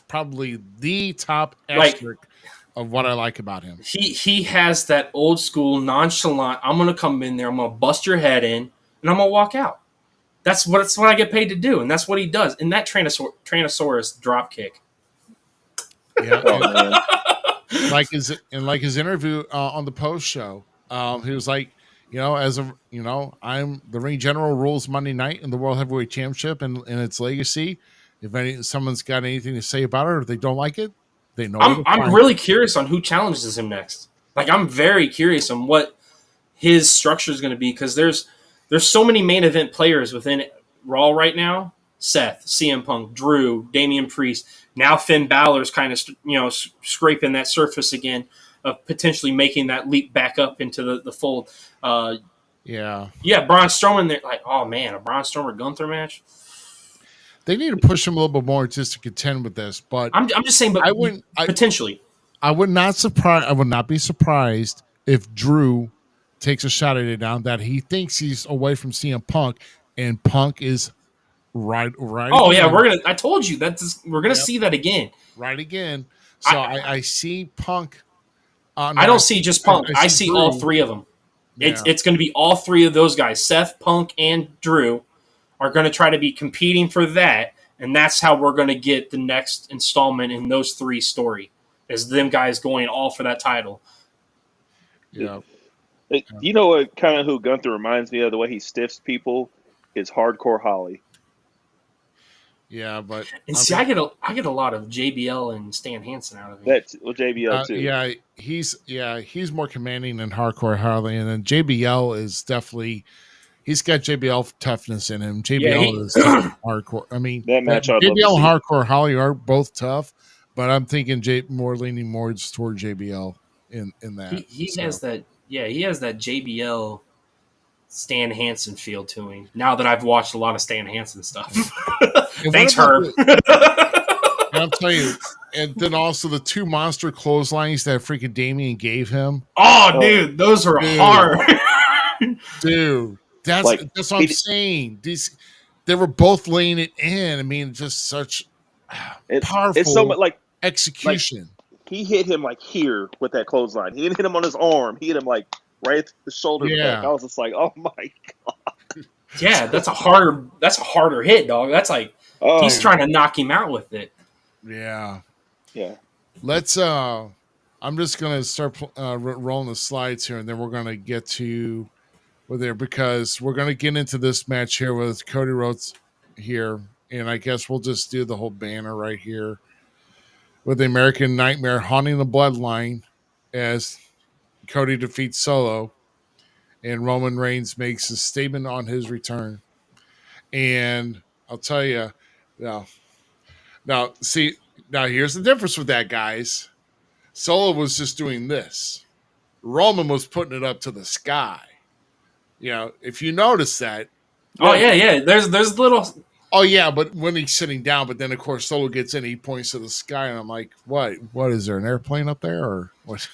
probably the top asterisk of what I like about him. He has that old school nonchalant, I'm going to come in there, I'm going to bust your head in, and I'm going to walk out. That's what I get paid to do, and that's what he does. And that Tyrannosaurus drop kick. Yeah. Like his interview on the post show, he was like, I'm the Ring General, rules Monday night in the World Heavyweight Championship and its legacy. If someone's got anything to say about it or they don't like it, they know. I'm really curious on who challenges him next. Like, I'm very curious on what his structure is going to be because there's so many main event players within Raw right now. Seth, CM Punk, Drew, Damian Priest. Now Finn Balor's kind of scraping that surface again of potentially making that leap back up into the fold. Braun Strowman. There, like, oh man, a Braun Strowman Gunther match. They need to push him a little bit more just to contend with this. But I'm just saying, but potentially, I would not be surprised if Drew takes a shot at it now that he thinks he's away from CM Punk, and Punk is right. Oh again. Yeah, I told you we're gonna see that again. Right again. So I see Punk. I don't see just Punk. I see all three of them. Yeah. It's going to be all three of those guys. Seth, Punk, and Drew are going to try to be competing for that, and that's how we're going to get the next installment in those three story, is them guys going all for that title. Yeah. You know what kind of who Gunther reminds me of, the way he stiffs people, is Hardcore Holly. Yeah, but I get a lot of JBL and Stan Hansen out of him. That's JBL too. He's more commanding than Hardcore Holly, and then JBL is definitely he's got JBL toughness in him. JBL is hardcore. That match JBL and Hardcore Holly are both tough, but I'm thinking leaning more toward JBL in that. He has that. Yeah, he has that JBL Stan Hansen feel to him. Now that I've watched a lot of Stan Hansen stuff. Thanks, Herb. I'll tell you. And then also the 2 monster clotheslines that freaking Damien gave him. Oh, dude, those were hard. Dude, that's what I'm saying. They were both laying it in. I mean, just such powerful it's so much execution. He hit him here with that clothesline. He didn't hit him on his arm. He hit him right at the shoulder. Yeah. I was just like, oh my god. Yeah, that's a harder hit, dog. That's he's trying to knock him out with it. Yeah. Yeah. Let's I'm just gonna start rolling the slides here, and then we're gonna get to there because we're gonna get into this match here with Cody Rhodes here, and I guess we'll just do the whole banner right here with the American Nightmare haunting the bloodline as Cody defeats Solo, and Roman Reigns makes a statement on his return. And I'll tell you now here's the difference with that, guys. Solo was just doing this. Roman was putting it up to the sky. If you notice that. Oh, yeah. There's little... Oh, yeah, but when he's sitting down, but then, of course, Solo gets in, he points to the sky, and I'm like, what? What, is there an airplane up there, or what?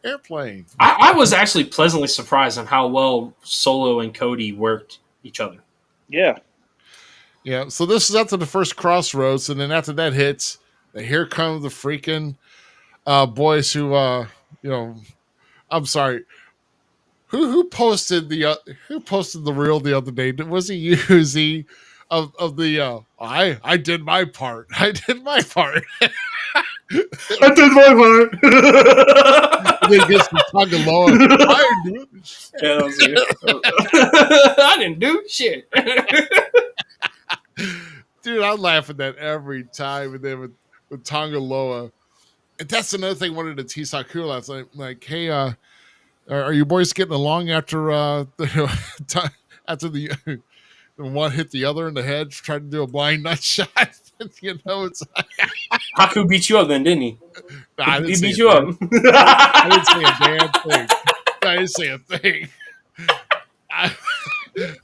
Airplane. I was actually pleasantly surprised on how well Solo and Cody worked each other. Yeah. Yeah, so this is after the first crossroads, and then after that hits, here come the freaking boys who, I'm sorry, who posted the reel the other day? Was it you, Z, of the I did my part. I did my part. I did my part. And then gets the tongue alone. I didn't do shit. Yeah, that was I didn't do shit. Dude, I'm laughing at every time. And then with Tongaloa. And that's another thing I wanted to tease Sakura. It's like, hey, are you boys getting along after after the one hit the other in the head, trying to do a blind nut shot? It's Haku beat you up then, didn't he? Nah, he beat you up. I didn't say a damn thing. I didn't say a thing.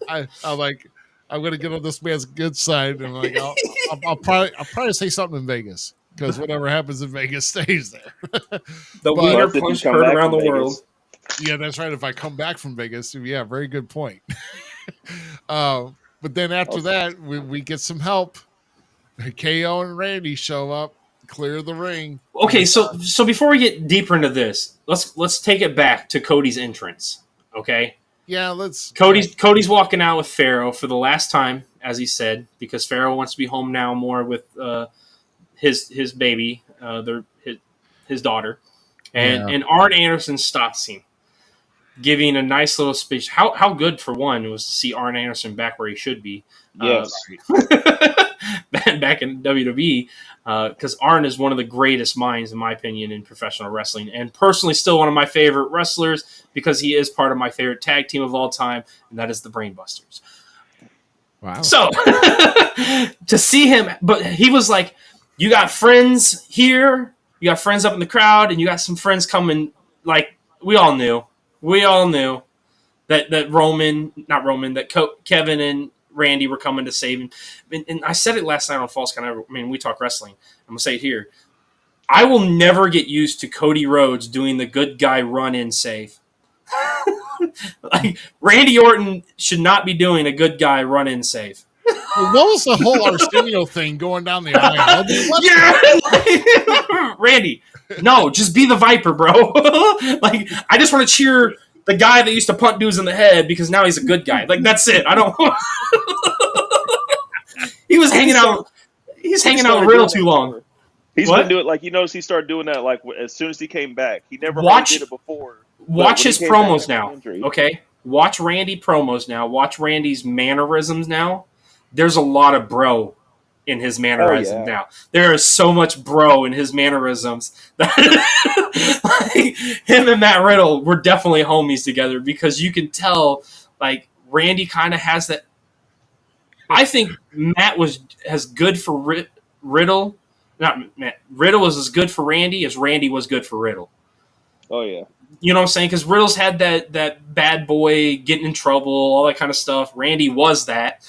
I'm like, I'm gonna get on this man's good side, and I'm like, I'll probably say something in Vegas, because whatever happens in Vegas stays there. The wiener punch heard around the world. Yeah, that's right. If I come back from Vegas, yeah, very good point. But then after that, we get some help. KO and Randy show up, clear the ring. Okay, so before we get deeper into this, let's take it back to Cody's entrance. Okay. Yeah, let's. Cody's walking out with Pharaoh for the last time, as he said, because Pharaoh wants to be home now more with his baby, his daughter, and Arn Anderson stops him, giving a nice little speech. How good for one was to see Arn Anderson back where he should be. Yes. Back in WWE, because Arn is one of the greatest minds, in my opinion, in professional wrestling, and personally still one of my favorite wrestlers because he is part of my favorite tag team of all time, and that is the Brainbusters. Wow. So, to see him, but he was like, you got friends here, you got friends up in the crowd, and you got some friends coming, like, we all knew that Kevin and Randy were coming to save him. And I said it last night on False Count. I mean, we talk wrestling. I'm going to say it here. I will never get used to Cody Rhodes doing the good guy run-in save. Like, Randy Orton should not be doing a good guy run-in save. What was the whole Arsenio thing going down the aisle? Yeah. Randy, no, just be the Viper, bro. Like, I just want to cheer the guy that used to punt dudes in the head because now he's a good guy. Like, that's it. I don't. He was hanging out. He's hanging out Riddle too long. He's been doing he noticed he started doing that as soon as he came back. He never did it before. Watch his promos now. Okay, watch Randy promos now. Watch Randy's mannerisms now. There's a lot of bro in his mannerisms now. There is so much bro in his mannerisms. Like, him and Matt Riddle were definitely homies together because you can tell, like, Randy kind of has that. I think Matt was as good for Riddle. Not Matt. Riddle was as good for Randy as Randy was good for Riddle. Oh, yeah. You know what I'm saying? Because Riddle's had that bad boy getting in trouble, all that kind of stuff. Randy was that.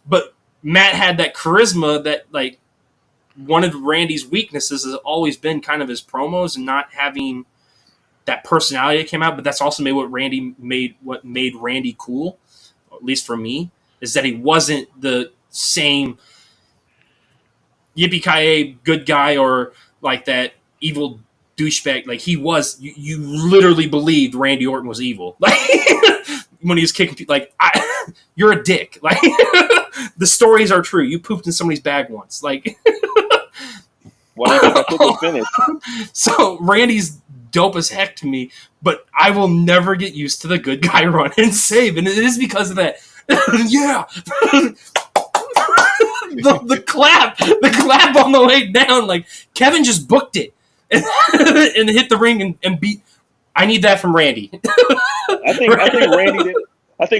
But Matt had that charisma that, like, one of Randy's weaknesses has always been kind of his promos and not having that personality that came out. But that's also what made Randy cool, at least for me, is that he wasn't the same yippee-ki-yay good guy or like that evil douchebag. Like, he was, you literally believed Randy Orton was evil. Like, when he was kicking people, like, you're a dick. Like, the stories are true. You pooped in somebody's bag once. Like, so Randy's dope as heck to me, but I will never get used to the good guy run and save. And it is because of that. Yeah. the clap on the way down. Like, Kevin just booked it and hit the ring and beat. I need that from Randy. I think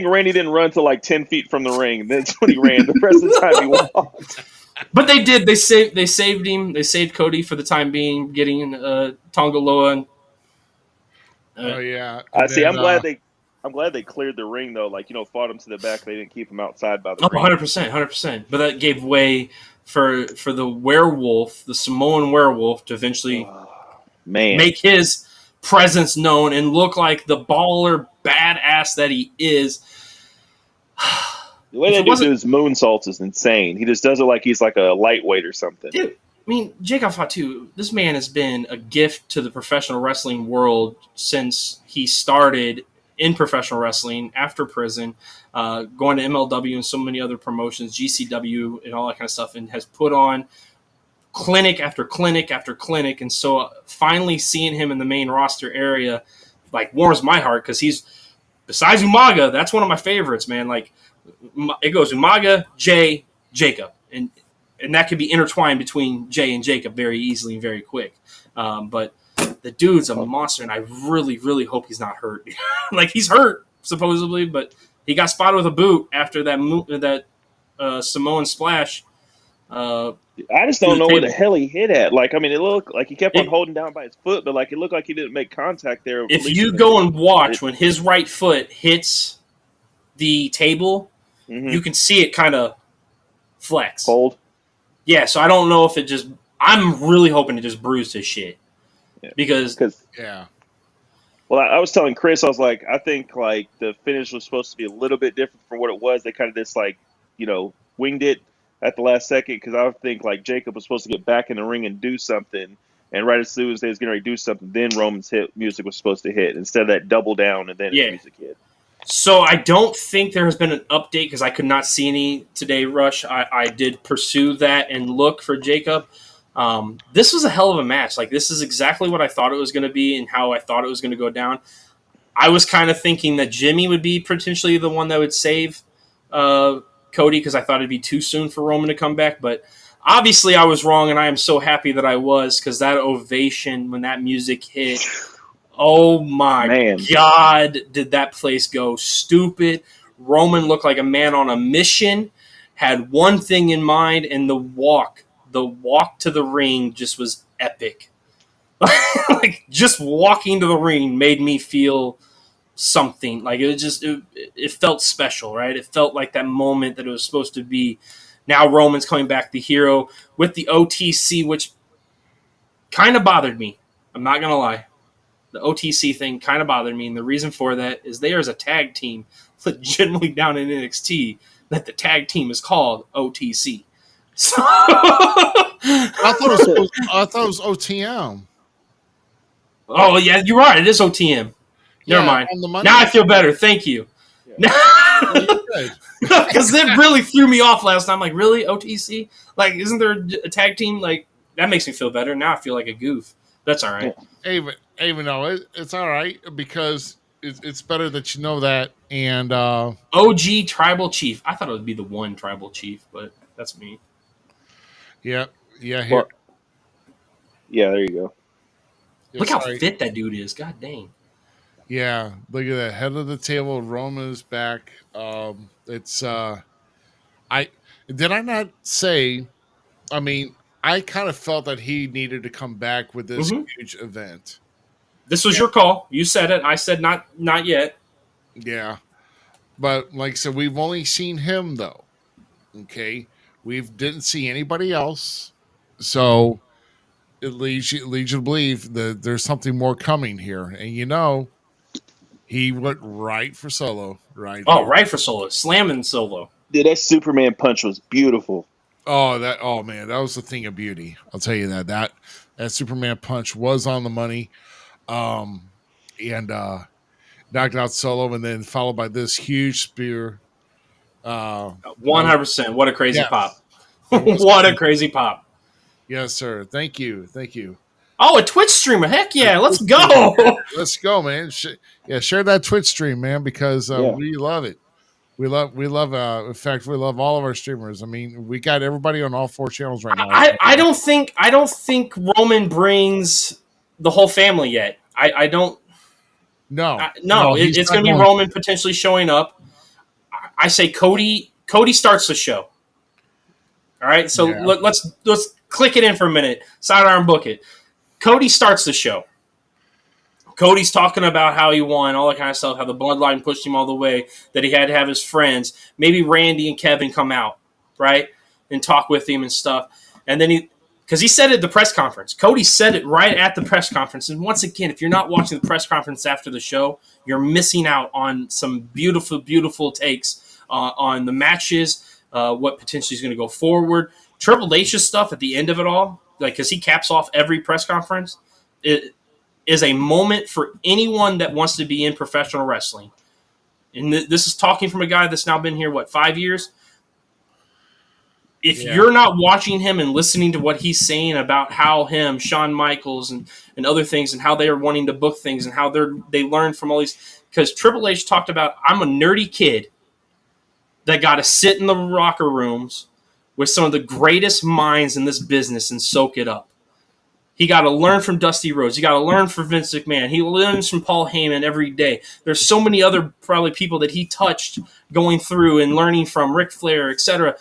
Randy didn't run to like 10 feet from the ring. That's when he ran. The rest of the time he walked. But they did. They saved him. They saved Cody for the time being, getting Tongaloa. Oh yeah. I see. I'm glad they cleared the ring though. Like, fought him to the back. They didn't keep him outside by the ring. 100%. But that gave way for the werewolf, the Samoan werewolf, to eventually make his presence known and look like the baller badass that he is. The way they do his moonsaults is insane. He just does it like he's like a lightweight or something. Dude, I mean, Jacob Fatu, this man has been a gift to the professional wrestling world since he started in professional wrestling after prison, going to MLW and so many other promotions, GCW and all that kind of stuff, and has put on clinic after clinic after clinic. And so finally seeing him in the main roster area, like, warms my heart, because he's, besides Umaga, that's one of my favorites, man. Like, it goes Umaga, Jay, Jacob, and that could be intertwined between Jay and Jacob very easily and very quick. But the dude's a monster, and I really, really hope he's not hurt. Like, he's hurt supposedly, but he got spotted with a boot after that Samoan splash. I just don't know where the hell he hit at. Like, I mean, it looked like he kept on holding down by his foot, but like, it looked like he didn't make contact there. If you go and watch when his right foot hits the table, you can see it kind of flex. Fold. Yeah, so I don't know if it just. I'm really hoping it just bruised his shit. Yeah. Because. Yeah. Well, I was telling Chris, I was like, I think like the finish was supposed to be a little bit different from what it was. They kind of just like, winged it at the last second, because I would think like Jacob was supposed to get back in the ring and do something, and right as soon as they was getting ready to do something, then Roman's music was supposed to hit instead of that double down and then his music hit. So I don't think there has been an update, because I could not see any today, Rush. I did pursue that and look for Jacob. This was a hell of a match. Like, this is exactly what I thought it was going to be and how I thought it was going to go down. I was kind of thinking that Jimmy would be potentially the one that would save Cody, because I thought it'd be too soon for Roman to come back. But obviously I was wrong, and I am so happy that I was, because that ovation when that music hit, oh my God, did that place go stupid. Roman looked like a man on a mission, had one thing in mind, and the walk to the ring just was epic. Like, just walking to the ring made me feel something. Like, it felt special, right? It felt like that moment that it was supposed to be. Now Roman's coming back the hero with the OTC, which kind of bothered me. I'm not going to lie. The OTC thing kind of bothered me, and the reason for that is there's a tag team legitimately down in NXT that the tag team is called OTC. So I thought it was OTM. Oh yeah, you're right. It is OTM. Never mind. Now I feel better. Thank you. Because it really threw me off last time. Like, really, OTC? Like, isn't there a tag team? Like, that makes me feel better. Now I feel like a goof. That's all right. Even though it's all right, because it's better that you know that. And OG Tribal Chief. I thought it would be the one Tribal Chief, but that's me. Yeah. Here. Well, yeah, there you go. Look how fit that dude is. God dang. Yeah, look at that head of the table. Roman is back. It's did I not say? I mean, I kind of felt that he needed to come back with this huge event. This was your call. You said it. I said not yet. Yeah. But like I said, we've only seen him though. Okay. We didn't see anybody else. So it leads you to believe that there's something more coming here. And he went right for Solo right Oh, here. right for Solo. Slamming Solo. Dude, that Superman punch was beautiful. Oh man, that was the thing of beauty. I'll tell you that Superman punch was on the money. And knocked out Solo, and then followed by this huge spear. 100%. What a crazy pop. What What a crazy pop. Yes, sir. Thank you. Oh, a Twitch streamer. Heck yeah, let's go. Let's go, man. Share that Twitch stream, man, because we love it. We love in fact, we love all of our streamers. I mean, we got everybody on all 4 channels right now. I don't think Roman brings the whole family yet. I don't. No, it's going to be Roman potentially showing up. I say Cody starts the show. All right, so let's click it in for a minute. Sidearm book it. Cody starts the show. Cody's talking about how he won, all that kind of stuff, how the bloodline pushed him all the way, that he had to have his friends. Maybe Randy and Kevin come out, right, and talk with him and stuff. And then because he said it at the press conference. Cody said it right at the press conference. And once again, if you're not watching the press conference after the show, you're missing out on some beautiful, beautiful takes on the matches, what potentially is going to go forward. Triple H's stuff at the end of it all, because he caps off every press conference, it is a moment for anyone that wants to be in professional wrestling. And this is talking from a guy that's now been here, 5 years? If you're not watching him and listening to what he's saying about how him, Shawn Michaels, and other things, and how they are wanting to book things, and how they learned from all these, because Triple H talked about, I'm a nerdy kid that got to sit in the locker rooms with some of the greatest minds in this business and soak it up. He got to learn from Dusty Rhodes. He got to learn from Vince McMahon. He learns from Paul Heyman every day. There's so many other probably people that he touched going through and learning from, Ric Flair, etc.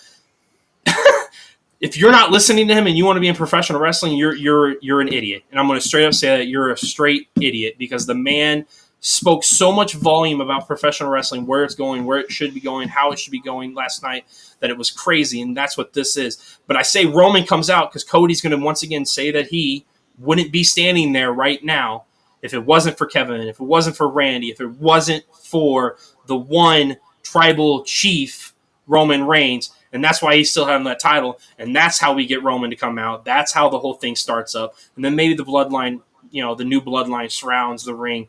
If you're not listening to him and you want to be in professional wrestling, you're an idiot. And I'm going to straight up say that you're a straight idiot, because the man spoke so much volume about professional wrestling, where it's going, where it should be going, how it should be going last night, that it was crazy, and that's what this is. But I say Roman comes out because Cody's going to once again say that he wouldn't be standing there right now if it wasn't for Kevin, if it wasn't for Randy, if it wasn't for the one tribal chief, Roman Reigns. And that's why he's still having that title. And that's how we get Roman to come out. That's how the whole thing starts up. And then maybe the bloodline, the new bloodline surrounds the ring.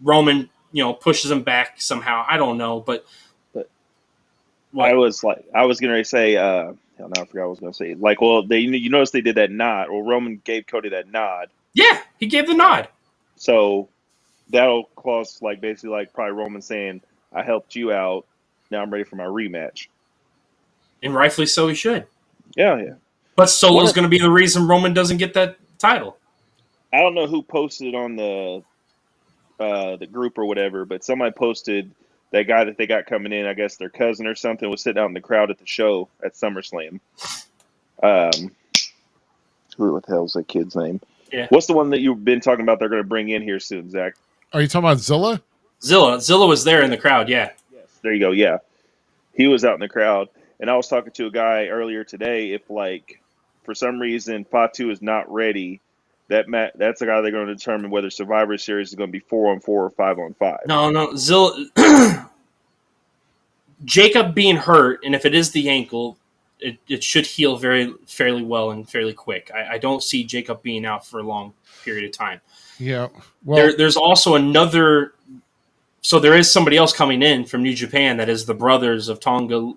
Roman, pushes him back somehow. I don't know, but I was going to say, hell no, I forgot what I was going to say. You notice they did that nod. Well, Roman gave Cody that nod. Yeah, he gave the nod. So that'll cause basically probably Roman saying, I helped you out. Now I'm ready for my rematch. And rightfully so, he should. Yeah. But Solo's going to be the reason Roman doesn't get that title. I don't know who posted on the group or whatever, but somebody posted that guy that they got coming in, I guess their cousin or something, was sitting out in the crowd at the show at SummerSlam. What the hell's that kid's name? Yeah. What's the one that you've been talking about they're going to bring in here soon, Zach? Are you talking about Zilla? Zilla was there in the crowd, yeah. Yes, there you go, yeah. He was out in the crowd. And I was talking to a guy earlier today. If for some reason Fatu is not ready, that's the guy they're going to determine whether Survivor Series is going to be 4-on-4 or 5-on-5. No, Zilla. Jacob being hurt, and if it is the ankle, it should heal fairly well and fairly quick. I don't see Jacob being out for a long period of time. Yeah. Well, there's also another. So there is somebody else coming in from New Japan that is the brothers of Tonga.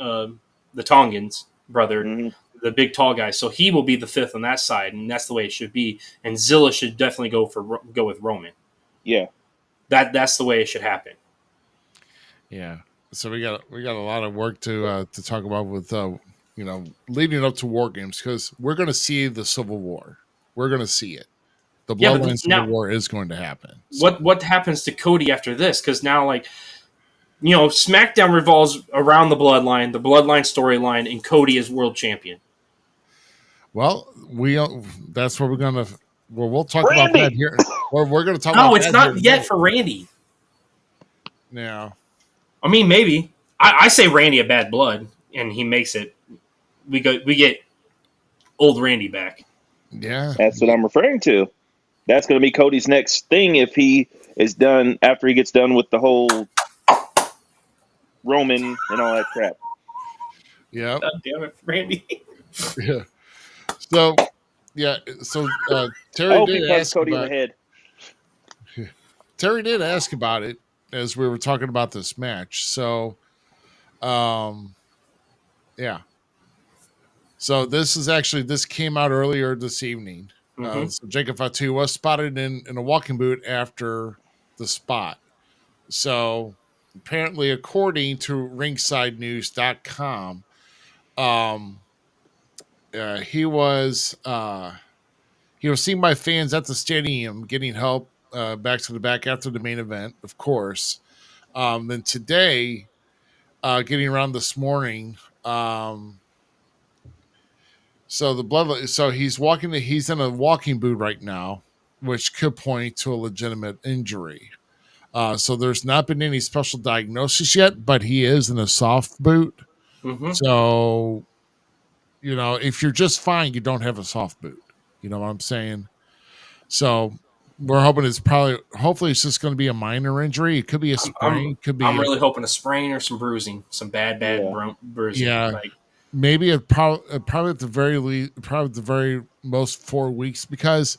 The Tongans brother, the big tall guy, so he will be the fifth on that side, and that's the way it should be. And Zilla should definitely go with Roman. Yeah, that's the way it should happen. Yeah, so we got a lot of work to talk about with leading up to War Games, because we're going to see the Civil War. We're going to see it. The Bloodline Civil War is going to happen. So. What happens to Cody after this? Because now SmackDown revolves around the bloodline storyline, and Cody is world champion. Well, that's what we're gonna we'll talk about that here. We're going to talk. No, about it's that not here yet for Randy. Yeah. I mean, maybe. I say Randy a bad blood, and he makes it. We get old Randy back. Yeah, that's what I'm referring to. That's going to be Cody's next thing if he is done after he gets done with the whole Roman and all that crap. Yeah. God damn it, Randy. Yeah. So, Terry I hope did he punches ask Cody in about. the head. Terry did ask about it as we were talking about this match. So, yeah. So this came out earlier this evening. So Jacob Fatu was spotted in a walking boot after the spot. So apparently, according to ringsidenews.com, he was seen by fans at the stadium getting help back to the back after the main event, of course. Then today, getting around this morning, so he's in a walking boot right now, which could point to a legitimate injury. So there's not been any special diagnosis yet, but he is in a soft boot. Mm-hmm. So, if you're just fine, you don't have a soft boot. You know what I'm saying? So we're hoping hopefully it's just going to be a minor injury. It could be a sprain. I'm really hoping a sprain or some bruising, some bad bruising. Yeah. Maybe probably at the very most 4 weeks, because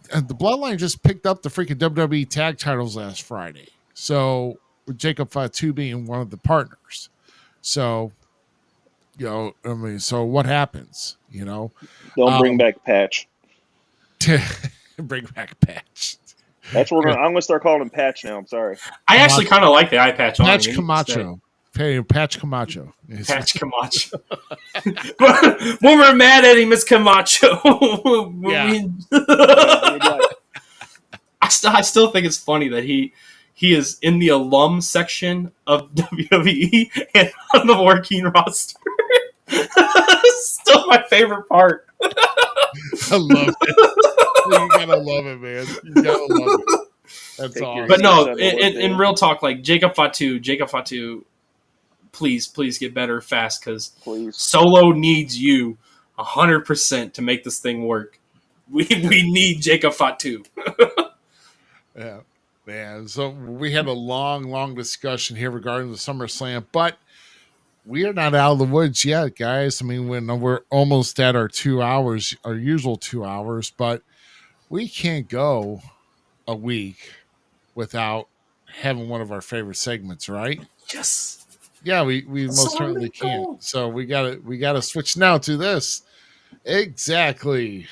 the Bloodline just picked up the freaking WWE tag titles last Friday. So with Jacob Fatu being one of the partners. So, so what happens? Don't bring back Patch. Bring back Patch. That's what I'm going to start calling him Patch now. I'm sorry. I actually kind of like the eye patch on him. Patch Camacho. Hey, Patch Camacho. Patch Camacho. When we're mad at him, it's Camacho. Yeah. I still think it's funny that he is in the alum section of WWE and on the working roster. Still my favorite part. I love it. You gotta love it, man. You gotta love it. That's all. But no, in real talk, like Jacob Fatu, please get better fast, because Solo needs you 100% to make this thing work. We need Jacob Fatu. Yeah, man. So we had a long discussion here regarding the SummerSlam, but we are not out of the woods yet, guys. I mean, we're almost at our 2 hours, our usual 2 hours, but we can't go a week without having one of our favorite segments, right? Yes. Yeah, we most certainly can't. So we gotta switch now to this. Exactly.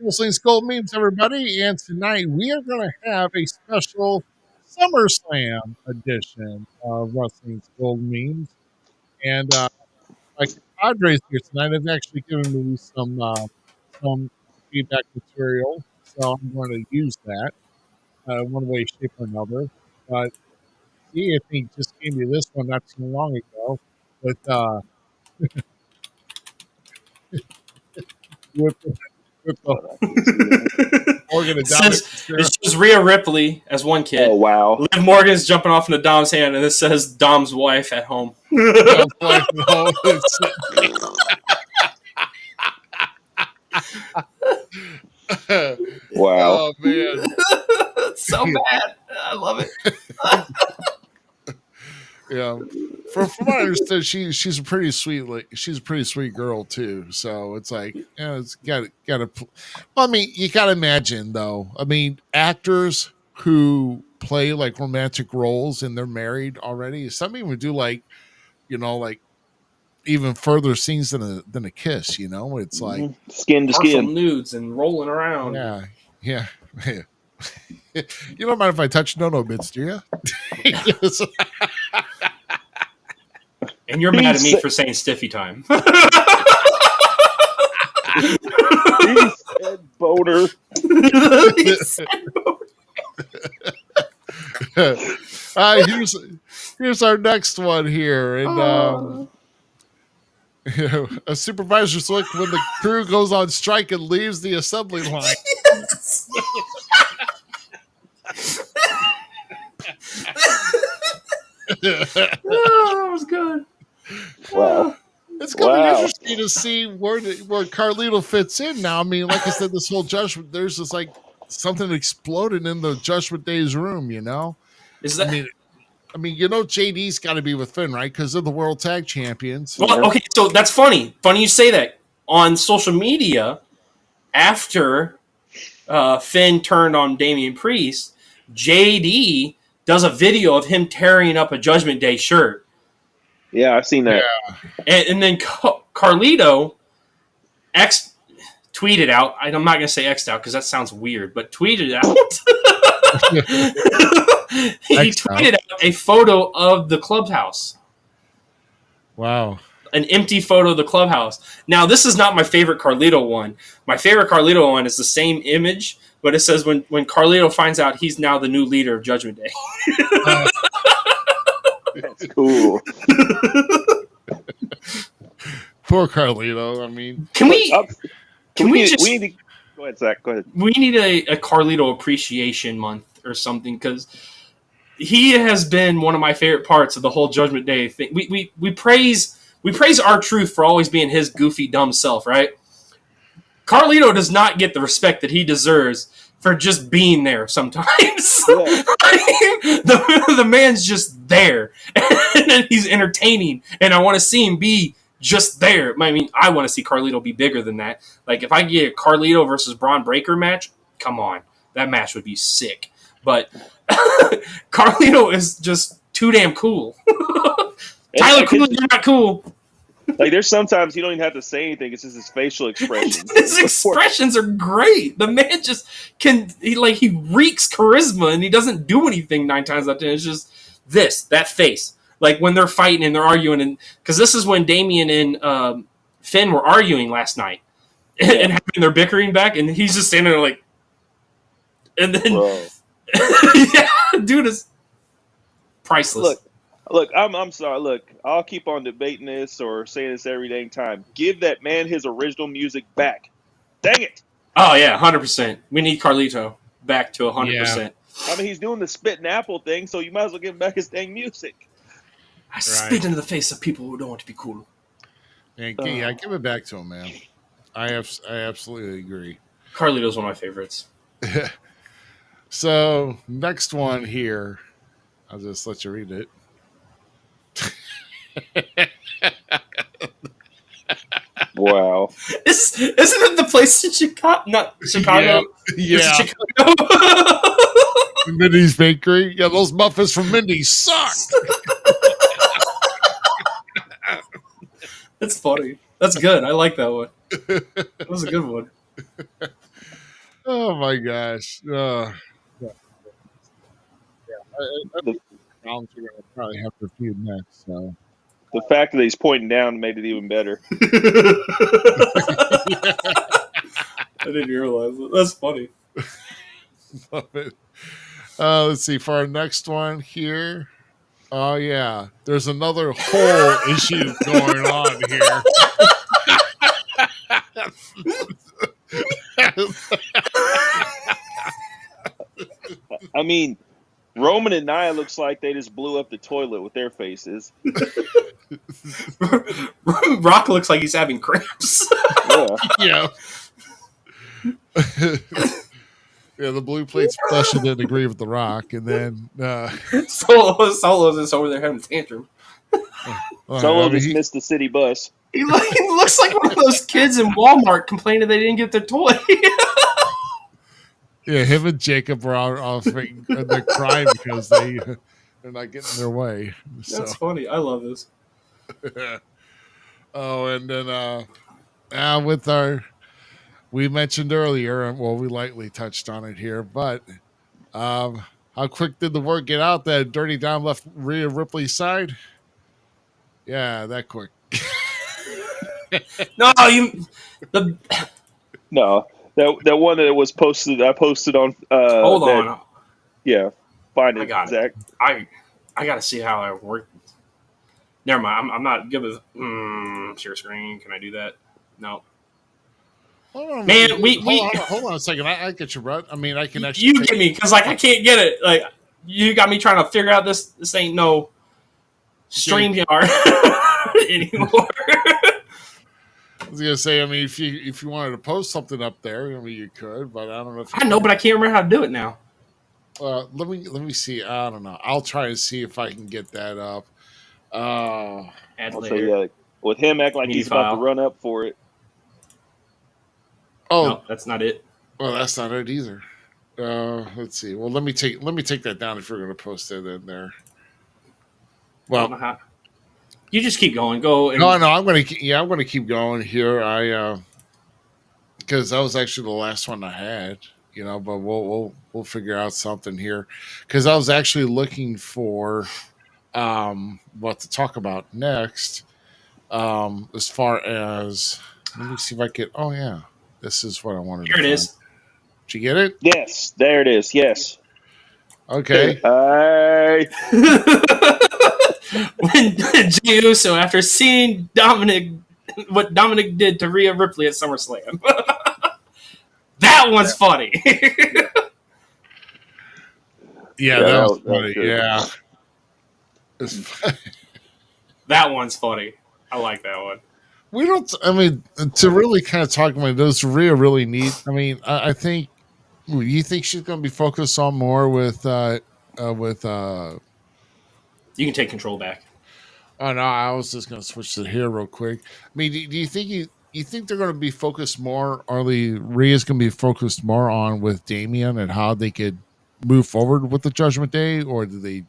Wrestling's Gold Memes, everybody, and tonight we are going to have a special SummerSlam edition of Wrestling's Gold Memes. And my compadres here tonight have actually given me some feedback material, so I'm going to use that one way, shape, or another. But I think just gave me this one not too long ago with with Morgan and Dom. It shows Rhea Ripley as one kid. Oh, wow. Liv Morgan's jumping off into Dom's hand, and it says Dom's wife at home. Dom's wife at home. Wow. Oh, man. So bad. I love it. Yeah, from what I understand, she's a pretty sweet girl too. So it's like, it's got. Well, I mean, you got to imagine though. I mean, actors who play like romantic roles and they're married already. Some even do like even further scenes than a kiss. It's like skin to skin, nudes and rolling around. Yeah. You don't mind if I touch no bits, do you? And you're mad at me for saying stiffy time. He said boner. Here's our next one here, and A supervisor's look when the crew goes on strike and leaves the assembly line. Yes. That was good. Wow. It's going to be interesting to see where Carlito fits in now. I mean, like I said, this whole Judgment, there's just like something exploded in the Judgment Day's room, you know? Is that? I mean, you know, JD's got to be with Finn, right? Because they're the World Tag Champions. Well, okay, so that's funny. Funny you say that. On social media, after Finn turned on Damian Priest, JD does a video of him tearing up a Judgment Day shirt. Yeah, I've seen that. Yeah. And then Carlito tweeted out. I'm not going to say X'd out because that sounds weird, but tweeted out. He tweeted out a photo of the clubhouse. Wow. An empty photo of the clubhouse. Now, this is not my favorite Carlito one. My favorite Carlito one is the same image, but it says when Carlito finds out he's now the new leader of Judgment Day. That's cool. Poor Carlito. I mean, we need to go ahead, Zach. Go ahead. We need a Carlito appreciation month or something because he has been one of my favorite parts of the whole Judgment Day thing. We praise R-Truth for always being his goofy, dumb self, right? Carlito does not get the respect that he deserves for just being there sometimes. Yeah. The man's just there. And he's entertaining. And I want to see him be just there. I mean, I want to see Carlito be bigger than that. Like, if I get a Carlito versus Braun Breaker match, come on. That match would be sick. But Carlito is just too damn cool. Tyler, cool, you're not cool. Like, there's sometimes you don't even have to say anything. It's just his facial expressions. His expressions are great. The man just he reeks charisma and he doesn't do anything 9 times out of 10. It's just that face. Like when they're fighting and they're arguing, and because this is when Damian and Finn were arguing last night and having their bickering back, and he's just standing there like, and then yeah, dude is priceless. Look, I'm sorry. Look, I'll keep on debating this or saying this every dang time. Give that man his original music back. Dang it. Oh, yeah, 100%. We need Carlito back to 100%. Yeah. I mean, he's doing the spitting apple thing, so you might as well give him back his dang music. I spit into the face of people who don't want to be cool. Yeah, give it back to him, man. I absolutely agree. Carlito's one of my favorites. So, next one here. I'll just let you read it. Wow. Isn't it the place in Chicago? Not Chicago. Yeah. Chicago. Mindy's Bakery. Yeah, those muffins from Mindy's suck. That's funny. That's good. I like that one. That was a good one. Oh my gosh. I probably have to feud next. So the fact that he's pointing down made it even better. I didn't realize it. That's funny. Love it. Let's see for our next one here. Oh yeah, there's another whole issue going on here. I mean, Roman and Nia looks like they just blew up the toilet with their faces. Rock looks like he's having cramps. Yeah. Yeah, the blue plate special didn't agree with the Rock, and then Solo's just over there having a tantrum. Solo just missed the city bus. He looks like one of those kids in Walmart complaining they didn't get their toy. Yeah, him and Jacob were off. They're crying because they're not getting their way. That's funny. I love this. Oh, and then with we mentioned earlier, well, we lightly touched on it here, but how quick did the word get out that Dirty Dom left Rhea Ripley's side? Yeah, that quick. No, that one that was posted. I posted on. Hold on. Yeah, find it, I got Zach. it. I got to see how I work. Never mind. I'm not good with share screen. Can I do that? No. Hold on, Man, hold on a second. I get you, bro. I mean, I can actually. You get me because like I can't get it. Like you got me trying to figure out this. This ain't no StreamYard anymore. I was gonna say, I mean, if you wanted to post something up there, I mean, you could, but I don't know if I know, but I can't remember how to do it now. Let me see. I don't know. I'll try to see if I can get that up. I'll say, yeah, with him acting like he's about to run up for it. Oh, no, that's not it. Well, that's not it either. Let's see. Well, let me take that down if you're going to post it in there. Well, you just keep going. Go. No, I'm going to keep going here. Because that was actually the last one I had. But we'll figure out something here. Because I was actually looking for what to talk about next. As far as, let me see if I can. Oh yeah, this is what I wanted. Here it is. Did you get it? Yes, there it is. Yes. Okay. When Jey Uso, after seeing what Dominic did to Rhea Ripley at SummerSlam, that one's funny. Yeah, that was funny. Yeah. That one's funny. I like that one. We don't. I mean, to really kind of talk about does Rhea really need? I mean, I think. You think she's going to be focused on more with? You can take control back. Oh no, I was just going to switch to here real quick. I mean, do you think you think they're going to be focused more? Rhea's going to be focused more on with Damian and how they could move forward with the Judgment Day, or do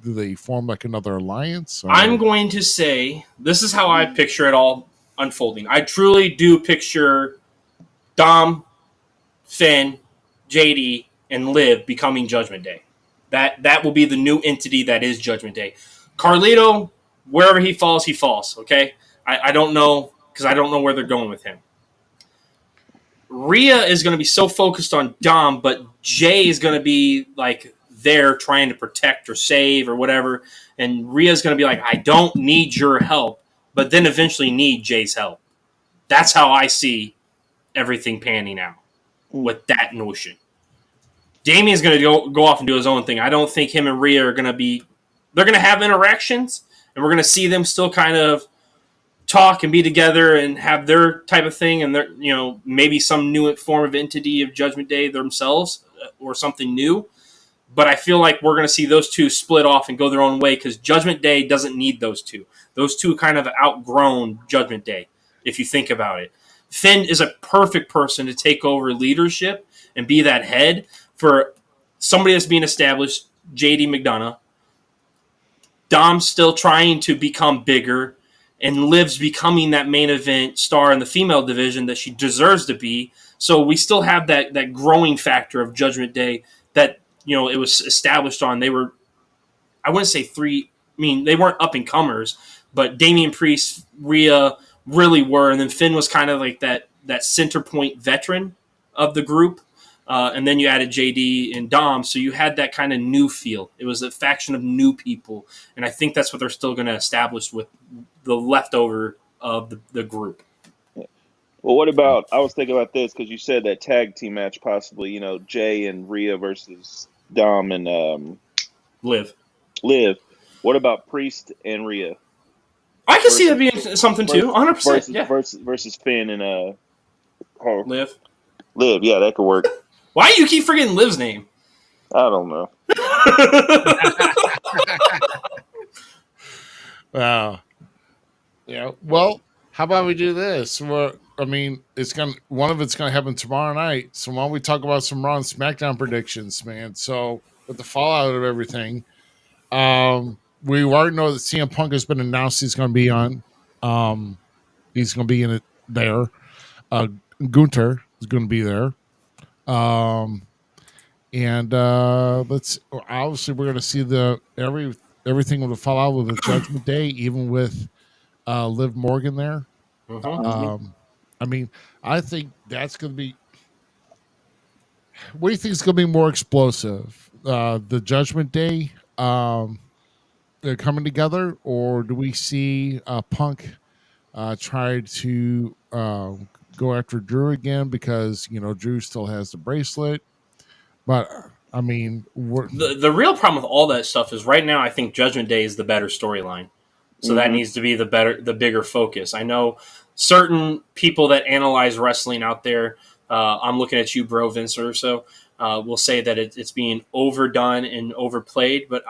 they form like another alliance? Or? I'm going to say this is how I picture it all unfolding. I truly do picture Dom, Finn, JD, and Liv becoming Judgment Day. That will be the new entity that is Judgment Day. Carlito, wherever he falls, okay? I don't know, because I don't know where they're going with him. Rhea is going to be so focused on Dom, but Jay is going to be like there trying to protect or save or whatever, and Rhea's going to be like, I don't need your help, but then eventually need Jay's help. That's how I see everything panning out with that notion. Damien's going to go off and do his own thing. I don't think him and Rhea are going to be... They're going to have interactions, and we're going to see them still kind of talk and be together and have their type of thing, and they're, maybe some new form of entity of Judgment Day themselves or something new. But I feel like we're going to see those two split off and go their own way because Judgment Day doesn't need those two. Those two kind of outgrown Judgment Day, if you think about it. Finn is a perfect person to take over leadership and be that head for somebody that's being established, JD McDonough. Dom's still trying to become bigger, and Liv's becoming that main event star in the female division that she deserves to be. So we still have that growing factor of Judgment Day that, it was established on. They were, I wouldn't say they weren't up-and-comers, but Damian Priest, Rhea really were, and then Finn was kind of like that center point veteran of the group. And then you added JD and Dom, so you had that kind of new feel. It was a faction of new people, and I think that's what they're still going to establish with the leftover of the group. Well, what about, I was thinking about this because you said that tag team match possibly, Jay and Rhea versus Dom and Liv. What about Priest and Rhea? I can see that being something too, 100%. Versus Finn and Liv. Yeah, that could work. Why do you keep forgetting Liv's name? I don't know. Wow. Yeah. Well, how about we do this? One of it's gonna happen tomorrow night. So why don't we talk about some Raw and SmackDown predictions, man? So with the fallout of everything, we already know that CM Punk has been announced he's gonna be on. He's gonna be in it there. Gunther is gonna be there. Let's obviously we're gonna see everything with the fallout with the Judgment Day, even with Liv Morgan there. I think that's gonna be. What do you think is gonna be more explosive? The Judgment Day, coming together, or do we see Punk try to go after Drew again because Drew still has the bracelet? But I mean, the real problem with all that stuff is right now I think Judgment Day is the better storyline. So that needs to be the bigger focus. I know certain people that analyze wrestling out there, I'm looking at you, bro, Vince or so, will say that it's being overdone and overplayed. But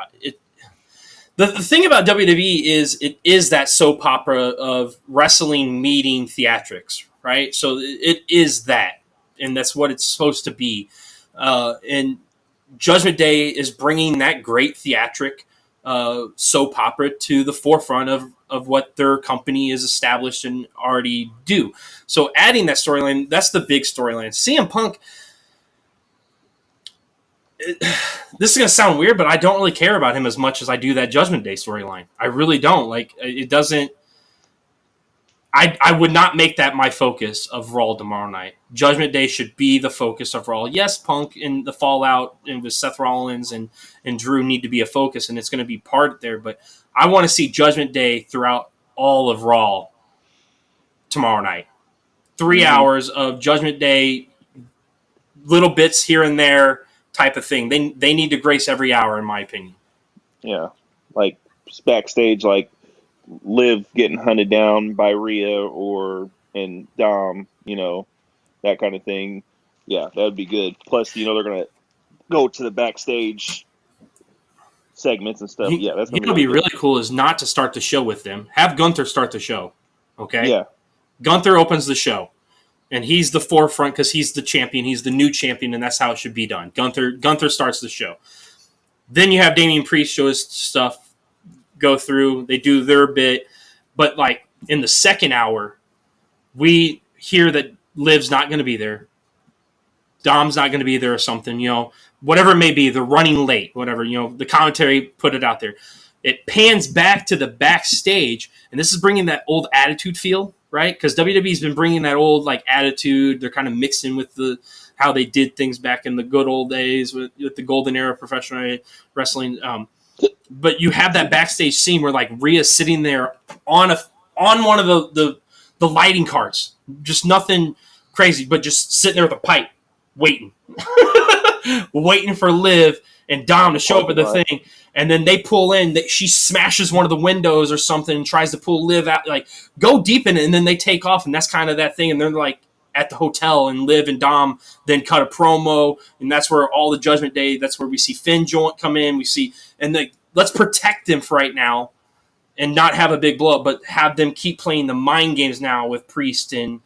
the thing about WWE is it is that soap opera of wrestling meeting theatrics, right? So it is that, and that's what it's supposed to be. And Judgment Day is bringing that great theatric soap opera to the forefront of what their company is established and already do. So adding that storyline, that's the big storyline. CM Punk, this is going to sound weird, but I don't really care about him as much as I do that Judgment Day storyline. I really don't. Like, it doesn't... I would not make that my focus of Raw tomorrow night. Judgment Day should be the focus of Raw. Yes, Punk and the fallout and with Seth Rollins and Drew need to be a focus, and it's going to be part there. But I want to see Judgment Day throughout all of Raw tomorrow night. 3 hours of Judgment Day, little bits here and there type of thing. They need to grace every hour, in my opinion. Yeah, like backstage, like Liv getting hunted down by Rhea and Dom, that kind of thing. Yeah, that would be good. Plus, they're gonna go to the backstage segments and stuff. Yeah, that's gonna be really cool. Is not to start the show with them. Have Gunther start the show. Okay. Yeah. Gunther opens the show, and he's the forefront because he's the champion. He's the new champion, and that's how it should be done. Gunther starts the show. Then you have Damian Priest show his stuff. Go through, they do their bit, but like in the second hour, we hear that Liv's not going to be there, Dom's not going to be there, or something, whatever it may be. They're running late, whatever. The commentary put it out there. It pans back to the backstage, and this is bringing that old attitude feel, right? Because WWE's been bringing that old like attitude. They're kind of mixing with how they did things back in the good old days with the golden era of professional wrestling. But you have that backstage scene where like Rhea's sitting there on one of the lighting carts, just nothing crazy, but just sitting there with a pipe, waiting, waiting for Liv and Dom to show up at the thing, and then they pull in. She smashes one of the windows or something and tries to pull Liv out, like go deep in it, and then they take off, and that's kind of that thing, and they're like at the hotel, and Liv and Dom then cut a promo, and that's where all the Judgment Day. That's where we see Finn Joint come in. We see, and let's protect them for right now, and not have a big blow up, but have them keep playing the mind games now with Priest and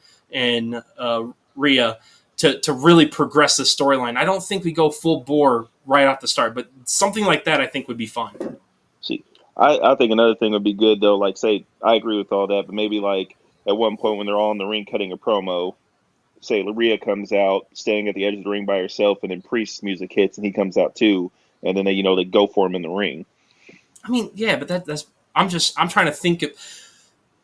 Rhea to really progress the storyline. I don't think we go full bore right off the start, but something like that I think would be fun. See, I think another thing would be good though. Like, say, I agree with all that, but maybe like at one point when they're all in the ring cutting a promo. Say Rhea comes out, standing at the edge of the ring by herself, and then Priest's music hits, and he comes out too, and then they go for him in the ring. I mean, yeah, but that's I'm trying to think of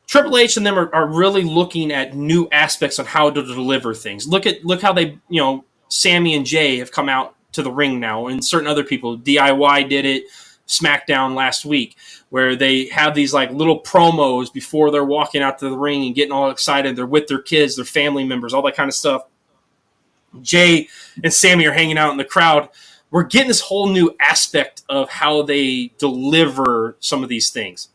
Triple H and them are really looking at new aspects on how to deliver things. Look how they Sammy and Jay have come out to the ring now, and certain other people. DIY did it. SmackDown last week, where they have these like little promos before they're walking out to the ring and getting all excited. They're with their kids, their family members, all that kind of stuff. Jay and Sammy are hanging out in the crowd. We're getting this whole new aspect of how they deliver some of these things.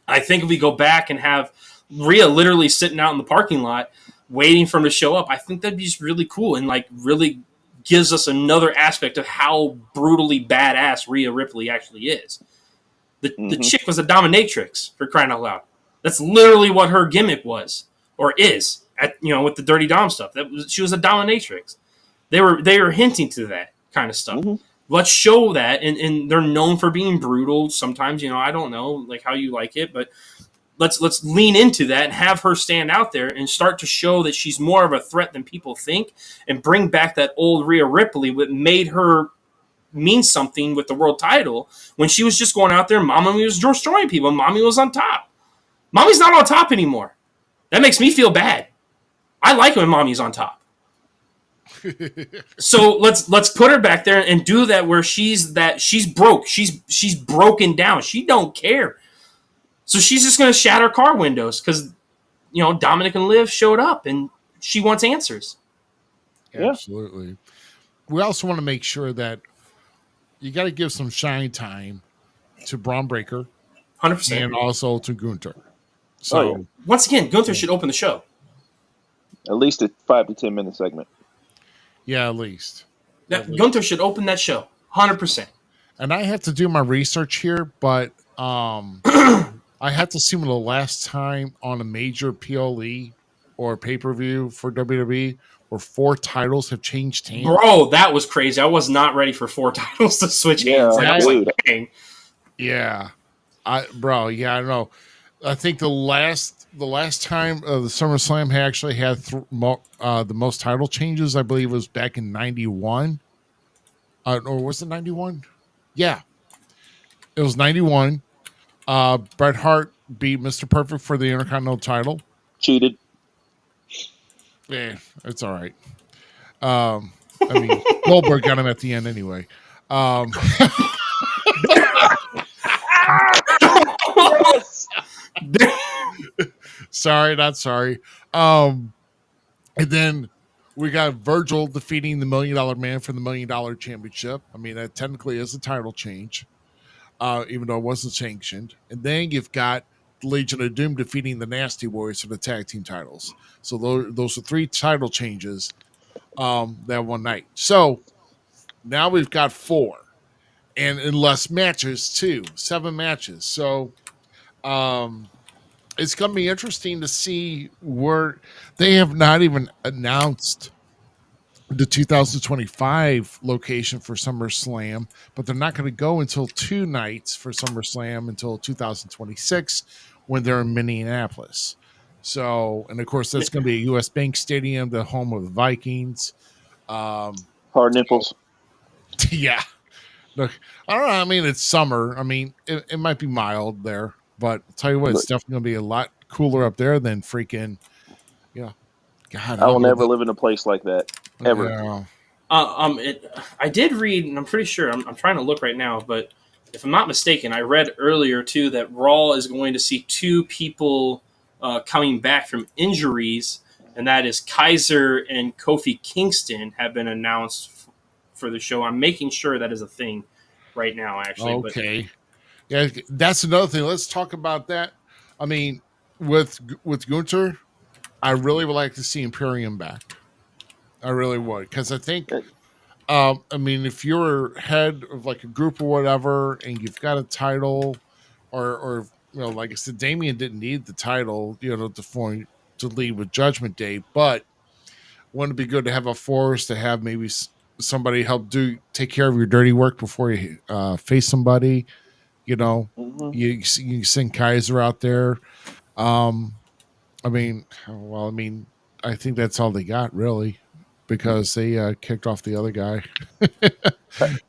I think if we go back and have Rhea literally sitting out in the parking lot waiting for him to show up, I think that'd be just really cool and like really gives us another aspect of how brutally badass Rhea Ripley actually is. The chick was a dominatrix, for crying out loud. That's literally what her gimmick was or is with the Dirty Dom stuff. She was a dominatrix. They were hinting to that kind of stuff. Let's show that, and they're known for being brutal. Sometimes, I don't know like how you like it, but let's lean into that and have her stand out there and start to show that she's more of a threat than people think, and bring back that old Rhea Ripley, what made her mean something with the world title when she was just going out there. Mommy was destroying people. Mommy was on top. Mommy's not on top anymore. That makes me feel bad. I like when Mommy's on top. So let's put her back there and do that where she's broke. She's broken down. She don't care. So she's just gonna shatter car windows because Dominic and Liv showed up and she wants answers. Absolutely. We also want to make sure that you got to give some shine time to Braun Breaker, 100%, and also to Gunther. So once again, Gunther should open the show. At least a 5 to 10 minute segment. Yeah, at least. Gunther should open that show, 100%. And I have to do my research here, but I have to see when the last time on a major PLE or pay-per-view for WWE where 4 titles have changed hands. Bro, that was crazy. I was not ready for 4 titles to switch hands. I was like, dang. Yeah. I don't know. I think the last time the SummerSlam actually had the most title changes, I believe, was back in 91. Or was it 91? Yeah. It was 91. Bret Hart beat Mr. Perfect for the Intercontinental title. Cheated. Yeah, it's all right. I mean, Goldberg got him at the end anyway. Sorry, not sorry. And then we got Virgil defeating the $1 Million Man for the $1 Million Championship. I mean, that technically is a title change, even though it wasn't sanctioned. And then you've got the Legion of Doom defeating the Nasty Boys for the tag team titles. So those are 3 title changes that one night. So now we've got 4. And in less matches, too. 7 matches. So it's going to be interesting to see where they have not even announced the 2025 location for SummerSlam, but they're not going to go until 2 nights for SummerSlam until 2026 when they're in Minneapolis. So, and of course, that's going to be a U.S. Bank Stadium, the home of the Vikings. Hard nipples. Yeah. Look, I don't know. I mean, it's summer. I mean, it might be mild there, but I'll tell you what, it's definitely going to be a lot cooler up there than freaking, God. I will never live in a place like that, ever. Yeah. I did read, and I'm pretty sure, I'm trying to look right now, but if I'm not mistaken, I read earlier, too, that Raw is going to see 2 people coming back from injuries, and that is Kaiser and Kofi Kingston have been announced for the show. I'm making sure that is a thing right now, actually. Okay. Yeah, that's another thing. Let's talk about that. I mean, with Gunther, I really would like to see Imperium back. I really would, because I think, I mean, if you're head of like a group or whatever, and you've got a title, or like I said, Damian didn't need the title, to lead with Judgment Day, but wouldn't it be good to have a force to have maybe somebody help take care of your dirty work before you face somebody? You send Kaiser out there. I think that's all they got, really, because they kicked off the other guy.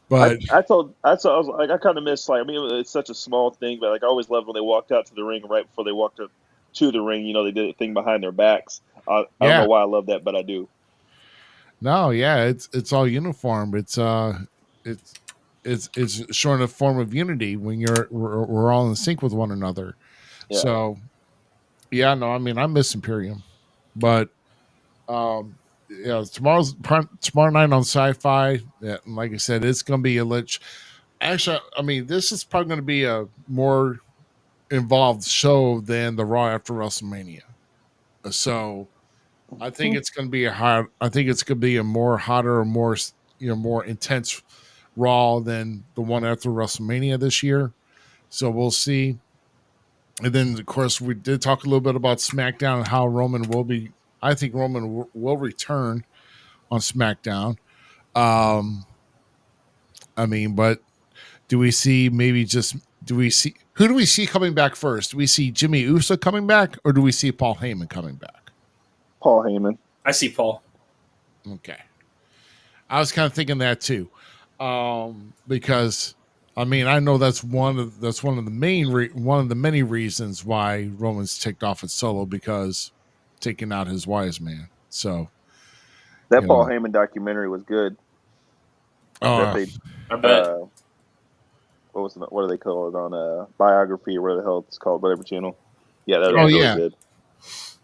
But I was like, I kind of miss, like, I mean, it's such a small thing, but like I always loved when they walked out to the ring, right before they walked up to the ring, they did a thing behind their backs. I don't know why I love that, but I do. No, yeah, it's all uniform. It's showing a form of unity when we're all in sync with one another. Yeah. So, yeah, no, I mean, I miss Imperium, but tomorrow night on Sci-Fi, like I said, it's going to be a lich. Actually, I mean, this is probably going to be a more involved show than the Raw after WrestleMania. So, I think it's going to be a more hotter, more more intense Raw than the one after WrestleMania this year. So we'll see. And then, of course, we did talk a little bit about SmackDown and how Roman will be. I think Roman will return on SmackDown. But do we see who do we see coming back first? Do we see Jimmy Uso coming back, or do we see Paul Heyman coming back? Paul Heyman. I see Paul. Okay. I was kind of thinking that too. Because I mean, I know that's one of the many reasons why Roman's ticked off at Solo, because taking out his wise man. So That Paul Heyman documentary was good. Oh, I bet. What do they call it on biography or whatever the hell it's called, whatever channel? Yeah, that was really good.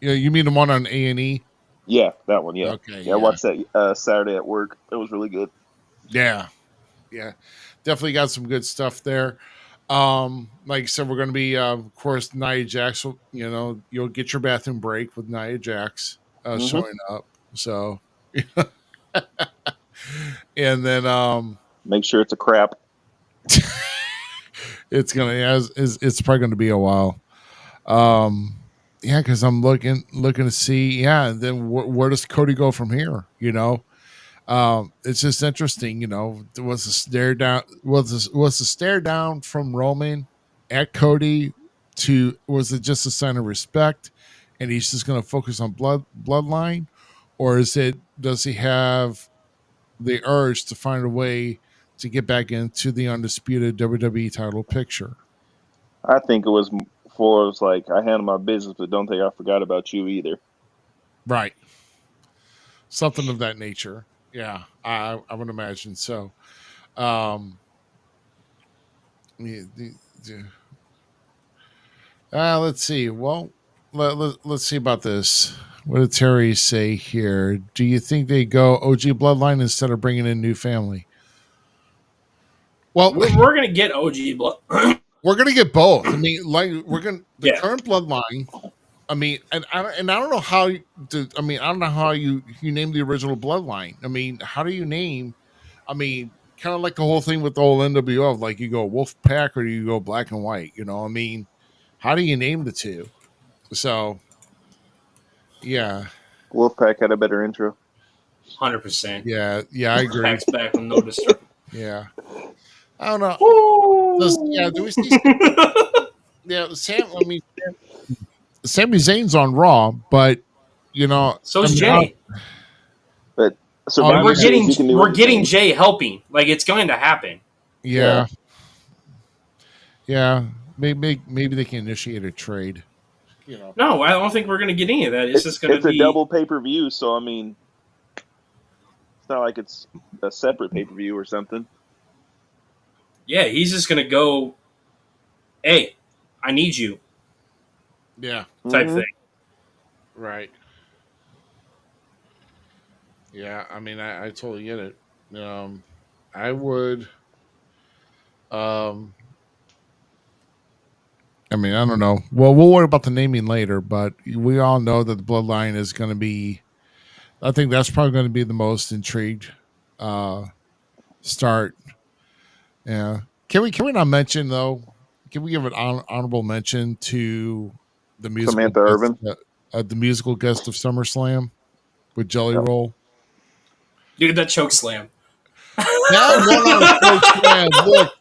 Yeah, you mean the one on A&E? Yeah, that one. Yeah. Okay. Yeah, I watched that Saturday at work. It was really good. Yeah. Definitely got some good stuff there. Like I said, we're going to be, of course, Nia Jax. You'll get your bathroom break with Nia Jax showing up. So, and then make sure it's a crap. It's probably going to be a while. Because I'm looking to see. And then where does Cody go from here? It's just interesting. Was the stare down? Was the stare down from Roman at Cody was it just a sign of respect, and he's just going to focus on bloodline, or does he have the urge to find a way to get back into the undisputed WWE title picture? I think it was like, I handle my business, but don't think I forgot about you either. Right. Something of that nature. Yeah, I would imagine so. Let's see. Well, let's see about this. What did Terry say here? Do you think they go OG bloodline instead of bringing in new family? Well, we're gonna get OG blood. We're gonna get both. I mean, like the current bloodline. I mean, and I don't know how. I don't know how you name the original bloodline. I mean, how do you name? I mean, kind of like the whole thing with the old NWO, like you go Wolf Pack or you go Black and White. I mean, how do you name the two? So, yeah, Wolfpack had a better intro. 100%. Yeah, I agree. Wolfpack's back with no disturb. Yeah, I don't know. Do we see? Sami Zayn's on Raw, but so's Jay. But so we're getting Jay helping. Like, it's going to happen. Yeah. Maybe they can initiate a trade. No, I don't think we're going to get any of that. It's just going to be a double pay-per-view. So I mean, it's not like it's a separate pay-per-view or something. Yeah, he's just going to go, hey, I need you. Yeah. Type thing. Right. Yeah, I mean, I totally get it. I would. I mean, I don't know. Well, we'll worry about the naming later, but we all know that the bloodline is going to be. I think that's probably going to be the most intrigued start. Yeah. Can we not mention though? Can we give an honorable mention to the musical Samantha Irvin, the musical guest of SummerSlam with Jelly Roll? Dude, that choke slam. That one on choke slam. Look,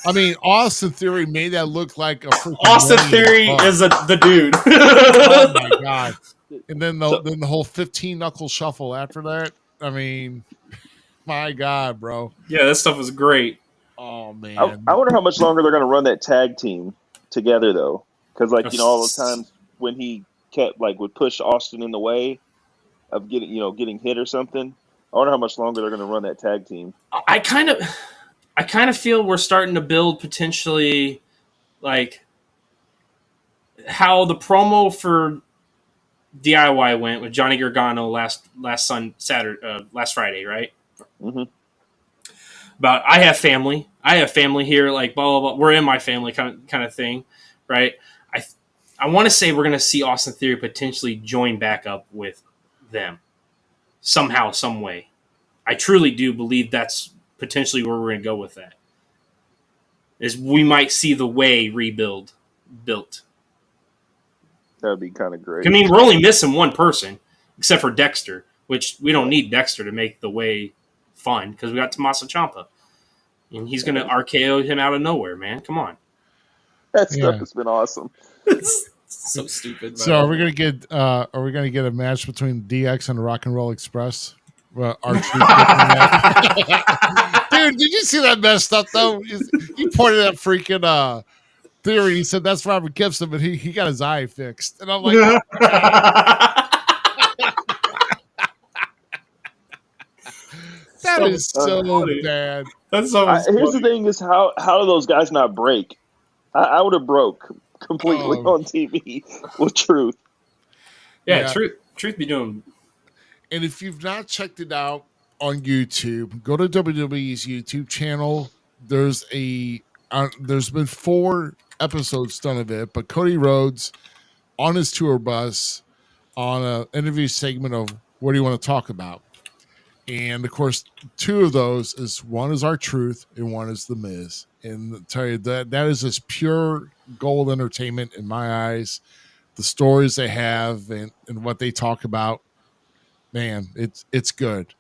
I mean, Austin Theory made that look like a freaking Austin Theory is the dude. Oh my god! And then the whole 15 knuckle shuffle after that. I mean, my god, bro. Yeah, that stuff was great. Oh man, I wonder how much longer they're going to run that tag team together though, because all the times when he would push Austin in the way of getting hit or something. I wonder how much longer they're going to run that tag team. I kind of feel we're starting to build potentially like how the promo for DIY went with Johnny Gargano last Friday, right? Mm-hmm. About I have family here, like blah blah blah. We're in my family kind of thing, right? I want to say we're going to see Austin Theory potentially join back up with them somehow, some way. I truly do believe that's potentially where we're going to go with that. Is we might see the way built. That would be kind of great. I mean, we're only missing one person, except for Dexter, which we don't need Dexter to make the way fun because we got Tommaso Ciampa. And he's going to RKO him out of nowhere, man. Come on. That stuff has been awesome. It's so stupid. So are we gonna get a match between DX and Rock and Roll Express? Well, dude, did you see that messed up though? He pointed at freaking Theory. He said that's Robert Gibson, but he got his eye fixed, and I'm like, That is so bad. That's so. Here's the thing: is how do those guys not break? I would have broke completely on TV with Truth. Yeah, Truth be doing. And if you've not checked it out on YouTube, go to WWE's YouTube channel. There's been 4 episodes done of it, but Cody Rhodes on his tour bus on an interview segment of what do you want to talk about? And of course, 2 of those is one is R-Truth and one is The Miz. And I'll tell you that is just pure gold entertainment in my eyes. The stories they have and what they talk about, man, it's good.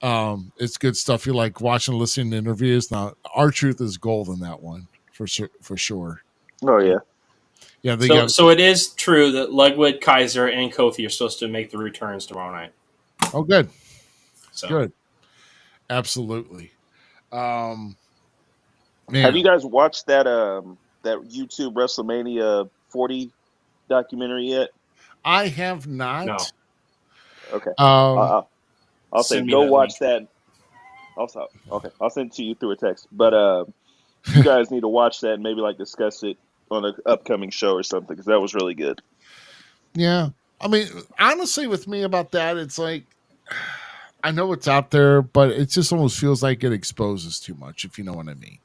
It's good stuff. You like watching and listening to interviews. Now, R-Truth is gold in that one for sure. Oh yeah. Yeah. So it is true that Ludwig, Kaiser, and Kofi are supposed to make the returns tomorrow night. Oh, good. So. Good. Absolutely. Man. Have you guys watched that YouTube WrestleMania 40 documentary yet? I have not. No. Okay. I'll say go watch that. Okay, I'll send it to you through a text. But you guys need to watch that and maybe like discuss it on an upcoming show or something because that was really good. Yeah, I mean, honestly, with me about that, it's like I know it's out there, but it just almost feels like it exposes too much, if you know what I mean.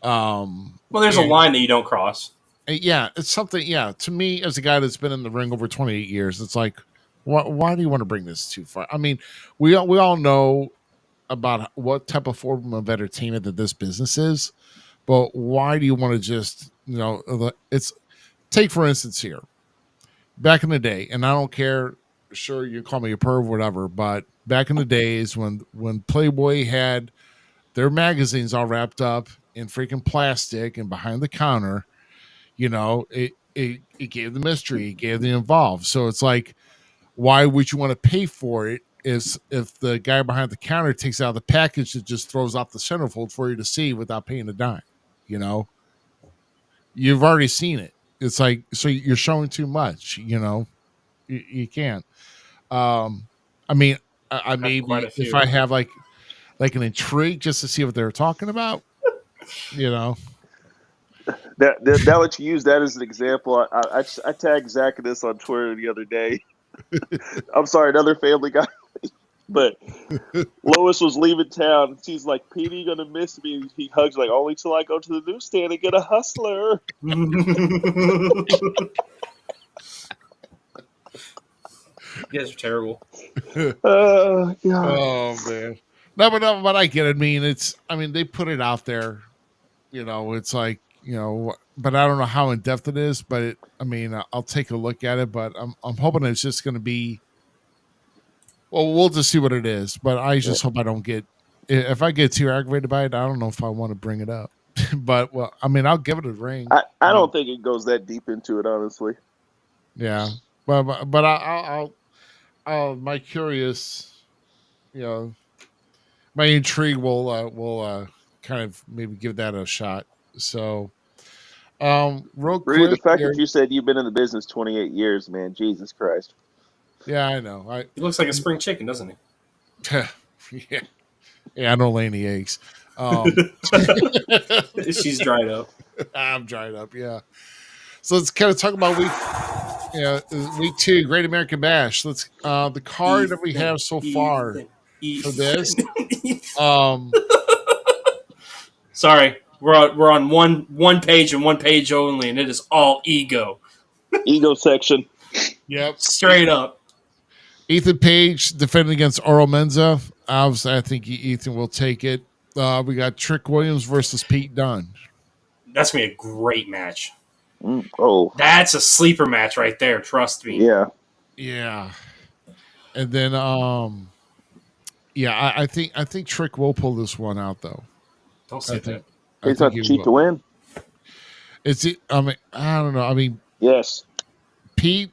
Well, there's a line that you don't cross. Yeah, it's something. Yeah, to me, as a guy that's been in the ring over 28 years, it's like, why do you want to bring this too far? I mean, we all know about what type of form of entertainment that this business is, but why do you want to just, it's take for instance here, back in the day, and I don't care. Sure, you call me a perv, whatever, but back in the days when Playboy had their magazines all wrapped up in freaking plastic and behind the counter, it gave the mystery, it gave the involved. So it's like, why would you want to pay for it if the guy behind the counter takes out the package that just throws out the centerfold for you to see without paying a dime? You've already seen it. It's like, so you're showing too much, you can't. I mean, I maybe if I have like an intrigue just to see what they're talking about, That let you use that as an example. I tagged Zach in this on Twitter the other day. I'm sorry, another Family Guy. But Lois was leaving town. She's like, "Petey, you gonna miss me?" He hugs like, "Only till I go to the newsstand and get a Hustler." You guys are terrible. Oh God. Oh man. No, but I get it. They put it out there. It's like, but I don't know how in depth it is. But I'll take a look at it. But I'm hoping it's just going to be. Well, we'll just see what it is. But I just hope I don't get. If I get too aggravated by it, I don't know if I want to bring it up. But I'll give it a ring. I don't think it goes that deep into it, honestly. Yeah, but I'll my curious, my intrigue will kind of maybe give that a shot. So, real quick, the fact that you said you've been in the business 28 years, man, Jesus Christ. Yeah, I know. He looks like a spring chicken, doesn't he? Yeah, I don't lay any eggs. She's dried up. I'm dried up. Yeah. So let's kind of talk about week 2, Great American Bash. Let's the card that we have so far for this. Sorry, we're on one page and one page only, and it is all ego. Ego section. Yep, straight up. Ethan Page defending against Oro Menza. Obviously, I think Ethan will take it. We got Trick Williams versus Pete Dunne. That's gonna be a great match. That's a sleeper match right there. Trust me. Yeah. And then, I think Trick will pull this one out though. Don't say that. He's not cheap to win. I don't know. Yes. Pete,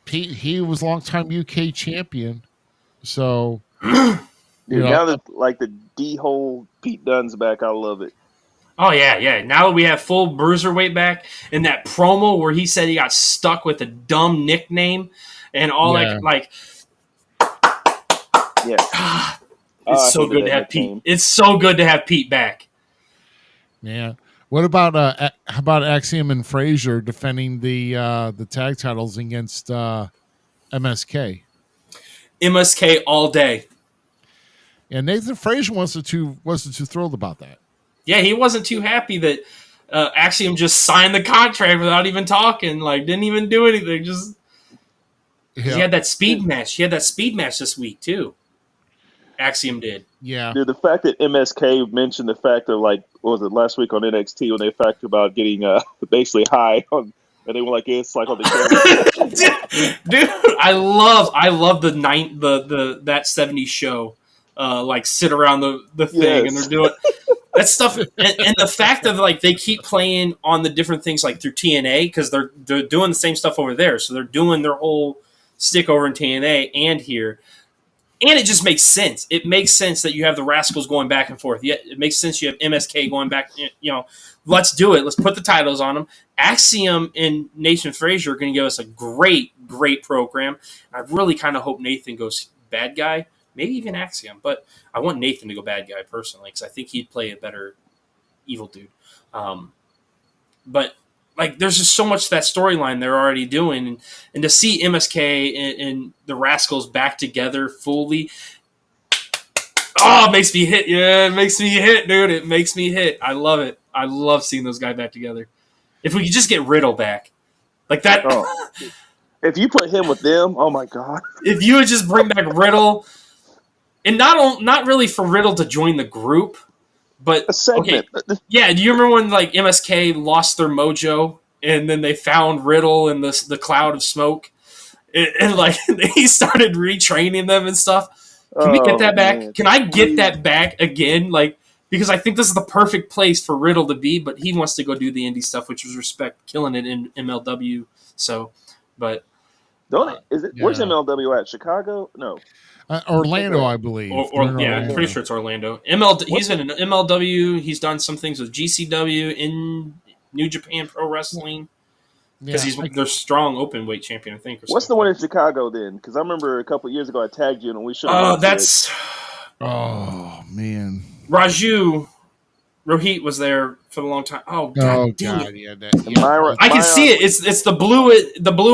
he was longtime UK champion. So, now that like the D-hole Pete Dunne's back, I love it. Oh, yeah. Now that we have full bruiserweight back, and that promo where he said he got stuck with a dumb nickname and all that, like, yeah. It's so good to have Pete. It's so good to have Pete back. Yeah. What about how about Axiom and Frazier defending the tag titles against MSK? MSK all day. And Nathan Frazier wasn't too thrilled about that. Yeah, he wasn't too happy that Axiom just signed the contract without even talking. Like, didn't even do anything. Just he had that speed match. He had that speed match this week too. Axiom did. Yeah. Dude, the fact that MSK mentioned the fact of, like, what was it, last week on NXT when they talked about getting basically high on, and they were like, it's like on the camera. Dude, I love the that 70s show. Like sit around the thing, and they're doing that stuff, and the fact of like they keep playing on the different things like through TNA because they're doing the same stuff over there, so they're doing their whole stick over in TNA and here, and it just makes sense. It makes sense that you have the Rascals going back and forth. Yeah, it makes sense you have MSK going back. You know, let's do it. Let's put the titles on them. Axiom and Nathan Frazier are going to give us a great program. I really kind of hope Nathan goes bad guy. Maybe even Axiom, but I want Nathan to go bad guy personally because I think he'd play a better evil dude. But like, there's just so much to that storyline they're already doing, and to see MSK and the Rascals back together fully, it makes me hit. Yeah, it makes me hit, dude. It makes me hit. I love it. I love seeing those guys back together. If we could just get Riddle back, like that. Oh. If you put him with them, oh my god! If you would just bring back Riddle. And not really for Riddle to join the group, but a segment. Okay, yeah, do you remember when like MSK lost their mojo and then they found Riddle in the cloud of smoke, and like he started retraining them and stuff? Can we get that back? Man. Can I get that back again? Like, because I think this is the perfect place for Riddle to be, but he wants to go do the indie stuff, which was respect killing it in MLW. So, but where's MLW at? Chicago? No. Orlando, I believe. I'm pretty sure it's Orlando. He's in an MLW. He's done some things with GCW in New Japan Pro Wrestling because they're strong open weight champion, I think. What's the one in Chicago then? Because I remember a couple of years ago I tagged you and we should. Oh man, Raju Rohit was there for a long time. Oh god, yeah, I can see it. It's the blue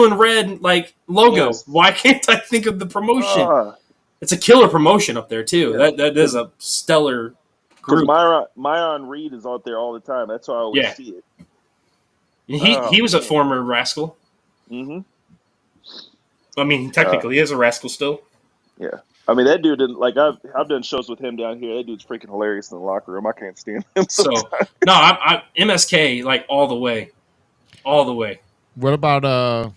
and red like logo. Yes. Why can't I think of the promotion? It's a killer promotion up there too. Yeah. That is a stellar group. Myron Reed is out there all the time. That's why I always see it. He was a former Rascal. Mm-hmm. I mean, technically, he is a Rascal still. Yeah. I mean, that dude didn't like. I've done shows with him down here. That dude's freaking hilarious in the locker room. I can't stand him. I MSK like all the way. What about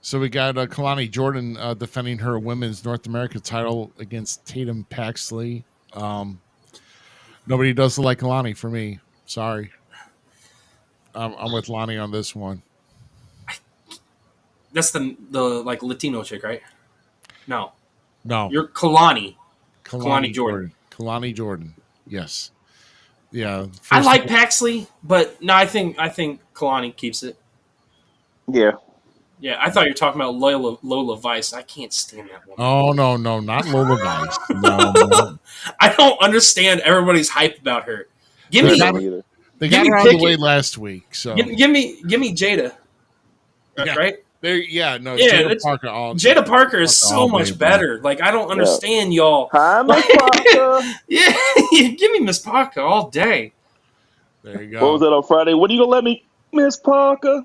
So we got Kalani Jordan defending her women's North America title against Tatum Paxley. Nobody does like Kalani for me. Sorry, I'm with Lonnie on this one. That's the like Latino chick, right? No. You're Kalani Jordan. Kalani Jordan. Yes. Yeah. I like Paxley, but no, I think Kalani keeps it. Yeah. Yeah, I thought you were talking about Lola Vice. I can't stand that one. Oh, no, not Lola Vice. No. I don't understand everybody's hype about her. They got her out of the way last week. So give me Jada. Right? Jada Parker. Jada Parker is so much better. Like, I don't understand y'all. Hi, Miss Parker. Yeah, give me Miss Parker all day. There you go. What was that on Friday? What are you gonna let me, Miss Parker?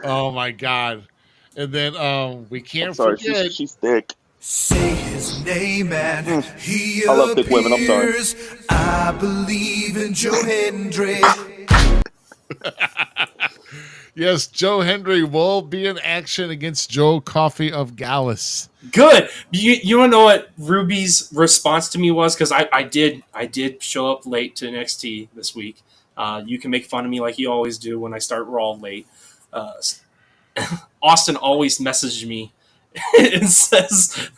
Oh my God! And then we can't forget. She's thick. Say his name and he I love thick women. I'm sorry. I believe in Joe Hendry. Yes, Joe Hendry will be in action against Joe Coffey of Gallus. Good. You want to know what Ruby's response to me was? Because I did show up late to NXT this week. You can make fun of me like you always do when I start Raw late. Austin always messages me and says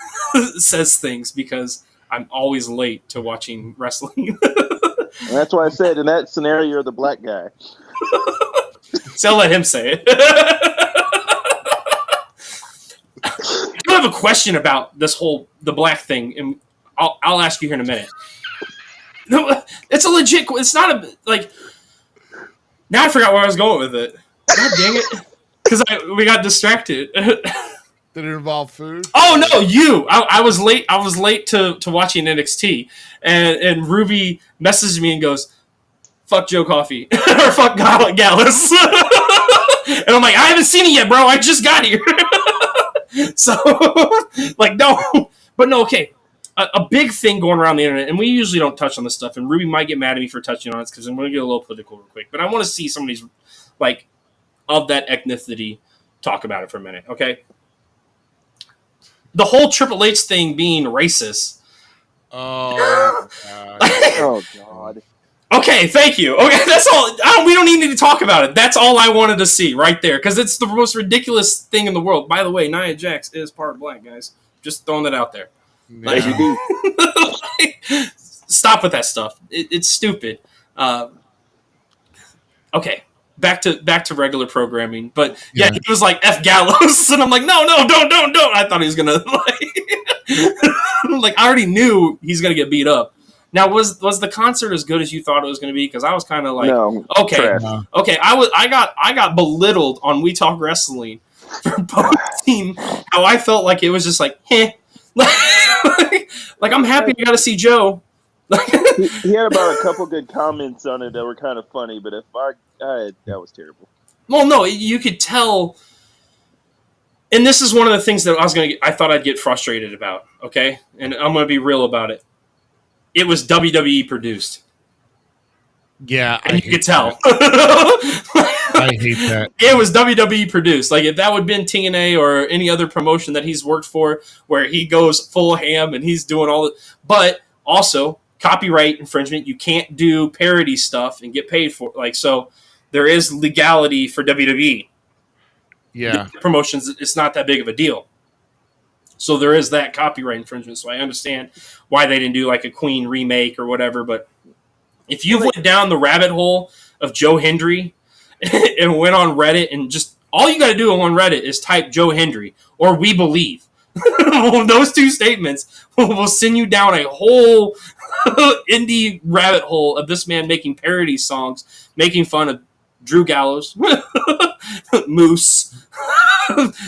things because I'm always late to watching wrestling. And that's why I said in that scenario you're the black guy. So let him say it. Could have have a question about the black thing, and I'll ask you here in a minute. No, it's a legit. It's not a like. Now I forgot where I was going with it. God dang it! Because we got distracted. Did it involve food? Oh no, you! I was late. I was late to watching NXT, and Ruby messaged me and goes, "Fuck Joe Coffey or fuck Gallus," and I'm like, "I haven't seen it yet, bro. I just got here." So, like, no, but no. Okay, a big thing going around the internet, and we usually don't touch on this stuff. And Ruby might get mad at me for touching on it because I'm going to get a little political real quick. But I want to see some of these, like, of that ethnicity talk about it for a minute. Okay. The whole Triple H thing being racist. Oh, God. Oh, God. Okay, thank you. Okay, that's all. We don't even need to talk about it. That's all I wanted to see right there, because it's the most ridiculous thing in the world. By the way, Nia Jax is part black, guys. Just throwing that out there. Yeah. Stop with that stuff. It's stupid. Okay. Back to regular programming, but yeah, he was like F Gallows, and I'm like, no, don't. I thought he was gonna like I already knew he's gonna get beat up. Now, was the concert as good as you thought it was gonna be? Because I was kind of like, no, okay. I got belittled on We Talk Wrestling for posting how I felt like it was just like, like I'm happy I got to see Joe. He had about a couple good comments on it that were kind of funny, but that was terrible. Well, no, you could tell, and this is one of the things that I thought I'd get frustrated about. Okay, and I'm going to be real about it. It was WWE produced. Yeah, and you could tell. I hate that. It was WWE produced. Like, if that would have been TNA or any other promotion that he's worked for, where he goes full ham and he's doing all the, but also copyright infringement. You can't do parody stuff and get paid for it. Like, so there is legality for WWE. Yeah. Promotions, it's not that big of a deal. So there is that copyright infringement. So I understand why they didn't do like a Queen remake or whatever. But if you went down the rabbit hole of Joe Hendry and went on Reddit, and just all you got to do on Reddit is type Joe Hendry or We Believe. Those two statements will send you down a whole indie rabbit hole of this man making parody songs, making fun of Drew Gallows, Moose,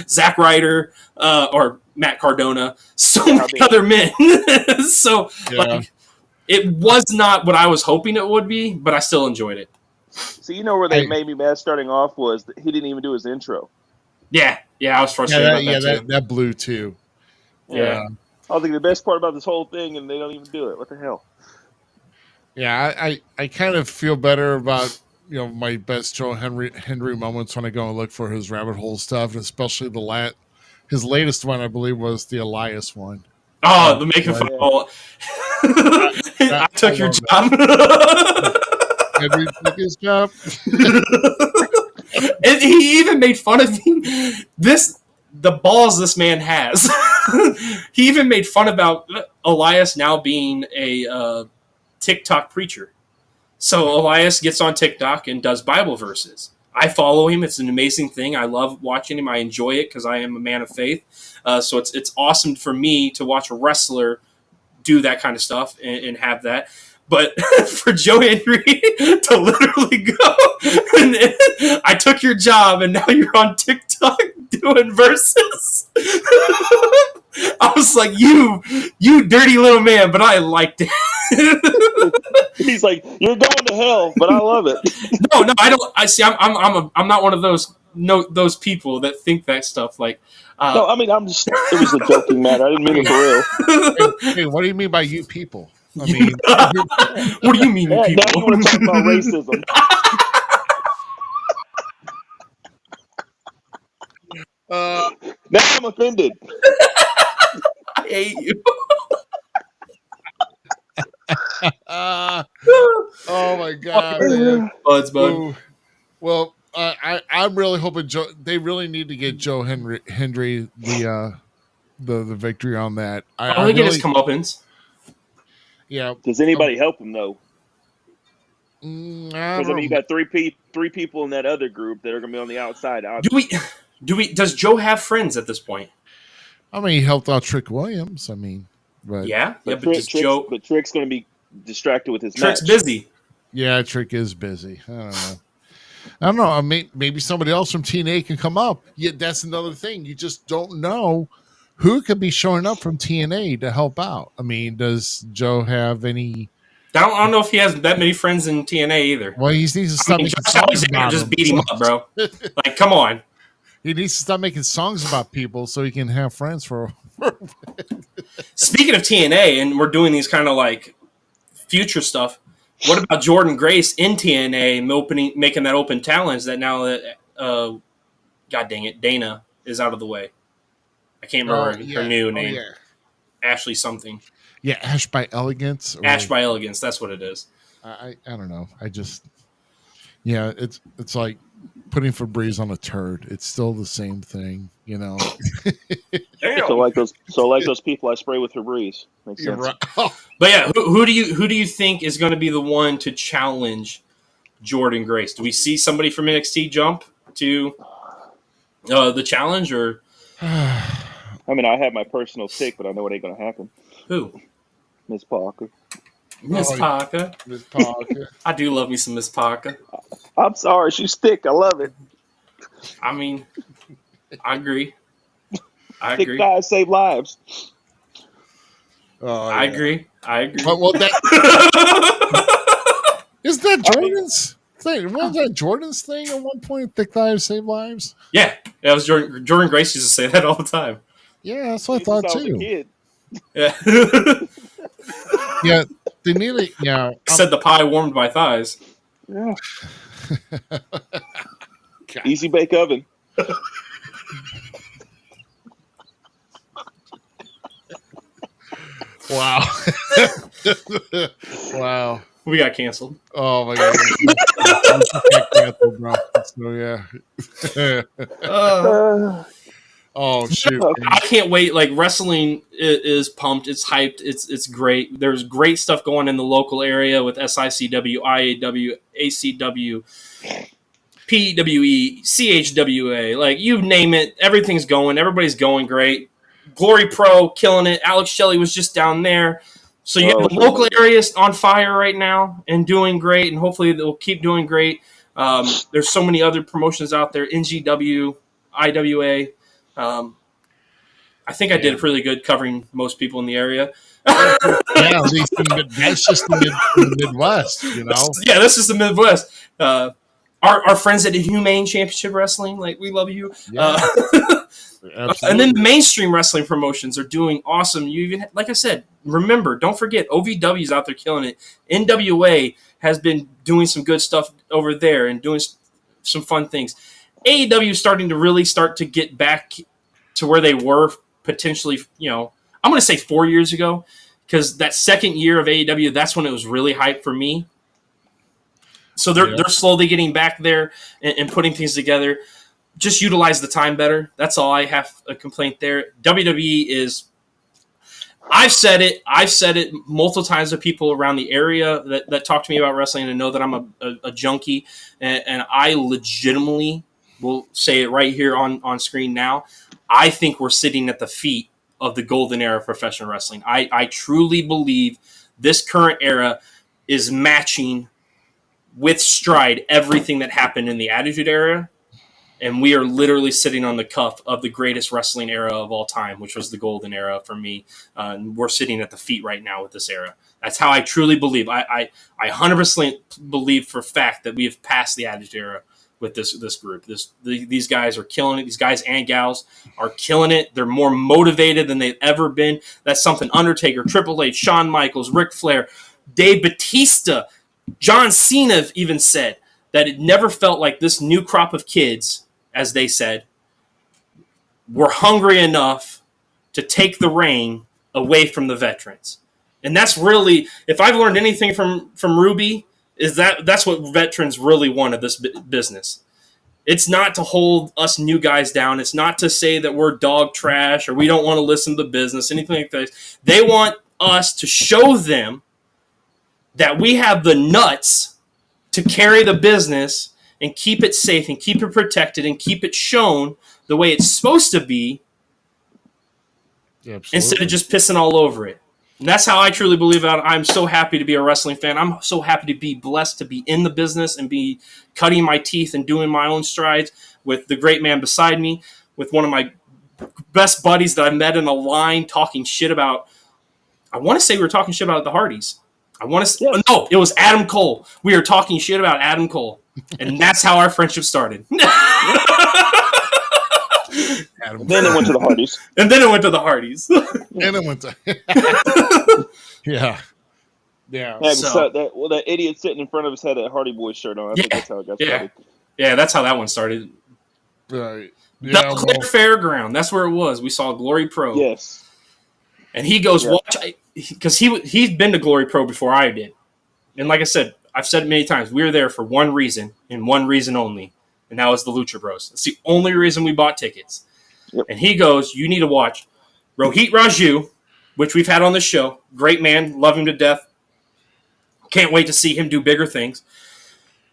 Zack Ryder, or Matt Cardona, so many other men. So, like, it was not what I was hoping it would be, but I still enjoyed it. So you know where they made me mad starting off was that he didn't even do his intro. Yeah, I was frustrated about that too. That blew too. Yeah. I was thinking the best part about this whole thing, and they don't even do it. What the hell? Yeah, I kind of feel better about, you know, my best Joe Hendry moments when I go and look for his rabbit hole stuff, and especially his latest one, I believe, was the Elias one. Oh, the making fun of I took your job. Henry took his job. And he even made fun of him. The balls this man has. He even made fun about Elias now being a TikTok preacher. So Elias gets on TikTok and does Bible verses. I follow him. It's an amazing thing. I love watching him. I enjoy it because I am a man of faith. So it's awesome for me to watch a wrestler do that kind of stuff and have that. But for Joe Hendry to literally go, and I took your job and now you're on TikTok doing verses. I was like, you dirty little man, but I liked it. He's like, you're going to hell, but I love it. No, I don't. I see. I'm not one of those people that think that stuff. Like, no, I mean, it was a joking matter. I didn't mean it for real. Hey, what do you mean by you people? I mean, what do you mean, you people? Now you want to talk about racism. Now I'm offended. I hate you. Oh my God, man. Buds, bud. Well, I'm really hoping they really need to get Joe Hendry the victory on that. I think it is comeuppance. Yeah. Does anybody help him though? Because I mean, you got three people in that other group that are going to be on the outside. Do we? Does Joe have friends at this point? I mean, he helped out Trick Williams. I mean, but but just Joe. But Trick's going to be distracted with his Trick's match. busy. Yeah, Trick is busy. I don't know. I mean, maybe somebody else from TNA can come up. Yeah, that's another thing. You just don't know who could be showing up from TNA to help out. I mean, does Joe have any? I don't know if he has that many friends in TNA either. Well, he needs to stop making songs about just him. beat him up, bro. Like, come on. He needs to stop making songs about people so he can have friends for. Speaking of TNA, and we're doing these kind of like future stuff. What about Jordan Grace in TNA making that open challenge that now that God dang it, Dana is out of the way. I can't remember her new name. Yeah. Ashley something. Yeah, Ash by Elegance. Ash by Elegance, that's what it is. I don't know. It's like putting Febreze on a turd. It's still the same thing, you know. So like those people I spray with Febreze. Makes sense. Right. But yeah, who do you think is going to be the one to challenge Jordan Grace? Do we see somebody from NXT jump to the challenge, or? I mean, I have my personal pick, but I know it ain't going to happen. Who? Miss Parker. Miss Parker. Miss Parker. I do love me some Miss Parker. I'm sorry, she's thick. I love it. I mean, I agree. Thick guys save lives. I agree. Well, that is that Jordan's thing. Wasn't that Jordan's thing at one point? Thick thighs save lives. Yeah, that was Jordan. Jordan Grace used to say that all the time. Yeah, that's what I thought too. Yeah. Yeah, they nearly. Yeah, said the pie warmed my thighs. Yeah. Easy bake oven. Wow. Wow. We got canceled. Oh my god. Canceled, bro. So yeah. Oh shoot! I can't wait. Like, wrestling is pumped. It's hyped. It's great. There's great stuff going in the local area with SICW, IAW, ACW, PWE, CHWA. Like, you name it, everything's going. Everybody's going great. Glory Pro killing it. Alex Shelley was just down there. So you have the local areas on fire right now and doing great, and hopefully they'll keep doing great. There's so many other promotions out there. NGW, IWA. I think I did really good covering most people in the area. Yeah, at least that's just the Midwest, you know? Yeah, this is the Midwest. Our friends at Humane Championship Wrestling, like, we love you. Yeah. And then the mainstream wrestling promotions are doing awesome. You even, like I said, remember, don't forget, OVW's out there killing it. NWA has been doing some good stuff over there and doing some fun things. AEW is starting to really start to get back to where they were potentially, you know, I'm going to say 4 years ago, because that second year of AEW, that's when it was really hyped for me. So they're slowly getting back there and putting things together. Just utilize the time better. That's all I have a complaint there. WWE is, I've said it multiple times to people around the area that talk to me about wrestling and know that I'm a junkie. And I legitimately will say it right here on screen now. I think we're sitting at the feet of the golden era of professional wrestling. I truly believe this current era is matching with stride everything that happened in the Attitude Era. And we are literally sitting on the cuff of the greatest wrestling era of all time, which was the golden era for me. And we're sitting at the feet right now with this era. That's how I truly believe. I 100% believe for a fact that we have passed the Attitude Era with this group. These guys are killing it. These guys and gals are killing it. They're more motivated than they've ever been. That's something Undertaker, Triple H, Shawn Michaels, Ric Flair, Dave Bautista, John Cena even said that it never felt like this new crop of kids, as they said, were hungry enough to take the reign away from the veterans. And that's really, if I've learned anything from Ruby, is that's what veterans really want of this business. It's not to hold us new guys down. It's not to say that we're dog trash or we don't want to listen to the business, anything like that. They want us to show them that we have the nuts to carry the business and keep it safe and keep it protected and keep it shown the way it's supposed to be instead of just pissing all over it. And that's how I truly believe it. I'm so happy to be a wrestling fan. I'm so happy to be blessed to be in the business and be cutting my teeth and doing my own strides with the great man beside me, with one of my best buddies that I met in a line talking shit about. I want to say we were talking shit about the Hardys. No, it was Adam Cole. We were talking shit about Adam Cole. And that's how our friendship started. Then it went to the Hardys. And then it went to the Hardys. And it went to yeah. So that idiot sitting in front of us had a Hardy Boys shirt on. I think that's how it got started. Yeah, that's how that one started. Right. Yeah, Fairground. That's where it was. We saw Glory Pro. Yes. And he goes, watch, because he's been to Glory Pro before I did. And like I said, I've said it many times, we were there for one reason and one reason only, and that was the Lucha Bros. That's the only reason we bought tickets. Yep. And he goes, you need to watch Rohit Raju, which we've had on the show. Great man, love him to death. Can't wait to see him do bigger things.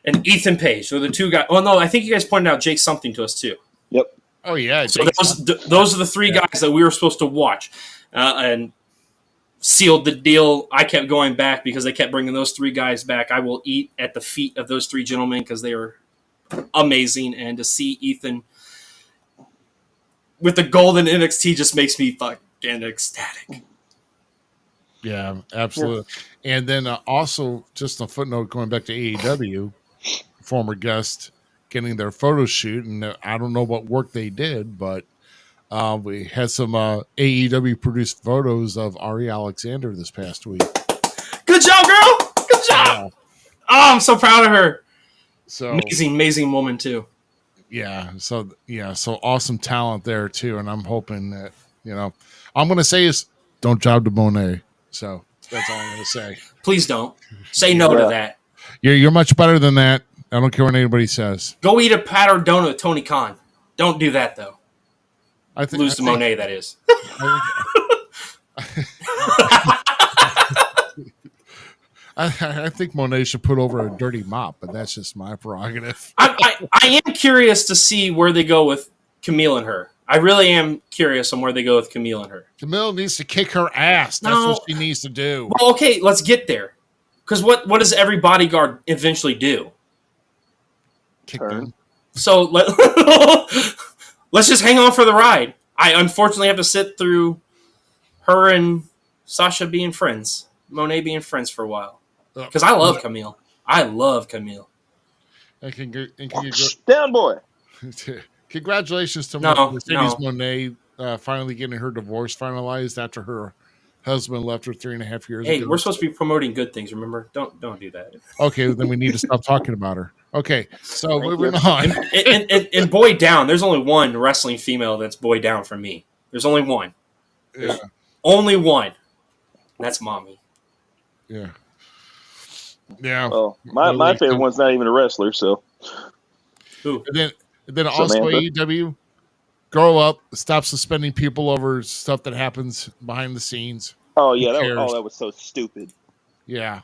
And Ethan Page. So the two guys. Oh, no, I think you guys pointed out Jake something to us, too. Yep. Oh, yeah. So those are the three guys that we were supposed to watch. And sealed the deal. I kept going back because they kept bringing those three guys back. I will eat at the feet of those three gentlemen because they were amazing. And to see Ethan with the golden NXT just makes me fucking ecstatic. Yeah, absolutely. Yeah. And then also, just a footnote going back to AEW, former guest getting their photo shoot, and I don't know what work they did, but we had some AEW produced photos of Ari Alexander this past week. Good job, girl! Good job! Oh, I'm so proud of her. So amazing woman too. Yeah, so awesome talent there too, and I'm hoping that I'm going to say is don't job to Monet. So that's all I'm going to say. Please don't say no to that. You're much better than that. I don't care what anybody says. Go eat a pat or donut with Tony Khan. Don't do that though. Lose to Monet, that is. I think Monet should put over a dirty mop, but that's just my prerogative. I am curious to see where they go with Camille and her. I really am curious on where they go with Camille and her. Camille needs to kick her ass. That's what she needs to do. Well, okay, let's get there. Because what does every bodyguard eventually do? Kick them. So let's just hang on for the ride. I unfortunately have to sit through her and Sasha being friends, Monet being friends for a while. Because I love Camille. I love Camille. Down boy. Congratulations to Mercedes Monet finally getting her divorce finalized after her husband left her 3.5 years ago. Hey, we're supposed to be promoting good things, remember? Don't do that. Okay, then we need to stop talking about her. Okay, so moving on. And boy down, there's only one wrestling female that's boy down for me. There's only one. Yeah. Only one. That's Mommy. Yeah. Yeah. Well, my favorite one's not even a wrestler, so. Who? And then also AEW, grow up, stop suspending people over stuff that happens behind the scenes. Oh yeah, that was so stupid. Yeah.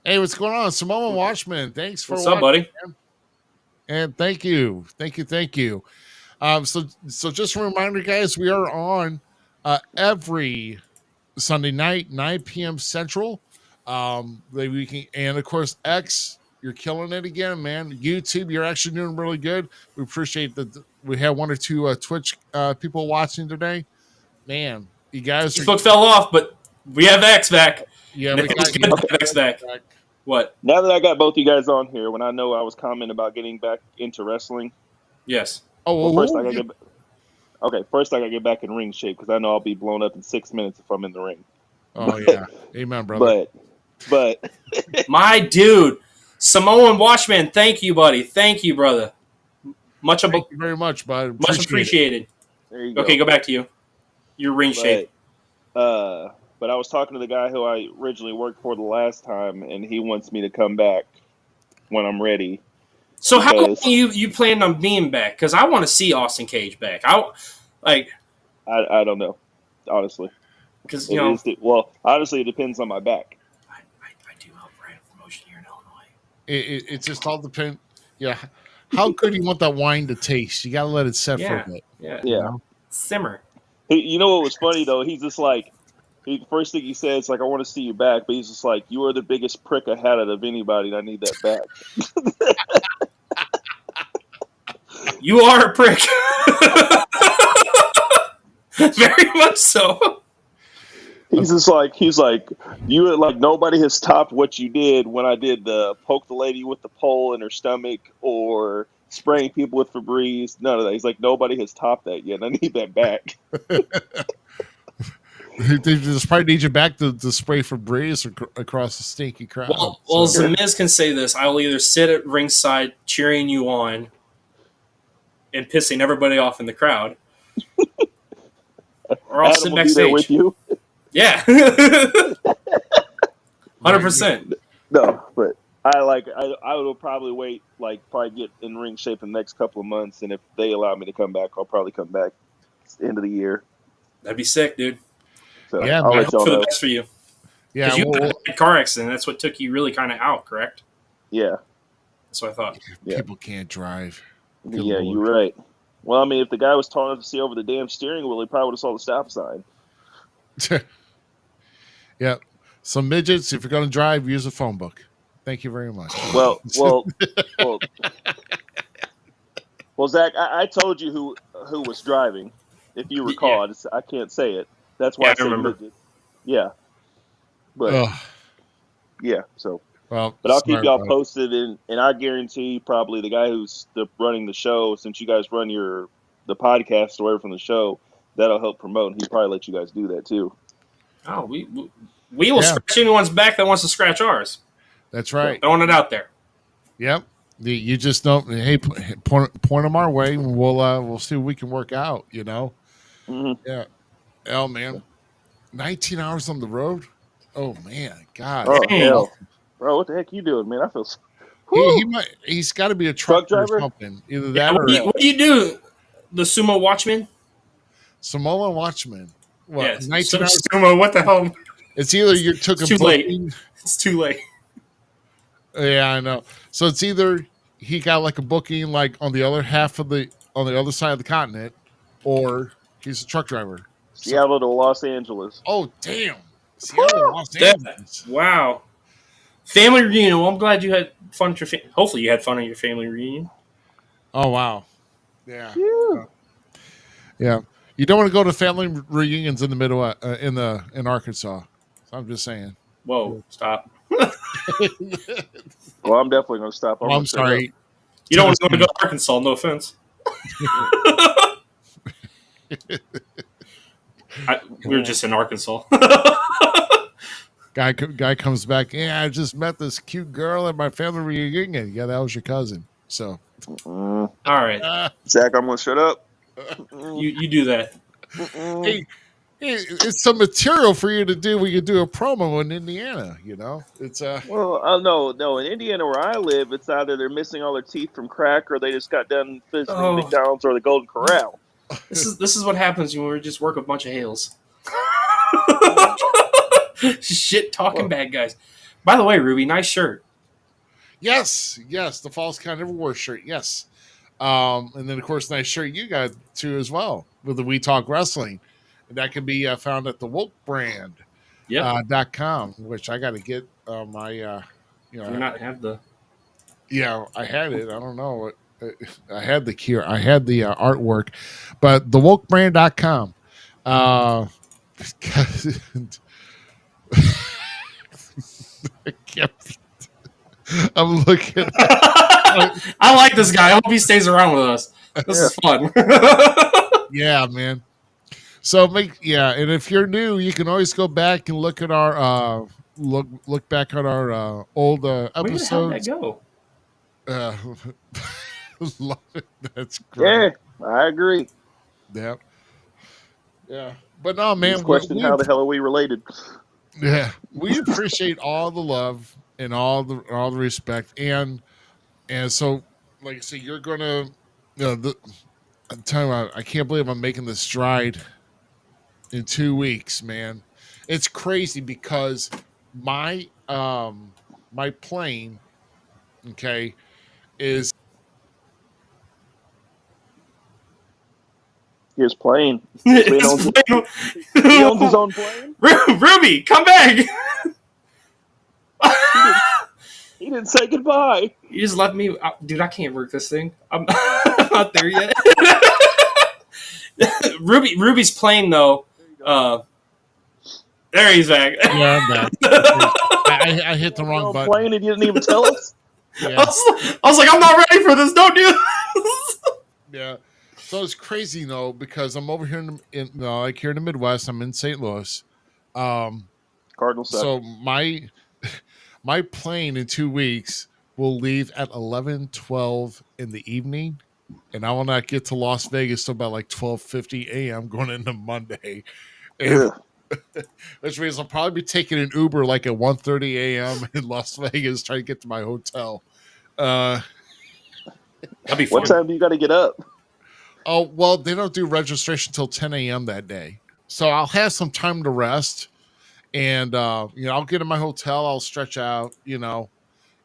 Hey, what's going on, Samoan Watchman? Thanks for what's up, buddy? Man. And thank you. So just a reminder, guys, we are on every Sunday night, 9 p.m. Central. We can, and of course, X, you're killing it again, man. YouTube, you're actually doing really good. We appreciate that. We have one or two Twitch people watching today. Man, you guys. Facebook fell off, but we have X back. Yeah, we got X back. What? Now that I got both you guys on here, when I know I was commenting about getting back into wrestling. Yes. First I gotta get back in ring shape because I know I'll be blown up in 6 minutes if I'm in the ring. Oh yeah, amen, brother. But my dude, Samoan Watchman, thank you, buddy. Thank you, brother. Thank you very much, bud. Much appreciated. There you go. Okay, go back to you. Your ring shape. But I was talking to the guy who I originally worked for the last time, and he wants me to come back when I'm ready. So how long you plan on being back? Because I want to see Austin Cage back. I don't know, honestly. Because honestly, it depends on my back. I do help write a promotion here in Illinois. It just all depends. Yeah, how good you want that wine to taste? You got to let it set for a bit. Yeah. You know? Simmer. You know what was funny though? He's just like, first thing he says, like, I want to see you back, but he's just like, you are the biggest prick I had out of anybody, and I need that back. You are a prick. Very much so. He's like, you like nobody has topped what you did when I did the poke the lady with the pole in her stomach or spraying people with Febreze. None of that. He's like, nobody has topped that yet. And I need that back. They just probably need you back to spray Febreze across the stinky crowd. Well, Zmiz can say this. I will either sit at ringside cheering you on and pissing everybody off in the crowd, or I'll sit backstage with you. Yeah, 100%. No, but I will probably wait, probably get in ring shape in the next couple of months, and if they allow me to come back, I'll probably come back end of the year. That'd be sick, dude. So yeah, I hope for the best for you. Yeah, you had a car accident. That's what took you really kind of out, correct? Yeah, that's what I thought. People can't drive. Good Lord. You're right. Well, I mean, if the guy was tall enough to see over the damn steering wheel, he probably would have saw the stop sign. Yeah. So midgets, if you're going to drive, use a phone book. Thank you very much. Well, Zach, I told you who was driving. If you recall, I can't say it. That's why I said remember. midget. Yeah, but yeah. So, but I'll keep y'all posted, and I guarantee probably the guy who's running the show, since you guys run the podcast away from the show, that'll help promote. And he'll probably let you guys do that too. Oh, we will scratch anyone's back that wants to scratch ours. That's right. Throwing it out there. Yep. You just don't. Hey, point them our way, and we'll see what we can work out. You know. Mm-hmm. Yeah. Oh man, 19 hours on the road. Oh man, God. Oh hell, bro, what the heck you doing, man? I feel. He's got to be a truck driver or something. Either that or what do you do? The sumo watchman. Samoa watchman. What? Yeah, 19 hours. Sumo. What the hell? It's either you took it's too late. It's too late. Yeah, I know. So it's either he got like a booking like on the other side of the continent, or he's a truck driver. Seattle to Los Angeles. Oh damn! Seattle to Los Angeles. Wow. Family reunion. Well, I'm glad you had fun at your hopefully you had fun at your family reunion. Oh wow. Yeah. Yeah. You don't want to go to family reunions in the middle in Arkansas. So I'm just saying. Whoa! Stop. Well, I'm definitely going to stop. I'm sorry. You don't want to go to Arkansas. No offense. We were just in Arkansas. Guy comes back. Yeah, I just met this cute girl at my family reunion. Yeah, that was your cousin. So, all right, Zach, I'm going to shut up. You do that. Hey, it's some material for you to do. We could do a promo in Indiana. You know, it's Well, no. In Indiana, where I live, it's either they're missing all their teeth from crack, or they just got done visiting McDonald's or the Golden Corral. This is what happens when we just work a bunch of Hales. Shit talking bad guys. By the way, Ruby, nice shirt. Yes, the Falls Count Everywhere shirt. Yes, and then of course, nice shirt you got too as well with the We Talk Wrestling. And that can be found at the Woke Brand. .com, which I got to get my. Do not have the. Yeah, I had it. I don't know. I had the cure. I had the artwork, but the wokebrand.com. I'm looking. I like this guy. I hope he stays around with us. This is fun. Yeah, man. So and if you're new, you can always go back and look at our look back at our old episodes. Where the hell did that go? That's great. Yeah, I agree. Yeah. Yeah. But no, man. Question: how the hell are we related? Yeah, we appreciate all the love and all the respect, and so, like I said, you're gonna, I'm telling you, I can't believe I'm making this stride in 2 weeks, man. It's crazy because my plane, is His plane. His He owns his own plane. Ruby, come back. He didn't say goodbye. You just left me, dude. I can't work this thing. I'm not there yet. Ruby's plane though. There he's back. Yeah, I'm back. I hit the wrong button. Plane and you didn't even tell us. Yeah. I was like, I'm not ready for this. Don't do this. Yeah. So it's crazy though because I'm over here in like here in the Midwest. I'm in St. Louis. Cardinal 7. So my plane in 2 weeks will leave at 11:12 in the evening, and I will not get to Las Vegas till about like 12:50 a.m. going into Monday. And, which means I'll probably be taking an Uber like at 1:30 a.m. in Las Vegas trying to get to my hotel. That'd be fun. What time do you got to get up? Oh, well, they don't do registration till 10 a.m. that day. So I'll have some time to rest. And, I'll get in my hotel. I'll stretch out, and I'll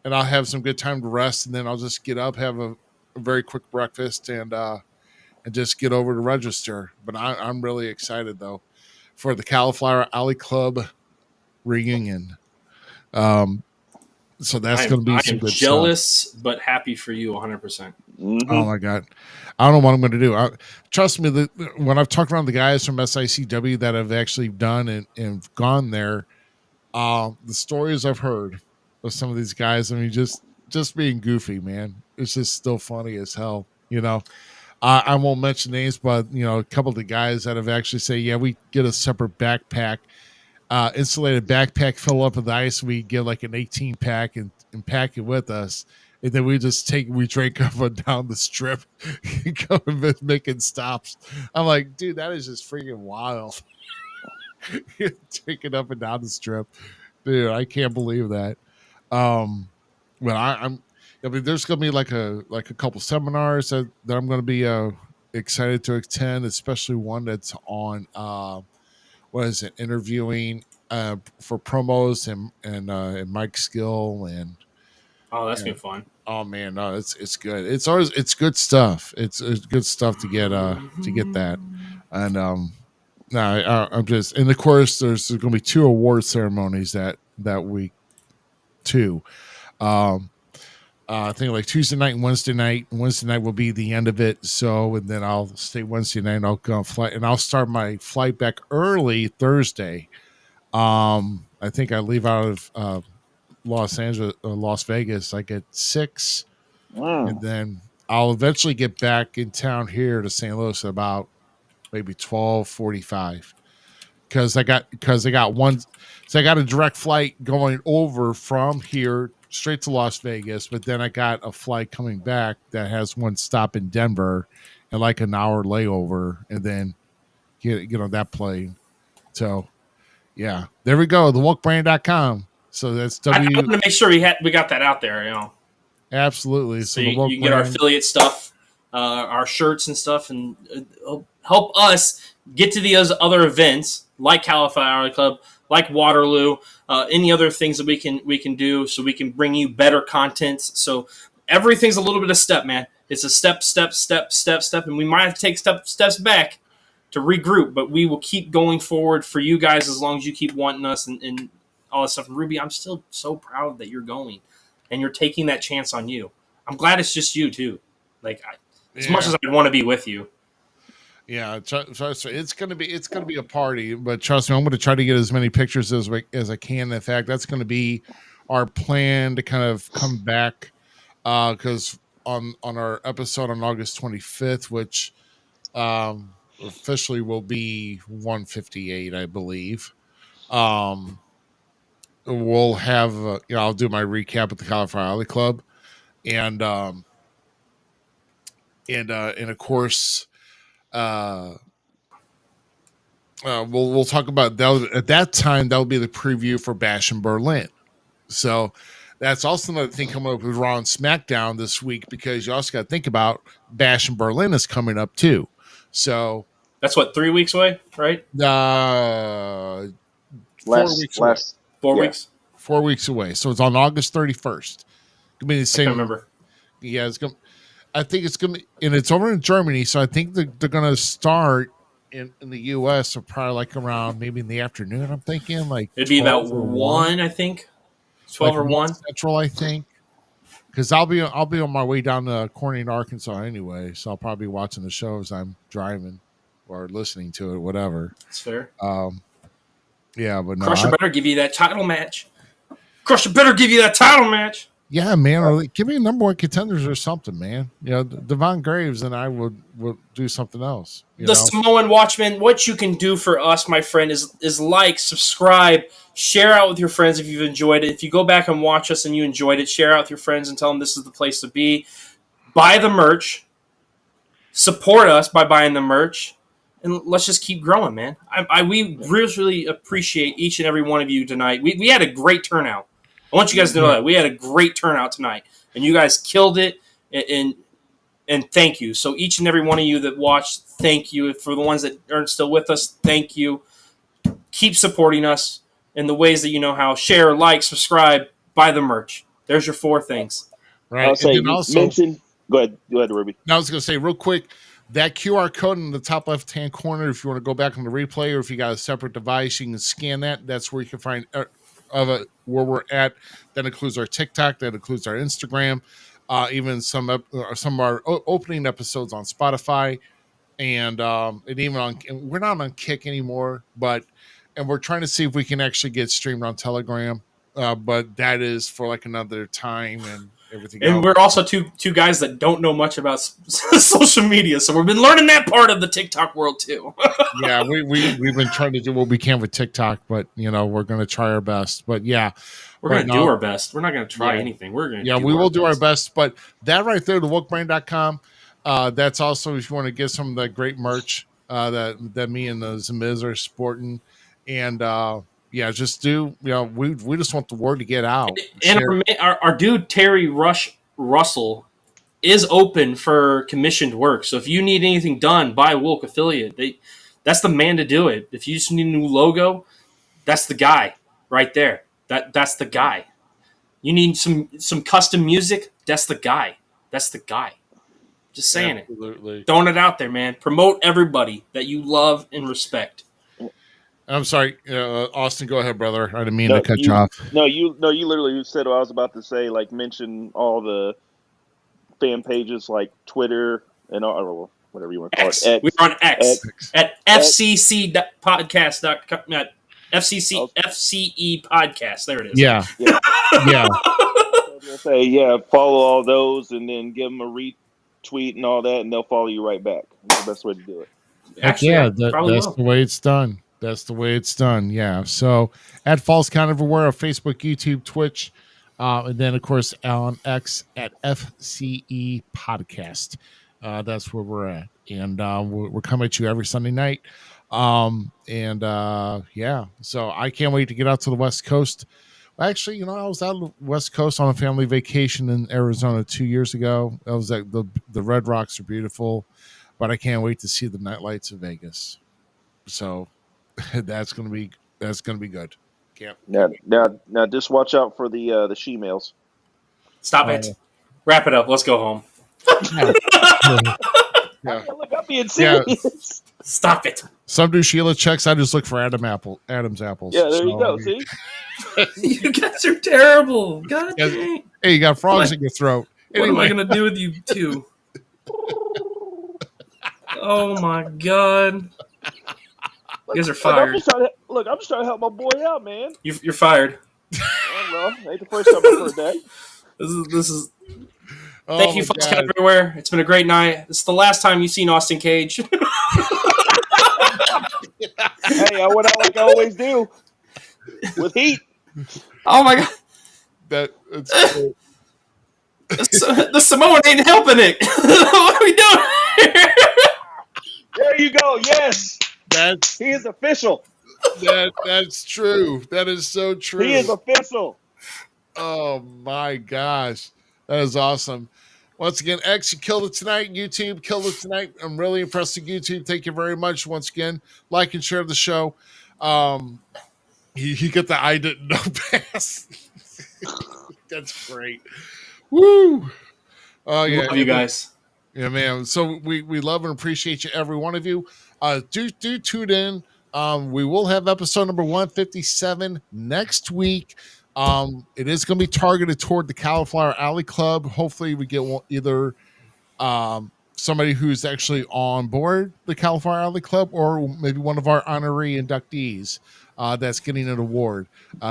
have some good time to rest. And then I'll just get up, have a very quick breakfast, and just get over to register. But I'm really excited, though, for the Cauliflower Alley Club reunion. So that's going to be some good jealous, stuff. But happy for you 100%. Mm-hmm. Oh, my God. I don't know what I'm going to do. Trust me, when I've talked around the guys from SICW that have actually done and gone there, the stories I've heard of some of these guys, I mean, just being goofy, man. It's just still funny as hell, I won't mention names, but, a couple of the guys that have actually say, yeah, we get a separate backpack, insulated backpack, fill up with ice. We get like an 18 pack and pack it with us. And then we drink up and down the strip, going making stops. I'm like, dude, that is just freaking wild. Taking up and down the strip, dude. I can't believe that. But there's gonna be like a couple seminars that I'm gonna be excited to attend, especially one that's on interviewing for promos and mic skill and. Oh, that's been fun. Oh man, no, it's good. It's good stuff. It's good stuff to get that. And I'm just, and of course there's going to be 2 award ceremonies that week too. I think like Tuesday night and Wednesday night. Wednesday night will be the end of it. So, and then I'll stay Wednesday night. And I'll go on flight, and I'll start my flight back early Thursday. I think I leave out of Las Vegas like at 6, and then I'll eventually get back in town here to St. Louis at about maybe 12:45 because I got a direct flight going over from here straight to Las Vegas, but then I got a flight coming back that has one stop in Denver and like an hour layover, and then get on that plane. So yeah, there we go. TheWokeBrand.com. So that's I wanted to make sure we got that out there, Absolutely. So you can get our affiliate stuff, our shirts and stuff, and help us get to these other events like Cauliflower Club, like Waterloo, any other things that we can do, so we can bring you better content. So everything's a little bit of step, man. It's a step, and we might have to take steps back to regroup, but we will keep going forward for you guys as long as you keep wanting us and all that stuff. And Ruby, I'm still so proud that you're going and you're taking that chance on you. I'm glad it's just you too. Like as much as I want to be with you. Yeah, it's gonna be a party, but trust me, I'm going to try to get as many pictures as I can. In fact, that's going to be our plan to kind of come back because on our episode on August 25th, which officially will be 158, I believe. We'll have I'll do my recap at the Cauliflower Alley Club, and of course we'll talk about that. At that time, that'll be the preview for Bash in Berlin. So that's also another thing coming up with Raw and SmackDown this week, because you also got to think about Bash in Berlin is coming up too. So that's what, 3 weeks away, right? 4 weeks away. 4 weeks. 4 weeks away. So it's on August 31st. Gonna be the same. I remember. Yeah, it's going. I think it's gonna, and it's over in Germany, so I think they're gonna start in the U.S. or probably like around maybe in the afternoon. I'm thinking like It'd be about 1, 1, I think. 12 like or 1 Central, I think. Because I'll be on my way down to Corning, Arkansas anyway, so I'll probably be watching the show as I'm driving or listening to it, whatever. That's fair. Yeah, but no, Crusher better give you that title match. Crusher better give you that title match. Yeah, man, or give me a number 1 contenders or something, man. You know, Devon Graves and I would do something else. The Samoan Watchman, what you can do for us, my friend, is like, subscribe, share out with your friends if you've enjoyed it. If you go back and watch us and you enjoyed it, share out with your friends and tell them this is the place to be. Buy the merch. Support us by buying the merch. And let's just keep growing, man. We really appreciate each and every one of you tonight. We had a great turnout. I want you guys to know that. We had a great turnout tonight. And you guys killed it. And thank you. So each and every one of you that watched, thank you. For the ones that aren't still with us, thank you. Keep supporting us in the ways that you know how. Share, like, subscribe, buy the merch. There's your 4 things. Right. I'll say, go ahead, Ruby. Now I was going to say real quick, that QR code in the top left-hand corner, if you want to go back on the replay or if you got a separate device, you can scan that. That's where you can find where we're at. That includes our TikTok. That includes our Instagram. Even some of our opening episodes on Spotify, and even we're not on Kick anymore, and we're trying to see if we can actually get streamed on Telegram, but that is for like another time and everything. And we're also two guys that don't know much about social media, so we've been learning that part of the TikTok world too. Yeah, we've been trying to do what we can with TikTok, but we're going to try our best. But yeah. We're going to do our best. We're not going to try anything. We're going to we will do our best. But that right there, thewokebrand.com, that's also if you want to get some of the great merch that me and the Zmiz are sporting. And just do, we just want the word to get out. And our dude, Terry Russell, is open for commissioned work. So if you need anything done by Woke Affiliate, that's the man to do it. If you just need a new logo, that's the guy right there. That's the guy. You need some custom music, that's the guy. That's the guy. Just saying it. Throwing it out there, man. Promote everybody that you love and respect. I'm sorry, Austin, go ahead, brother. I didn't mean to cut you off. No, you literally said what I was about to say, like mention all the fan pages like Twitter and all, whatever you want to call it. We're on X at fcc.podcast.com. FCE podcast. There it is. Yeah. Say, follow all those and then give them a retweet and all that, and they'll follow you right back. That's the best way to do it. Actually, that's the way it's done. That's the way it's done. Yeah. So at Falls Count everywhere on Facebook, YouTube, Twitch, and then of course on X at FCE Podcast. That's where we're at, and we're coming at you every Sunday night. So I can't wait to get out to the West Coast. Actually, I was out on the West Coast on a family vacation in Arizona 2 years ago. I was at the Red Rocks are beautiful, but I can't wait to see the night lights of Vegas. So that's gonna be good. Now just watch out for the she-mails. Stop it. Wrap it up. Let's go home. Yeah. Look, I'm being serious. Stop it. Some do Sheila checks. I just look for Adam's apples. Yeah, there you go. See? You guys are terrible. God dang. Hey, you got frogs in your throat. What am I going to do with you two? Oh, my God. You guys are fired. I'm just trying to help my boy out, man. You're fired. Well, ain't the first time I've heard that. This is... Thank you, folks, everywhere. It's been a great night. This is the last time you've seen Austin Cage. Hey, I went out like I always do. With heat. Oh, my God. That's cool. The Samoan ain't helping it. What are we doing? There you go. Yes. He is official. That's true. That is so true. He is official. Oh, my gosh. That is awesome. Once again, X, you killed it tonight. YouTube killed it tonight. I'm really impressed with YouTube. Thank you very much. Once again, like and share the show. You get the I didn't know pass. That's great. Woo! Oh yeah, love you guys. Yeah, man. So we love and appreciate you, every one of you. Do tune in. We will have episode number 157 next week. It is going to be targeted toward the Cauliflower Alley Club. Hopefully, we get either somebody who's actually on board the Cauliflower Alley Club, or maybe one of our honorary inductees that's getting an award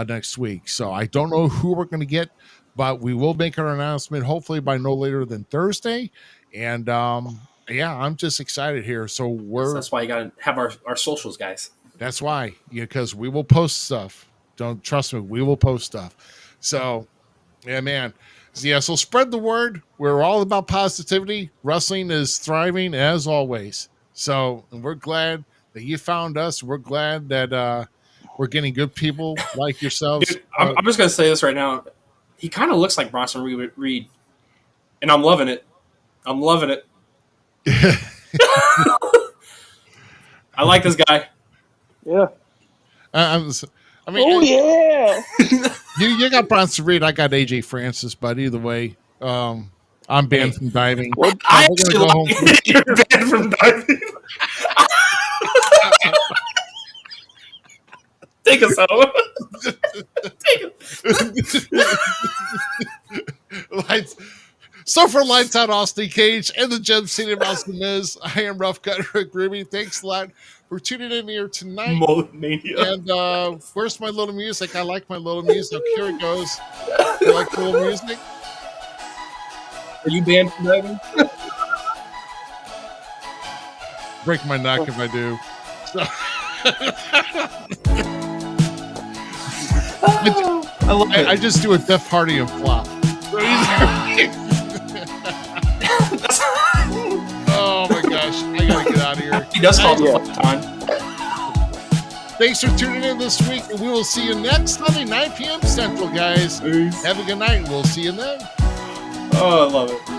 next week. So I don't know who we're going to get, but we will make our announcement hopefully by no later than Thursday. And yeah, I'm just excited here. So that's why you got to have our socials, guys. That's why, because we will post stuff. Don't trust me, we will post stuff. So yeah, man. So spread the word. We're all about positivity. Wrestling is thriving as always. So, and we're glad that you found us. We're glad that we're getting good people like yourselves. Dude, I'm just gonna say this right now. He kind of looks like Bronson Reed, and I'm loving it. I'm loving it. I like this guy. Yeah. I mean, oh yeah. You got Bronson Reed. I got AJ Francis, but either way, I'm banned from diving. Well, I actually go home. You're banned from diving. Take us home. So for Lights Out Austin Cage and the Gem City Mouse Zmiz, I am Rough Cut Rick Ruby. Thanks a lot for tuning in here tonight. Mania. And where's my little music? I like my little music. Here it goes. You like the little music? Are you banned from diving? Break my neck if I do. So I love it. I just do a Death Party and flop. Oh my gosh, I gotta get out of here. He does call the time. Thanks for tuning in this week, and we will see you next Sunday, 9 p.m. Central, guys. Peace. Have a good night, and we'll see you then. Oh, I love it.